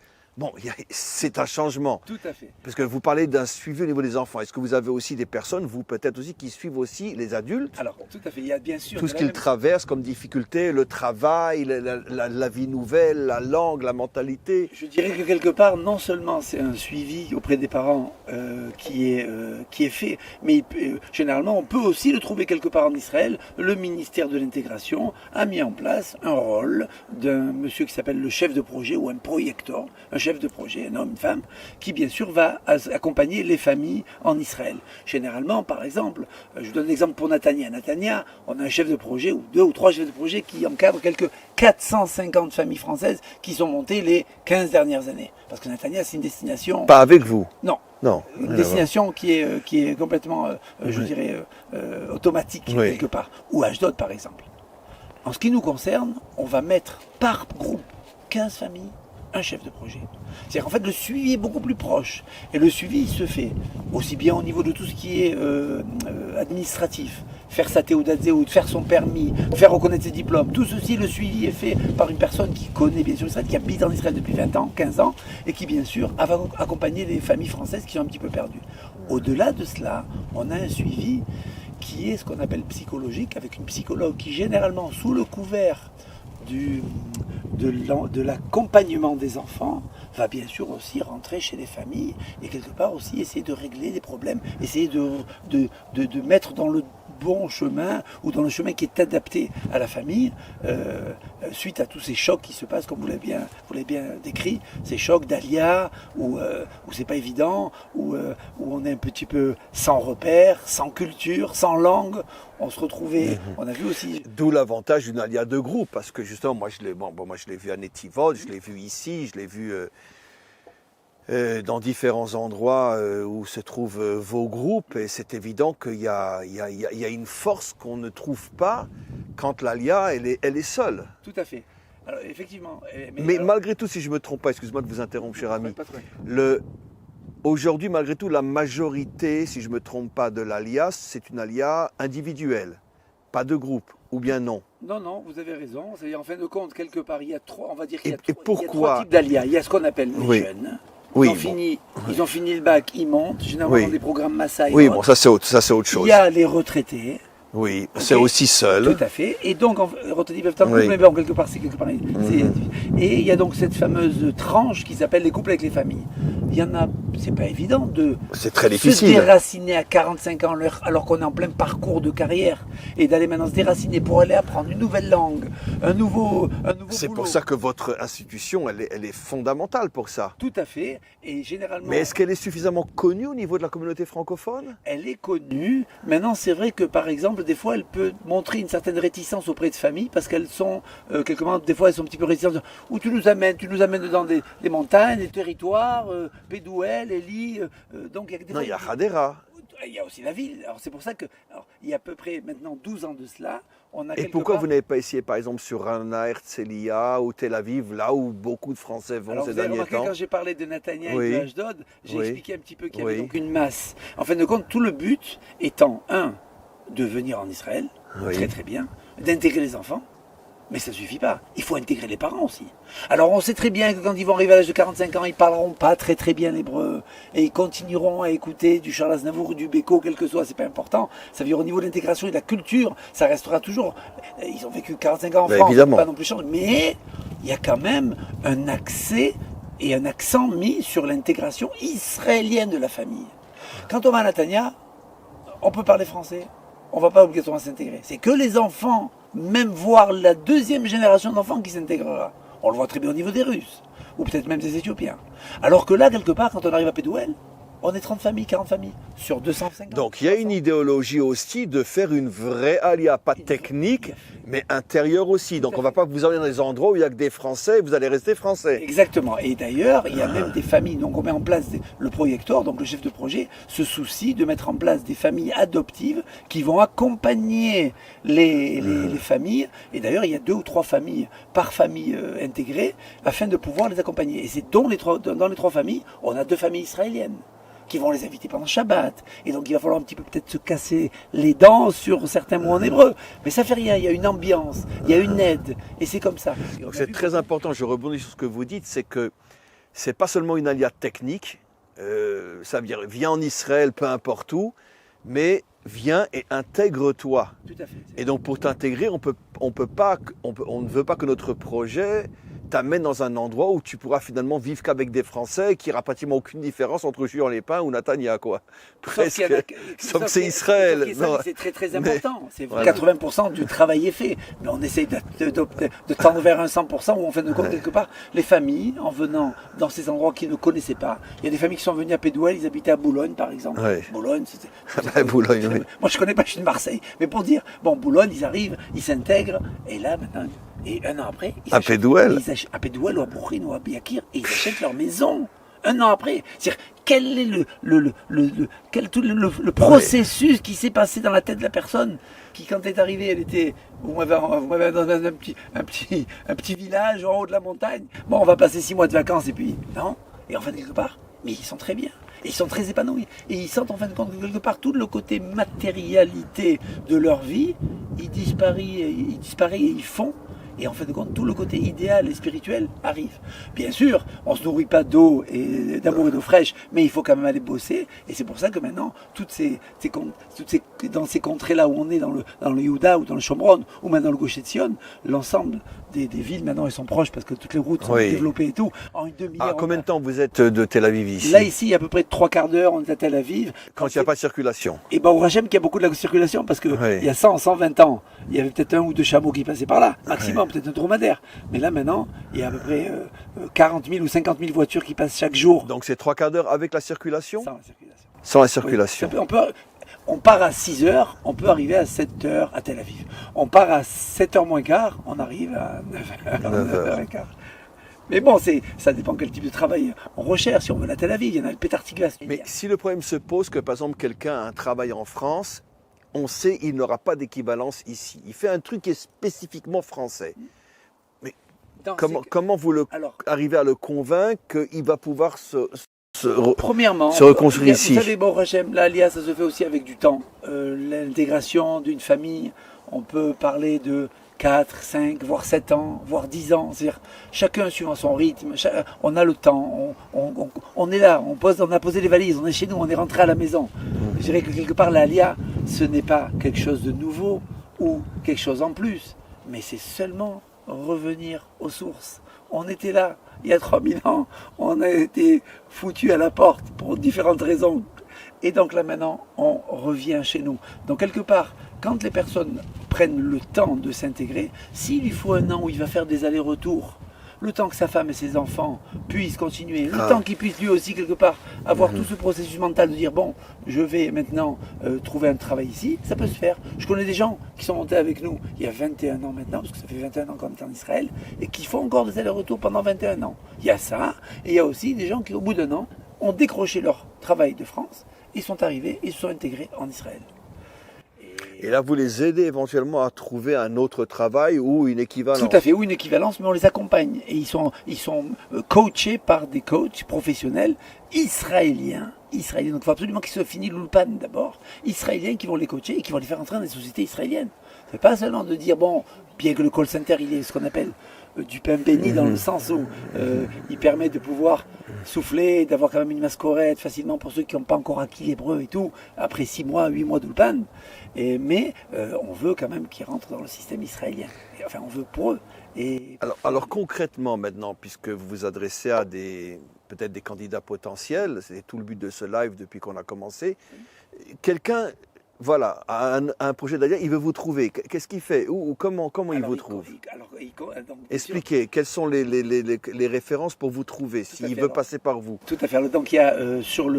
c'est un changement. Tout à fait. Parce que vous parlez d'un suivi au niveau des enfants. Est-ce que vous avez aussi des personnes, vous peut-être aussi, qui suivent aussi les adultes? Alors, tout à fait, il y a bien sûr... Tout ce qu'ils traversent comme difficulté, le travail, la vie nouvelle, la langue, la mentalité. Je dirais que quelque part, non seulement c'est un suivi auprès des parents qui est fait, mais généralement on peut aussi le trouver quelque part en Israël. Le ministère de l'intégration a mis en place un rôle d'un monsieur qui s'appelle le chef de projet ou un projecteur. Un chef de projet, un homme, une femme, qui bien sûr va accompagner les familles en Israël. Généralement, par exemple, je vous donne l'exemple pour Natania. Natania, on a un chef de projet, ou 2 ou 3 chefs de projet qui encadrent quelques 450 familles françaises qui sont montées les 15 dernières années. Parce que Natania, c'est une destination... Pas avec vous. Non. Non. Une destination qui est complètement, je dirais, automatique, Oui. quelque part. Ou Ashdod, par exemple. En ce qui nous concerne, on va mettre par groupe 15 familles, un chef de projet. C'est-à-dire qu'en fait, le suivi est beaucoup plus proche. Et le suivi, il se fait aussi bien au niveau de tout ce qui est administratif, faire sa Théoudat Zéhout, faire son permis, faire reconnaître ses diplômes. Tout ceci, le suivi est fait par une personne qui connaît bien sûr Israël, qui habite en Israël depuis 20 ans, 15 ans, et qui bien sûr va accompagner les familles françaises qui sont un petit peu perdues. Au-delà de cela, on a un suivi qui est ce qu'on appelle psychologique, avec une psychologue qui généralement, sous le couvert de l'accompagnement des enfants, va bien sûr aussi rentrer chez les familles et quelque part aussi essayer de régler des problèmes, essayer de mettre dans le bon chemin ou dans le chemin qui est adapté à la famille suite à tous ces chocs qui se passent, comme vous l'avez bien décrit, ces chocs d'Alia où c'est pas évident, où on est un petit peu sans repère, sans culture, sans langue. On se retrouvait, on a vu aussi... D'où l'avantage d'une alia de groupe, parce que justement, moi je l'ai vu à Netivot, je l'ai vu ici, je l'ai vu dans différents endroits où se trouvent vos groupes, et c'est évident qu'il y a une force qu'on ne trouve pas quand l'alia, elle est seule. Tout à fait. Alors, effectivement... Mais malgré tout, si je ne me trompe pas, excuse-moi de vous interrompre, cher ami, pas de problème. aujourd'hui, malgré tout, la majorité, si je ne me trompe pas, de l'alia, c'est une alia individuelle, pas de groupe, ou bien non? Non, vous avez raison. C'est-à-dire, en fin de compte, quelque part, il y a trois, on va dire qu'il y a, Et trois, il y a pourquoi 3 types d'alia. Il y a ce qu'on appelle les Oui. jeunes. Oui, Ils ont fini le bac, ils montent, généralement Oui. dans des programmes Massa. Oui, bon, ça c'est autre chose. Il y a les retraités. Oui, Ok. c'est aussi seul. Tout à fait. Et donc, les retraités peuvent être en couple, Oui. mais bon, quelque part, c'est quelque part. Et il y a donc cette fameuse tranche qui s'appelle les couples avec les familles. Il y en a, c'est pas évident de C'est très se difficile. déraciner à 45 ans alors qu'on est en plein parcours de carrière et d'aller maintenant se déraciner pour aller apprendre une nouvelle langue, un nouveau C'est boulot. pour ça que votre institution, elle est fondamentale pour ça. Tout à fait. Et généralement, Mais est-ce qu'elle est suffisamment connue au niveau de la communauté francophone? elle est connue. Maintenant, c'est vrai que par exemple, des fois, elle peut montrer une certaine réticence auprès de familles parce qu'elles sont, quelque part, des fois, elles sont un petit peu réticentes. Où tu nous amènes dans des montagnes, des territoires, Pédouel, Eli. Donc, il y a des Non, fois, il y a Hadera. il y a aussi la ville. Alors, c'est pour ça que, il y a à peu près maintenant 12 ans de cela, on a Et quelque pourquoi part- vous n'avez pas essayé, par exemple, sur Rana, Herzliya ou Tel Aviv, là où beaucoup de Français vont Alors, ces vous avez derniers remarqué, temps? quand j'ai parlé de Netanya Oui. et de Ashdod, j'ai Oui. expliqué un petit peu qu'il y Oui. avait donc une masse. En fin de compte, tout le but étant, de venir en Israël, Oui. très très bien, d'intégrer les enfants, mais ça ne suffit pas. Il faut intégrer les parents aussi. Alors on sait très bien que quand ils vont arriver à l'âge de 45 ans, ils parleront pas très très bien l'hébreu, et ils continueront à écouter du Charles Aznavour ou du Beko, quel que soit, c'est pas important. Ça veut dire au niveau de l'intégration et de la culture, ça restera toujours. Ils ont vécu 45 ans en Ben, France, évidemment. pas non plus changer, mais il y a quand même un accès et un accent mis sur l'intégration israélienne de la famille. Quand on va à Netanya, on peut parler français, on ne va pas obligatoirement s'intégrer. C'est que les enfants, même voir la deuxième génération d'enfants qui s'intégrera. On le voit très bien au niveau des Russes, ou peut-être même des Éthiopiens. Alors que là, quelque part, quand on arrive à Pédouel, on est 30 familles, 40 familles, sur 250. Donc il y a une idéologie aussi de faire une vraie alia, pas technique, mais intérieure aussi. Donc on ne va pas vous emmener dans des endroits où il n'y a que des Français et vous allez rester Français. Exactement. Et d'ailleurs, il y a même des familles, donc on met en place le projecteur, donc le chef de projet, se soucie de mettre en place des familles adoptives qui vont accompagner les familles. Et d'ailleurs, il y a 2 ou 3 familles par famille intégrées afin de pouvoir les accompagner. Et c'est dans les 3 familles, on a 2 familles israéliennes qui vont les inviter pendant Shabbat. Et donc il va falloir un petit peu peut-être se casser les dents sur certains mots en hébreu. Mais ça fait rien, il y a une ambiance, il y a une aide. Et c'est comme ça. Et on Donc a c'est vu très important, je rebondis sur ce que vous dites, c'est que c'est pas seulement une alia technique, ça veut dire viens en Israël, peu importe où, mais viens et intègre-toi. Tout à fait. Et donc pour t'intégrer, on ne veut pas que notre projet t'amène dans un endroit où tu pourras finalement vivre qu'avec des Français, qu'il n'y aura pratiquement aucune différence entre Juan-les-Pins ou Natania, quoi. Presque. Sauf que c'est Israël. Non. C'est très très important. C'est 80% du travail est fait. Mais on essaye de tendre vers un 100% où en fin de compte, quelque part, les familles, en venant dans ces endroits qu'ils ne connaissaient pas, il y a des familles qui sont venues à Pédouel, ils habitaient à Boulogne par exemple. Ouais. Boulogne, Boulogne, oui. Moi je connais pas, je suis de Marseille. Mais pour dire, bon, Boulogne, ils arrivent, ils s'intègrent, et là maintenant, et un an après, ils À achètent- Pédouel. ils achètent- à Pédouel ou à Bourrine ou à Biakir, et ils achètent leur maison. Un an après. C'est-à-dire, quel est le processus qui s'est passé dans la tête de la personne qui, quand elle est arrivée, elle était, vous m'avez dans un petit village en haut de la montagne. Bon, on va passer 6 mois de vacances et puis, non. Et en fait, quelque part, mais ils sont très bien. Et ils sont très épanouis. Et ils sentent en fin de compte que quelque part, tout le côté matérialité de leur vie, il disparaît et ils font. Et en fin de compte, tout le côté idéal et spirituel arrive. Bien sûr, on ne se nourrit pas d'eau et d'amour et d'eau fraîche, mais il faut quand même aller bosser. Et c'est pour ça que maintenant, dans ces contrées-là où on est, dans le Yehuda ou dans le Shomron, ou maintenant dans le Gush Etzion, l'ensemble des villes, maintenant, elles sont proches parce que toutes les routes sont développées et tout. En une demi-heure. Combien de temps vous êtes de Tel Aviv ici? Là, ici, il y a à peu près 3/4 d'heure, on est à Tel Aviv. Quand il n'y a pas de circulation. Et ben, au Hachem, qu'il y a beaucoup de la circulation parce que il y a 100, 120 ans, il y avait peut-être 1 ou 2 chameaux qui passaient par là, maximum, peut-être un dromadaire. Mais là, maintenant, il y a à peu près 40 000 ou 50 000 voitures qui passent chaque jour. Donc c'est 3/4 d'heure avec la circulation? Sans la circulation. Sans la circulation. Oui, on part à 6 heures, on peut arriver à 7 heures à Tel Aviv. On part à 7 h moins quart, on arrive à 9h15. Mais bon, ça dépend quel type de travail on recherche. Si on veut la Tel Aviv, il y en a le pétartigas. Mais si le problème se pose que par exemple quelqu'un a un travail en France, on sait qu'il n'aura pas d'équivalence ici. Il fait un truc qui est spécifiquement français. Mais comment vous arrivez à le convaincre qu'il va pouvoir premièrement, se reconstruire ici? Vous savez, bon, Hachem, l'Alia, ça se fait aussi avec du temps. L'intégration d'une famille, on peut parler de 4, 5, voire 7 ans, voire 10 ans. C'est-à-dire, chacun suivant son rythme, on a le temps, on est là, on a posé les valises, on est chez nous, on est rentré à la maison. Je dirais que quelque part, l'Alia, ce n'est pas quelque chose de nouveau ou quelque chose en plus, mais c'est seulement revenir aux sources. On était là, il y a 3000 ans, on a été foutus à la porte pour différentes raisons. Et donc là maintenant, on revient chez nous. Donc quelque part, quand les personnes prennent le temps de s'intégrer, s'il lui faut 1 an où il va faire des allers-retours, le temps que sa femme et ses enfants puissent continuer, le temps qu'il puisse lui aussi quelque part avoir tout ce processus mental de dire bon, je vais maintenant trouver un travail ici, ça peut se faire. Je connais des gens qui sont montés avec nous il y a 21 ans maintenant, parce que ça fait 21 ans qu'on est en Israël, et qui font encore des allers-retours pendant 21 ans. Il y a ça, et il y a aussi des gens qui au bout d'1 an ont décroché leur travail de France, ils sont arrivés et se sont intégrés en Israël. Et là, vous les aidez éventuellement à trouver un autre travail ou une équivalence? Tout à fait, ou une équivalence, mais on les accompagne. Et ils sont coachés par des coachs professionnels israéliens. Donc il faut absolument qu'ils se finissent l'ulpan d'abord. Israéliens qui vont les coacher et qui vont les faire entrer dans des sociétés israéliennes. C'est pas seulement de dire, bon, bien que le call center, il est ce qu'on appelle du pain béni dans le sens où il permet de pouvoir souffler, d'avoir quand même une mascorette facilement pour ceux qui n'ont pas encore acquis l'hébreu et tout, après 6 mois, 8 mois d'ulpan. Mais on veut quand même qu'ils rentrent dans le système israélien. Et, enfin, on veut pour eux. Et alors concrètement maintenant, puisque vous vous adressez à peut-être des candidats potentiels, c'est tout le but de ce live depuis qu'on a commencé, quelqu'un a un projet d'ailleurs, il veut vous trouver. Qu'est-ce qu'il fait ou comment il vous trouve? Expliquez, quelles sont les références pour vous trouver, s'il veut passer par vous? Tout à fait. Donc il y a sur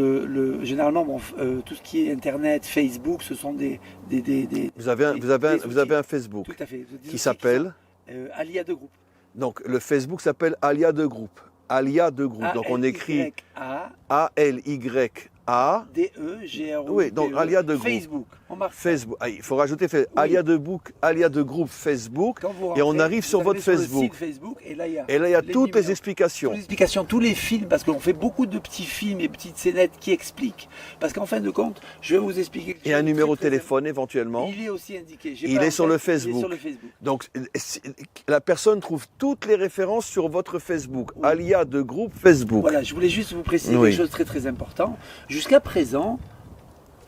généralement tout ce qui est Internet, Facebook, ce sont des vous avez un Facebook tout à fait, qui s'appelle Alia de Groupe. Donc le Facebook s'appelle Alia de Groupe. Alia de Groupe. Donc on écrit A-L-Y-A D-E-G-R-O-U-P-E. Oui, donc Alia de Groupe. Facebook. On marque Facebook. Ah, il faut rajouter Alia de Groupe Facebook. Et on arrive sur votre Facebook. Sur le site Facebook. Et là, il y a toutes les explications. Toutes les explications, tous les films, parce qu'on fait beaucoup de petits films et petites scénettes qui expliquent. Parce qu'en fin de compte, je vais vous expliquer. Et un numéro de téléphone éventuellement. Il est aussi indiqué. Il est sur le Facebook. Donc la personne trouve toutes les références sur votre Facebook. Oui. Alia de Groupe Facebook. Voilà, je voulais juste vous préciser quelque chose de très très important. Jusqu'à présent,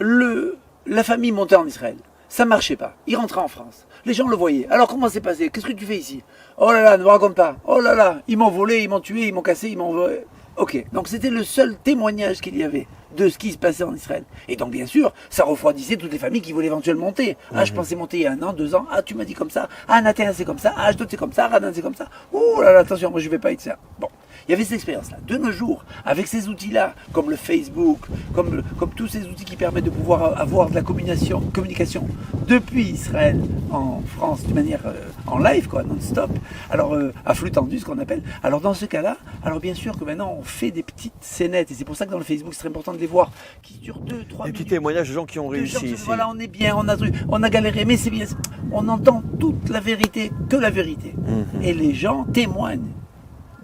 la famille montait en Israël. Ça marchait pas. Il rentrait en France. Les gens le voyaient. Alors comment c'est passé? Qu'est-ce que tu fais ici? Oh là là, ne me raconte pas. Oh là là, ils m'ont volé, ils m'ont tué, ils m'ont cassé, ils m'ont volé. Ok, donc c'était le seul témoignage qu'il y avait de ce qui se passait en Israël. Et donc bien sûr, ça refroidissait toutes les familles qui voulaient éventuellement monter. Ah, je pensais monter il y a 1 an, 2 ans. Ah, tu m'as dit comme ça. Ah, Nathan c'est comme ça. Ah, je c'est comme ça. Radin c'est comme ça. Oh là là, attention, moi je vais pas être ça. Bon. Il y avait cette expérience-là. De nos jours, avec ces outils-là, comme le Facebook, comme tous ces outils qui permettent de pouvoir avoir de la communication depuis Israël en France, de manière en live, quoi, non-stop, alors à flux tendu, ce qu'on appelle. Alors dans ce cas-là, alors bien sûr que maintenant on fait des petites scénettes, et c'est pour ça que dans le Facebook, c'est très important de les voir, qui durent 2-3 minutes. Des petits témoignages de gens qui ont réussi ici. Voilà, on est bien, on a galéré, mais c'est bien. On entend toute la vérité, que la vérité. Et les gens témoignent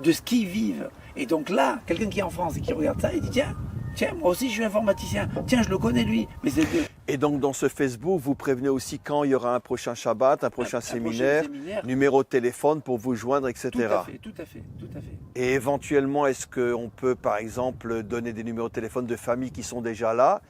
de ce qu'ils vivent. Et donc là, quelqu'un qui est en France et qui regarde ça, il dit tiens, moi aussi je suis informaticien, tiens, je le connais lui. Mais c'est Et donc dans ce Facebook, vous prévenez aussi quand il y aura un prochain Shabbat, un prochain séminaire, numéro de téléphone pour vous joindre, etc. Tout à fait. Et éventuellement, est-ce qu'on peut par exemple donner des numéros de téléphone de familles qui sont déjà là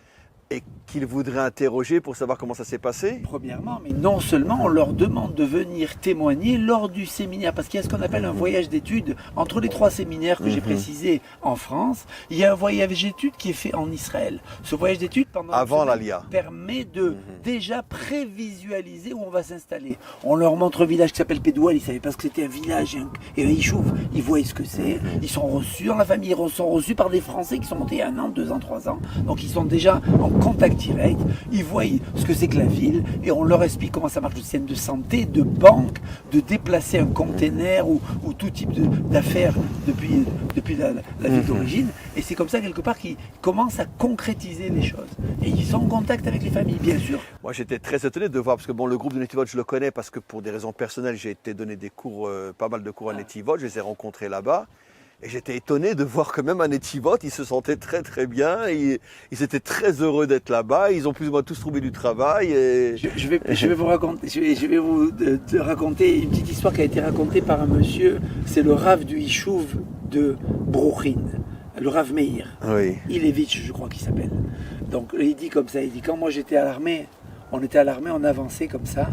et qu'ils voudraient interroger pour savoir comment ça s'est passé? Premièrement, mais non seulement on leur demande de venir témoigner lors du séminaire, parce qu'il y a ce qu'on appelle un voyage d'études entre les 3 séminaires que j'ai précisés en France. Il y a un voyage d'études qui est fait en Israël. Ce voyage d'études pendant avant l'Alia permet de déjà prévisualiser où on va s'installer. On leur montre un village qui s'appelle Pédoual, ils ne savaient pas ce que c'était un village et un Yishuv. Ils voient ce que c'est. Ils sont reçus dans la famille, ils sont reçus par des Français qui sont montés 1 an, 2 ans, 3 ans. Donc ils sont déjà en contact direct, ils voient ce que c'est que la ville et on leur explique comment ça marche le système de santé, de banque, de déplacer un container ou tout type d'affaires depuis la ville d'origine. Et c'est comme ça quelque part qu'ils commencent à concrétiser les choses. Et ils sont en contact avec les familles, bien sûr. Moi j'étais très étonné de voir, parce que bon, le groupe de Netivot je le connais parce que pour des raisons personnelles j'ai été donner des cours, pas mal de cours à Netivot, je les ai rencontrés là-bas. Et j'étais étonné de voir que même à Netivot, ils se sentaient très très bien, ils étaient très heureux d'être là-bas, ils ont plus ou moins tous trouvé du travail. Et... Je vais vous raconter une petite histoire qui a été racontée par un monsieur, c'est le Rav du Yishuv de Brooklyn, le Rav Meir, Ilevitch je crois qu'il s'appelle. Donc il dit comme ça, il dit quand moi j'étais à l'armée, on était à l'armée, on avançait comme ça,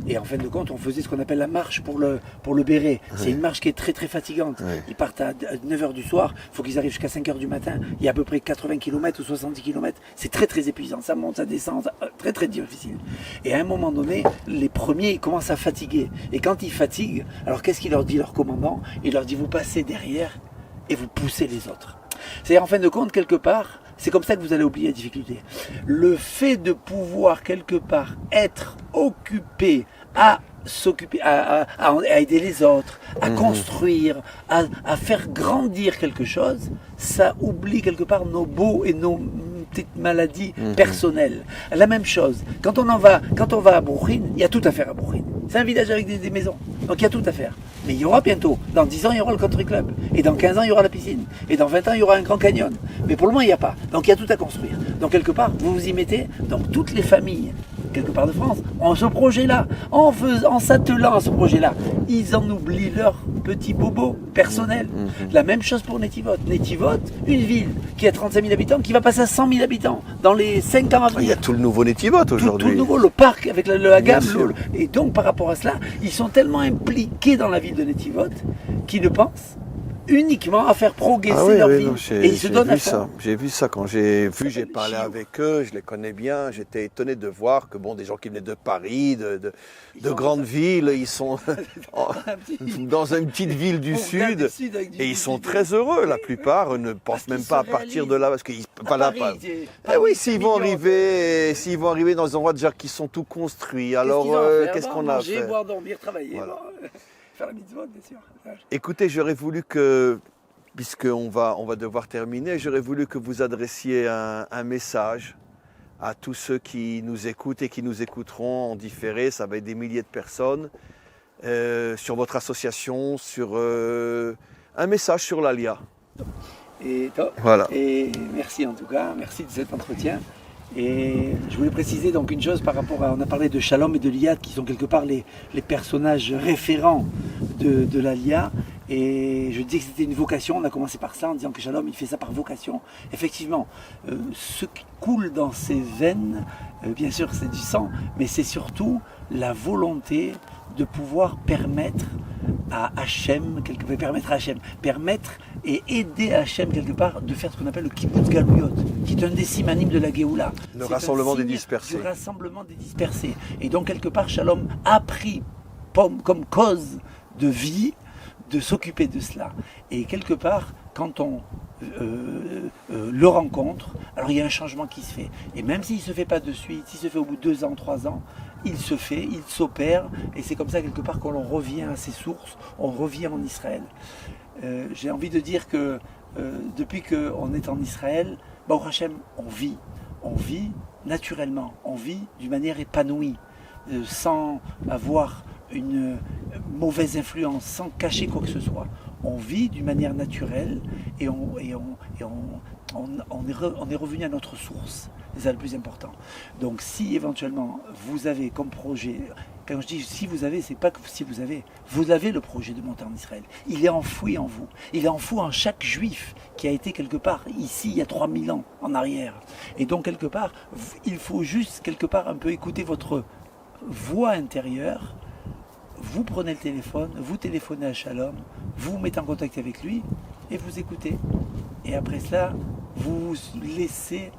et en fin de compte, on faisait ce qu'on appelle la marche pour le béret. C'est une marche qui est très très fatigante. Ils partent à 9h du soir, il faut qu'ils arrivent jusqu'à 5h du matin, il y a à peu près 80 km ou 70 km, c'est très très épuisant, ça monte, ça descend, très très difficile. Et à un moment donné, les premiers ils commencent à fatiguer, et quand ils fatiguent, alors qu'est-ce qu'il leur dit leur commandant? Il leur dit vous passez derrière et vous poussez les autres. C'est-à-dire en fin de compte, quelque part, c'est comme ça que vous allez oublier la difficulté. Le fait de pouvoir quelque part être occupé à s'occuper, à aider les autres, à construire, à faire grandir quelque chose, ça oublie quelque part nos beaux et nos petites maladies personnelles. La même chose, quand on va à Brooklyn, il y a tout à faire à Brooklyn. C'est un village avec des maisons, donc il y a tout à faire. Mais il y aura bientôt, dans 10 ans, il y aura le country club. Et dans 15 ans, il y aura la piscine. Et dans 20 ans, il y aura un grand canyon. Mais pour le moment, il n'y a pas. Donc il y a tout à construire. Donc quelque part, vous vous y mettez. Donc toutes les familles, quelque part de France, ont ce projet-là. En s'attelant à ce projet-là, ils en oublient leur petit bobo personnel. La même chose pour Netivot. Netivot, une ville qui a 35 000 habitants, qui va passer à 100 000 habitants dans les 5 ans à venir. Il y a tout le nouveau Netivot aujourd'hui. Tout le nouveau, le parc avec le Hagam. Et donc par rapport à cela, ils sont tellement impliqués dans la ville de Netivot qu'ils ne pensent uniquement à faire progresser leur ville. Et ils se donnent à fond. J'ai vu ça quand j'ai parlé avec eux, je les connais bien, j'étais étonné de voir que bon, des gens qui venaient de Paris, de grandes villes, ils sont dans une petite ville du Sud et ils sont très heureux. La plupart ne pensent même pas à partir de là parce qu'ils pas là. S'ils vont arriver dans des endroits déjà qui sont tout construits, alors qu'est-ce qu'on a à faire? Boire, dormir, travailler. Voilà. Faire la mitzvot, bien sûr. Écoutez, j'aurais voulu que, puisqu'on va devoir terminer, j'aurais voulu que vous adressiez un message à tous ceux qui nous écoutent et qui nous écouteront en différé, ça va être des milliers de personnes, sur votre association, sur un message sur l'Alia. Voilà. Et merci en tout cas, merci de cet entretien. Et je voulais préciser donc une chose par rapport à, on a parlé de Shalom et de Liat qui sont quelque part les personnages référents de l'Alia. Et je disais que c'était une vocation, on a commencé par ça en disant que Shalom il fait ça par vocation. Effectivement, ce qui coule dans ses veines, bien sûr c'est du sang, mais c'est surtout la volonté de pouvoir permettre à Hachem, permettre et aider Hachem quelque part de faire ce qu'on appelle le kibbutz galuyot, qui est un des simanim de la Géoula. Le rassemblement des dispersés. Le rassemblement des dispersés. Et donc quelque part Shalom a pris comme cause de vie de s'occuper de cela. Et quelque part, quand on le rencontre, alors il y a un changement qui se fait. Et même s'il ne se fait pas de suite, s'il se fait au bout de 2 ans, 3 ans, il se fait, il s'opère, et c'est comme ça quelque part qu'on revient à ses sources, on revient en Israël. J'ai envie de dire que depuis qu'on est en Israël, Baruch Hashem, on vit naturellement, on vit d'une manière épanouie, sans avoir une mauvaise influence, sans cacher quoi que ce soit. On vit d'une manière naturelle et on est revenu à notre source. C'est ça le plus important. Donc si éventuellement vous avez comme projet, quand je dis si vous avez, c'est pas que si vous avez le projet de monter en Israël. Il est enfoui en vous. Il est enfoui en chaque juif qui a été quelque part ici il y a 3000 ans en arrière. Et donc quelque part, il faut juste quelque part un peu écouter votre voix intérieure. Vous prenez le téléphone, vous téléphonez à Shalom, vous vous mettez en contact avec lui et vous écoutez. Et après cela, vous vous laissez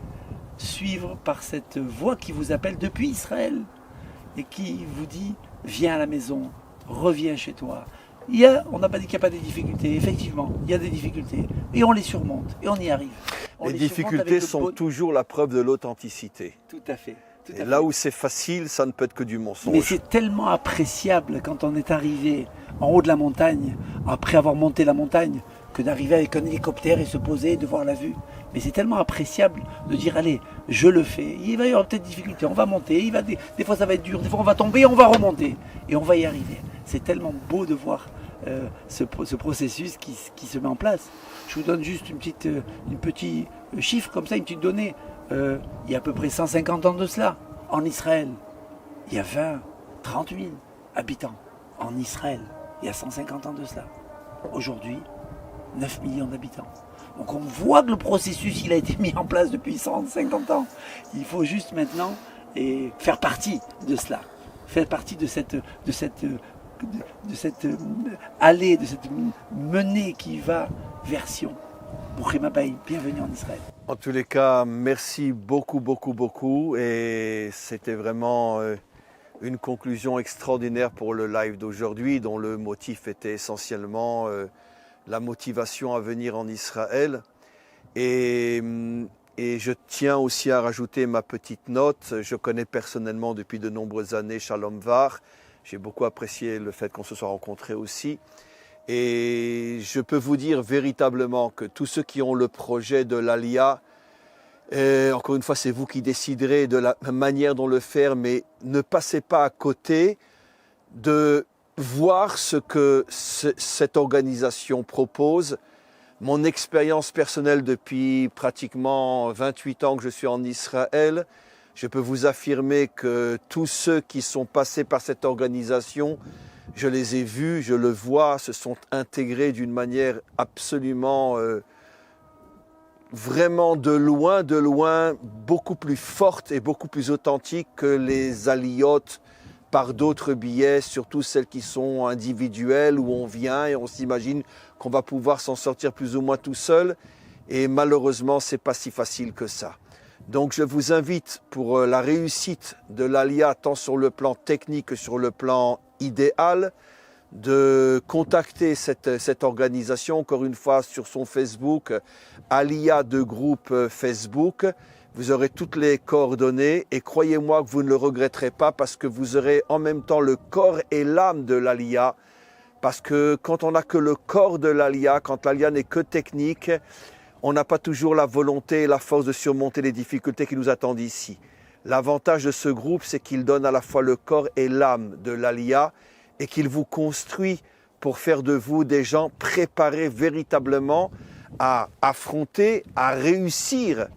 suivre par cette voix qui vous appelle depuis Israël et qui vous dit viens à la maison, reviens chez toi. On n'a pas dit qu'il n'y a pas de difficultés, effectivement, il y a des difficultés et on les surmonte et on y arrive. Les difficultés sont toujours la preuve de l'authenticité. Tout à fait. Et là où c'est facile, ça ne peut être que du mensonge. Mais c'est tellement appréciable quand on est arrivé en haut de la montagne, après avoir monté la montagne, que d'arriver avec un hélicoptère et se poser et de voir la vue. Mais c'est tellement appréciable de dire allez, je le fais. Il va y avoir peut-être des difficultés, on va monter, des fois ça va être dur, des fois on va tomber, on va remonter. Et on va y arriver. C'est tellement beau de voir ce processus qui se met en place. Je vous donne juste une petite chiffre comme ça, une petite donnée. Il y a à peu près 150 ans de cela, en Israël, il y a 30 000 habitants. En Israël, il y a 150 ans de cela. Aujourd'hui, 9 millions d'habitants. Donc on voit que le processus il a été mis en place depuis 150 ans. Il faut juste maintenant faire partie de cela, faire partie de cette allée, de cette menée qui va vers Sion. Bienvenue en Israël. En tous les cas, merci beaucoup, beaucoup, beaucoup. Et c'était vraiment une conclusion extraordinaire pour le live d'aujourd'hui, dont le motif était essentiellement la motivation à venir en Israël. Et je tiens aussi à rajouter ma petite note. Je connais personnellement depuis de nombreuses années Shalom Var. J'ai beaucoup apprécié le fait qu'on se soit rencontrés aussi. Et je peux vous dire véritablement que tous ceux qui ont le projet de l'Aliyah, encore une fois, c'est vous qui déciderez de la manière dont le faire, mais ne passez pas à côté de voir ce que cette organisation propose. Mon expérience personnelle depuis pratiquement 28 ans que je suis en Israël, je peux vous affirmer que tous ceux qui sont passés par cette organisation, je les ai vus, je le vois, se sont intégrés d'une manière absolument, vraiment de loin, beaucoup plus forte et beaucoup plus authentique que les aliyot par d'autres biais, surtout celles qui sont individuelles, où on vient et on s'imagine qu'on va pouvoir s'en sortir plus ou moins tout seul. Et malheureusement, ce n'est pas si facile que ça. Donc je vous invite pour la réussite de l'Aliyah, tant sur le plan technique que sur le plan idéal, de contacter cette organisation, encore une fois sur son Facebook, Aliyah de groupe Facebook. Vous aurez toutes les coordonnées et croyez-moi que vous ne le regretterez pas parce que vous aurez en même temps le corps et l'âme de l'Aliyah. Parce que quand on n'a que le corps de l'Aliyah, quand l'Aliyah n'est que technique, on n'a pas toujours la volonté et la force de surmonter les difficultés qui nous attendent ici. L'avantage de ce groupe, c'est qu'il donne à la fois le corps et l'âme de l'Aliyah et qu'il vous construit pour faire de vous des gens préparés véritablement à affronter, à réussir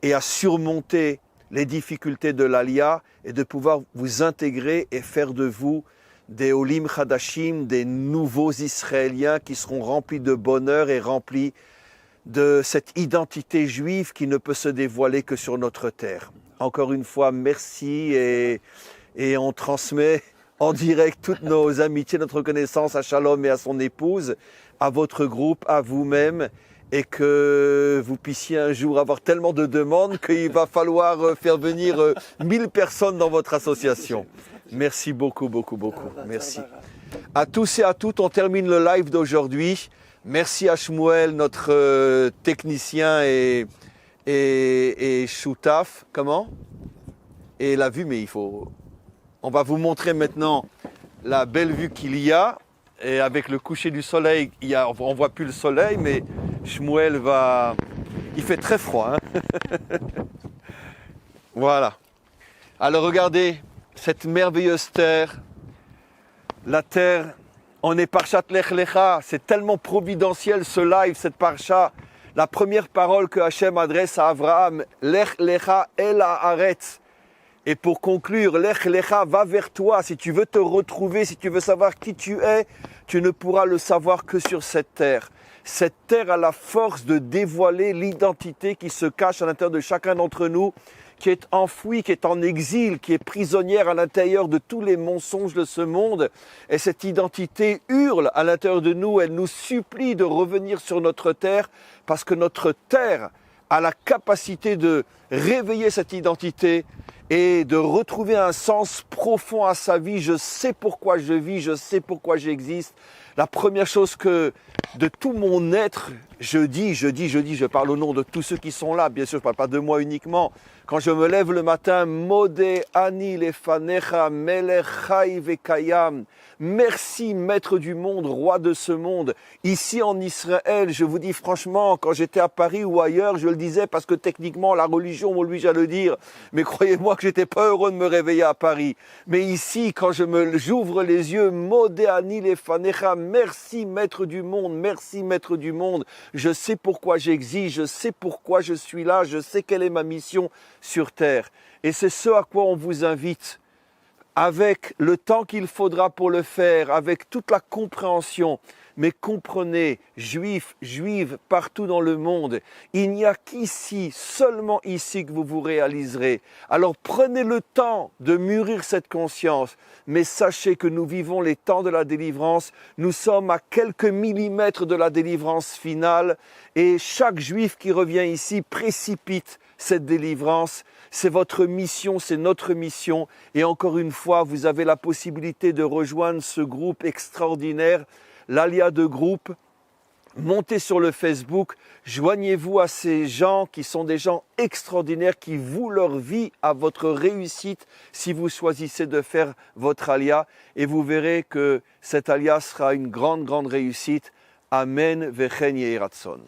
et à surmonter les difficultés de l'Aliyah et de pouvoir vous intégrer et faire de vous des Olim Chadashim, des nouveaux Israéliens qui seront remplis de bonheur et remplis de cette identité juive qui ne peut se dévoiler que sur notre terre. Encore une fois, merci et on transmet en direct toutes nos amitiés, notre reconnaissance à Shalom et à son épouse, à votre groupe, à vous-même, et que vous puissiez un jour avoir tellement de demandes qu'il va falloir faire venir 1000 personnes dans votre association. Merci beaucoup, beaucoup, beaucoup. Merci. À tous et à toutes, on termine le live d'aujourd'hui. Merci à Shmuel, notre technicien et Choutaf. Comment? Et la vue, mais on va vous montrer maintenant la belle vue qu'il y a. Et avec le coucher du soleil, on ne voit plus le soleil, mais Shmuel il fait très froid. Hein. Voilà. Alors regardez cette merveilleuse terre. La terre, on est Parshat Lech Lecha. C'est tellement providentiel ce live, cette Parsha. La première parole que Hachem adresse à Abraham, Lech Lecha El Haaretz. Et pour conclure, Lech Lecha, va vers toi. Si tu veux te retrouver, si tu veux savoir qui tu es, tu ne pourras le savoir que sur cette terre. Cette terre a la force de dévoiler l'identité qui se cache à l'intérieur de chacun d'entre nous, qui est enfouie, qui est en exil, qui est prisonnière à l'intérieur de tous les mensonges de ce monde. Et cette identité hurle à l'intérieur de nous, elle nous supplie de revenir sur notre terre, parce que notre terre a la capacité de réveiller cette identité et de retrouver un sens profond à sa vie. Je sais pourquoi je vis, je sais pourquoi j'existe. La première chose que de tout mon être, je parle au nom de tous ceux qui sont là, bien sûr, je ne parle pas de moi uniquement. Quand je me lève le matin, Modé ani lefanecha melech chai vekayam. Merci, maître du monde, roi de ce monde. Ici en Israël, je vous dis franchement, quand j'étais à Paris ou ailleurs, je le disais parce que techniquement, la religion m'oblige à le dire. Mais croyez-moi que j'étais pas heureux de me réveiller à Paris. Mais ici, quand j'ouvre les yeux, Modé ani lefanecha, merci, maître du monde, merci, maître du monde. Je sais pourquoi j'existe, je sais pourquoi je suis là, je sais quelle est ma mission sur terre. Et c'est ce à quoi on vous invite, avec le temps qu'il faudra pour le faire, avec toute la compréhension. Mais comprenez, juifs, juives, partout dans le monde, il n'y a qu'ici, seulement ici que vous vous réaliserez. Alors prenez le temps de mûrir cette conscience, mais sachez que nous vivons les temps de la délivrance, nous sommes à quelques millimètres de la délivrance finale, et chaque juif qui revient ici précipite cette délivrance. C'est votre mission, c'est notre mission, et encore une fois, vous avez la possibilité de rejoindre ce groupe extraordinaire, l'Alia de groupe. Montez sur le Facebook, joignez-vous à ces gens qui sont des gens extraordinaires, qui vouent leur vie à votre réussite si vous choisissez de faire votre Alia, et vous verrez que cette Alia sera une grande, grande réussite. Amen, vechen yehi ratzon.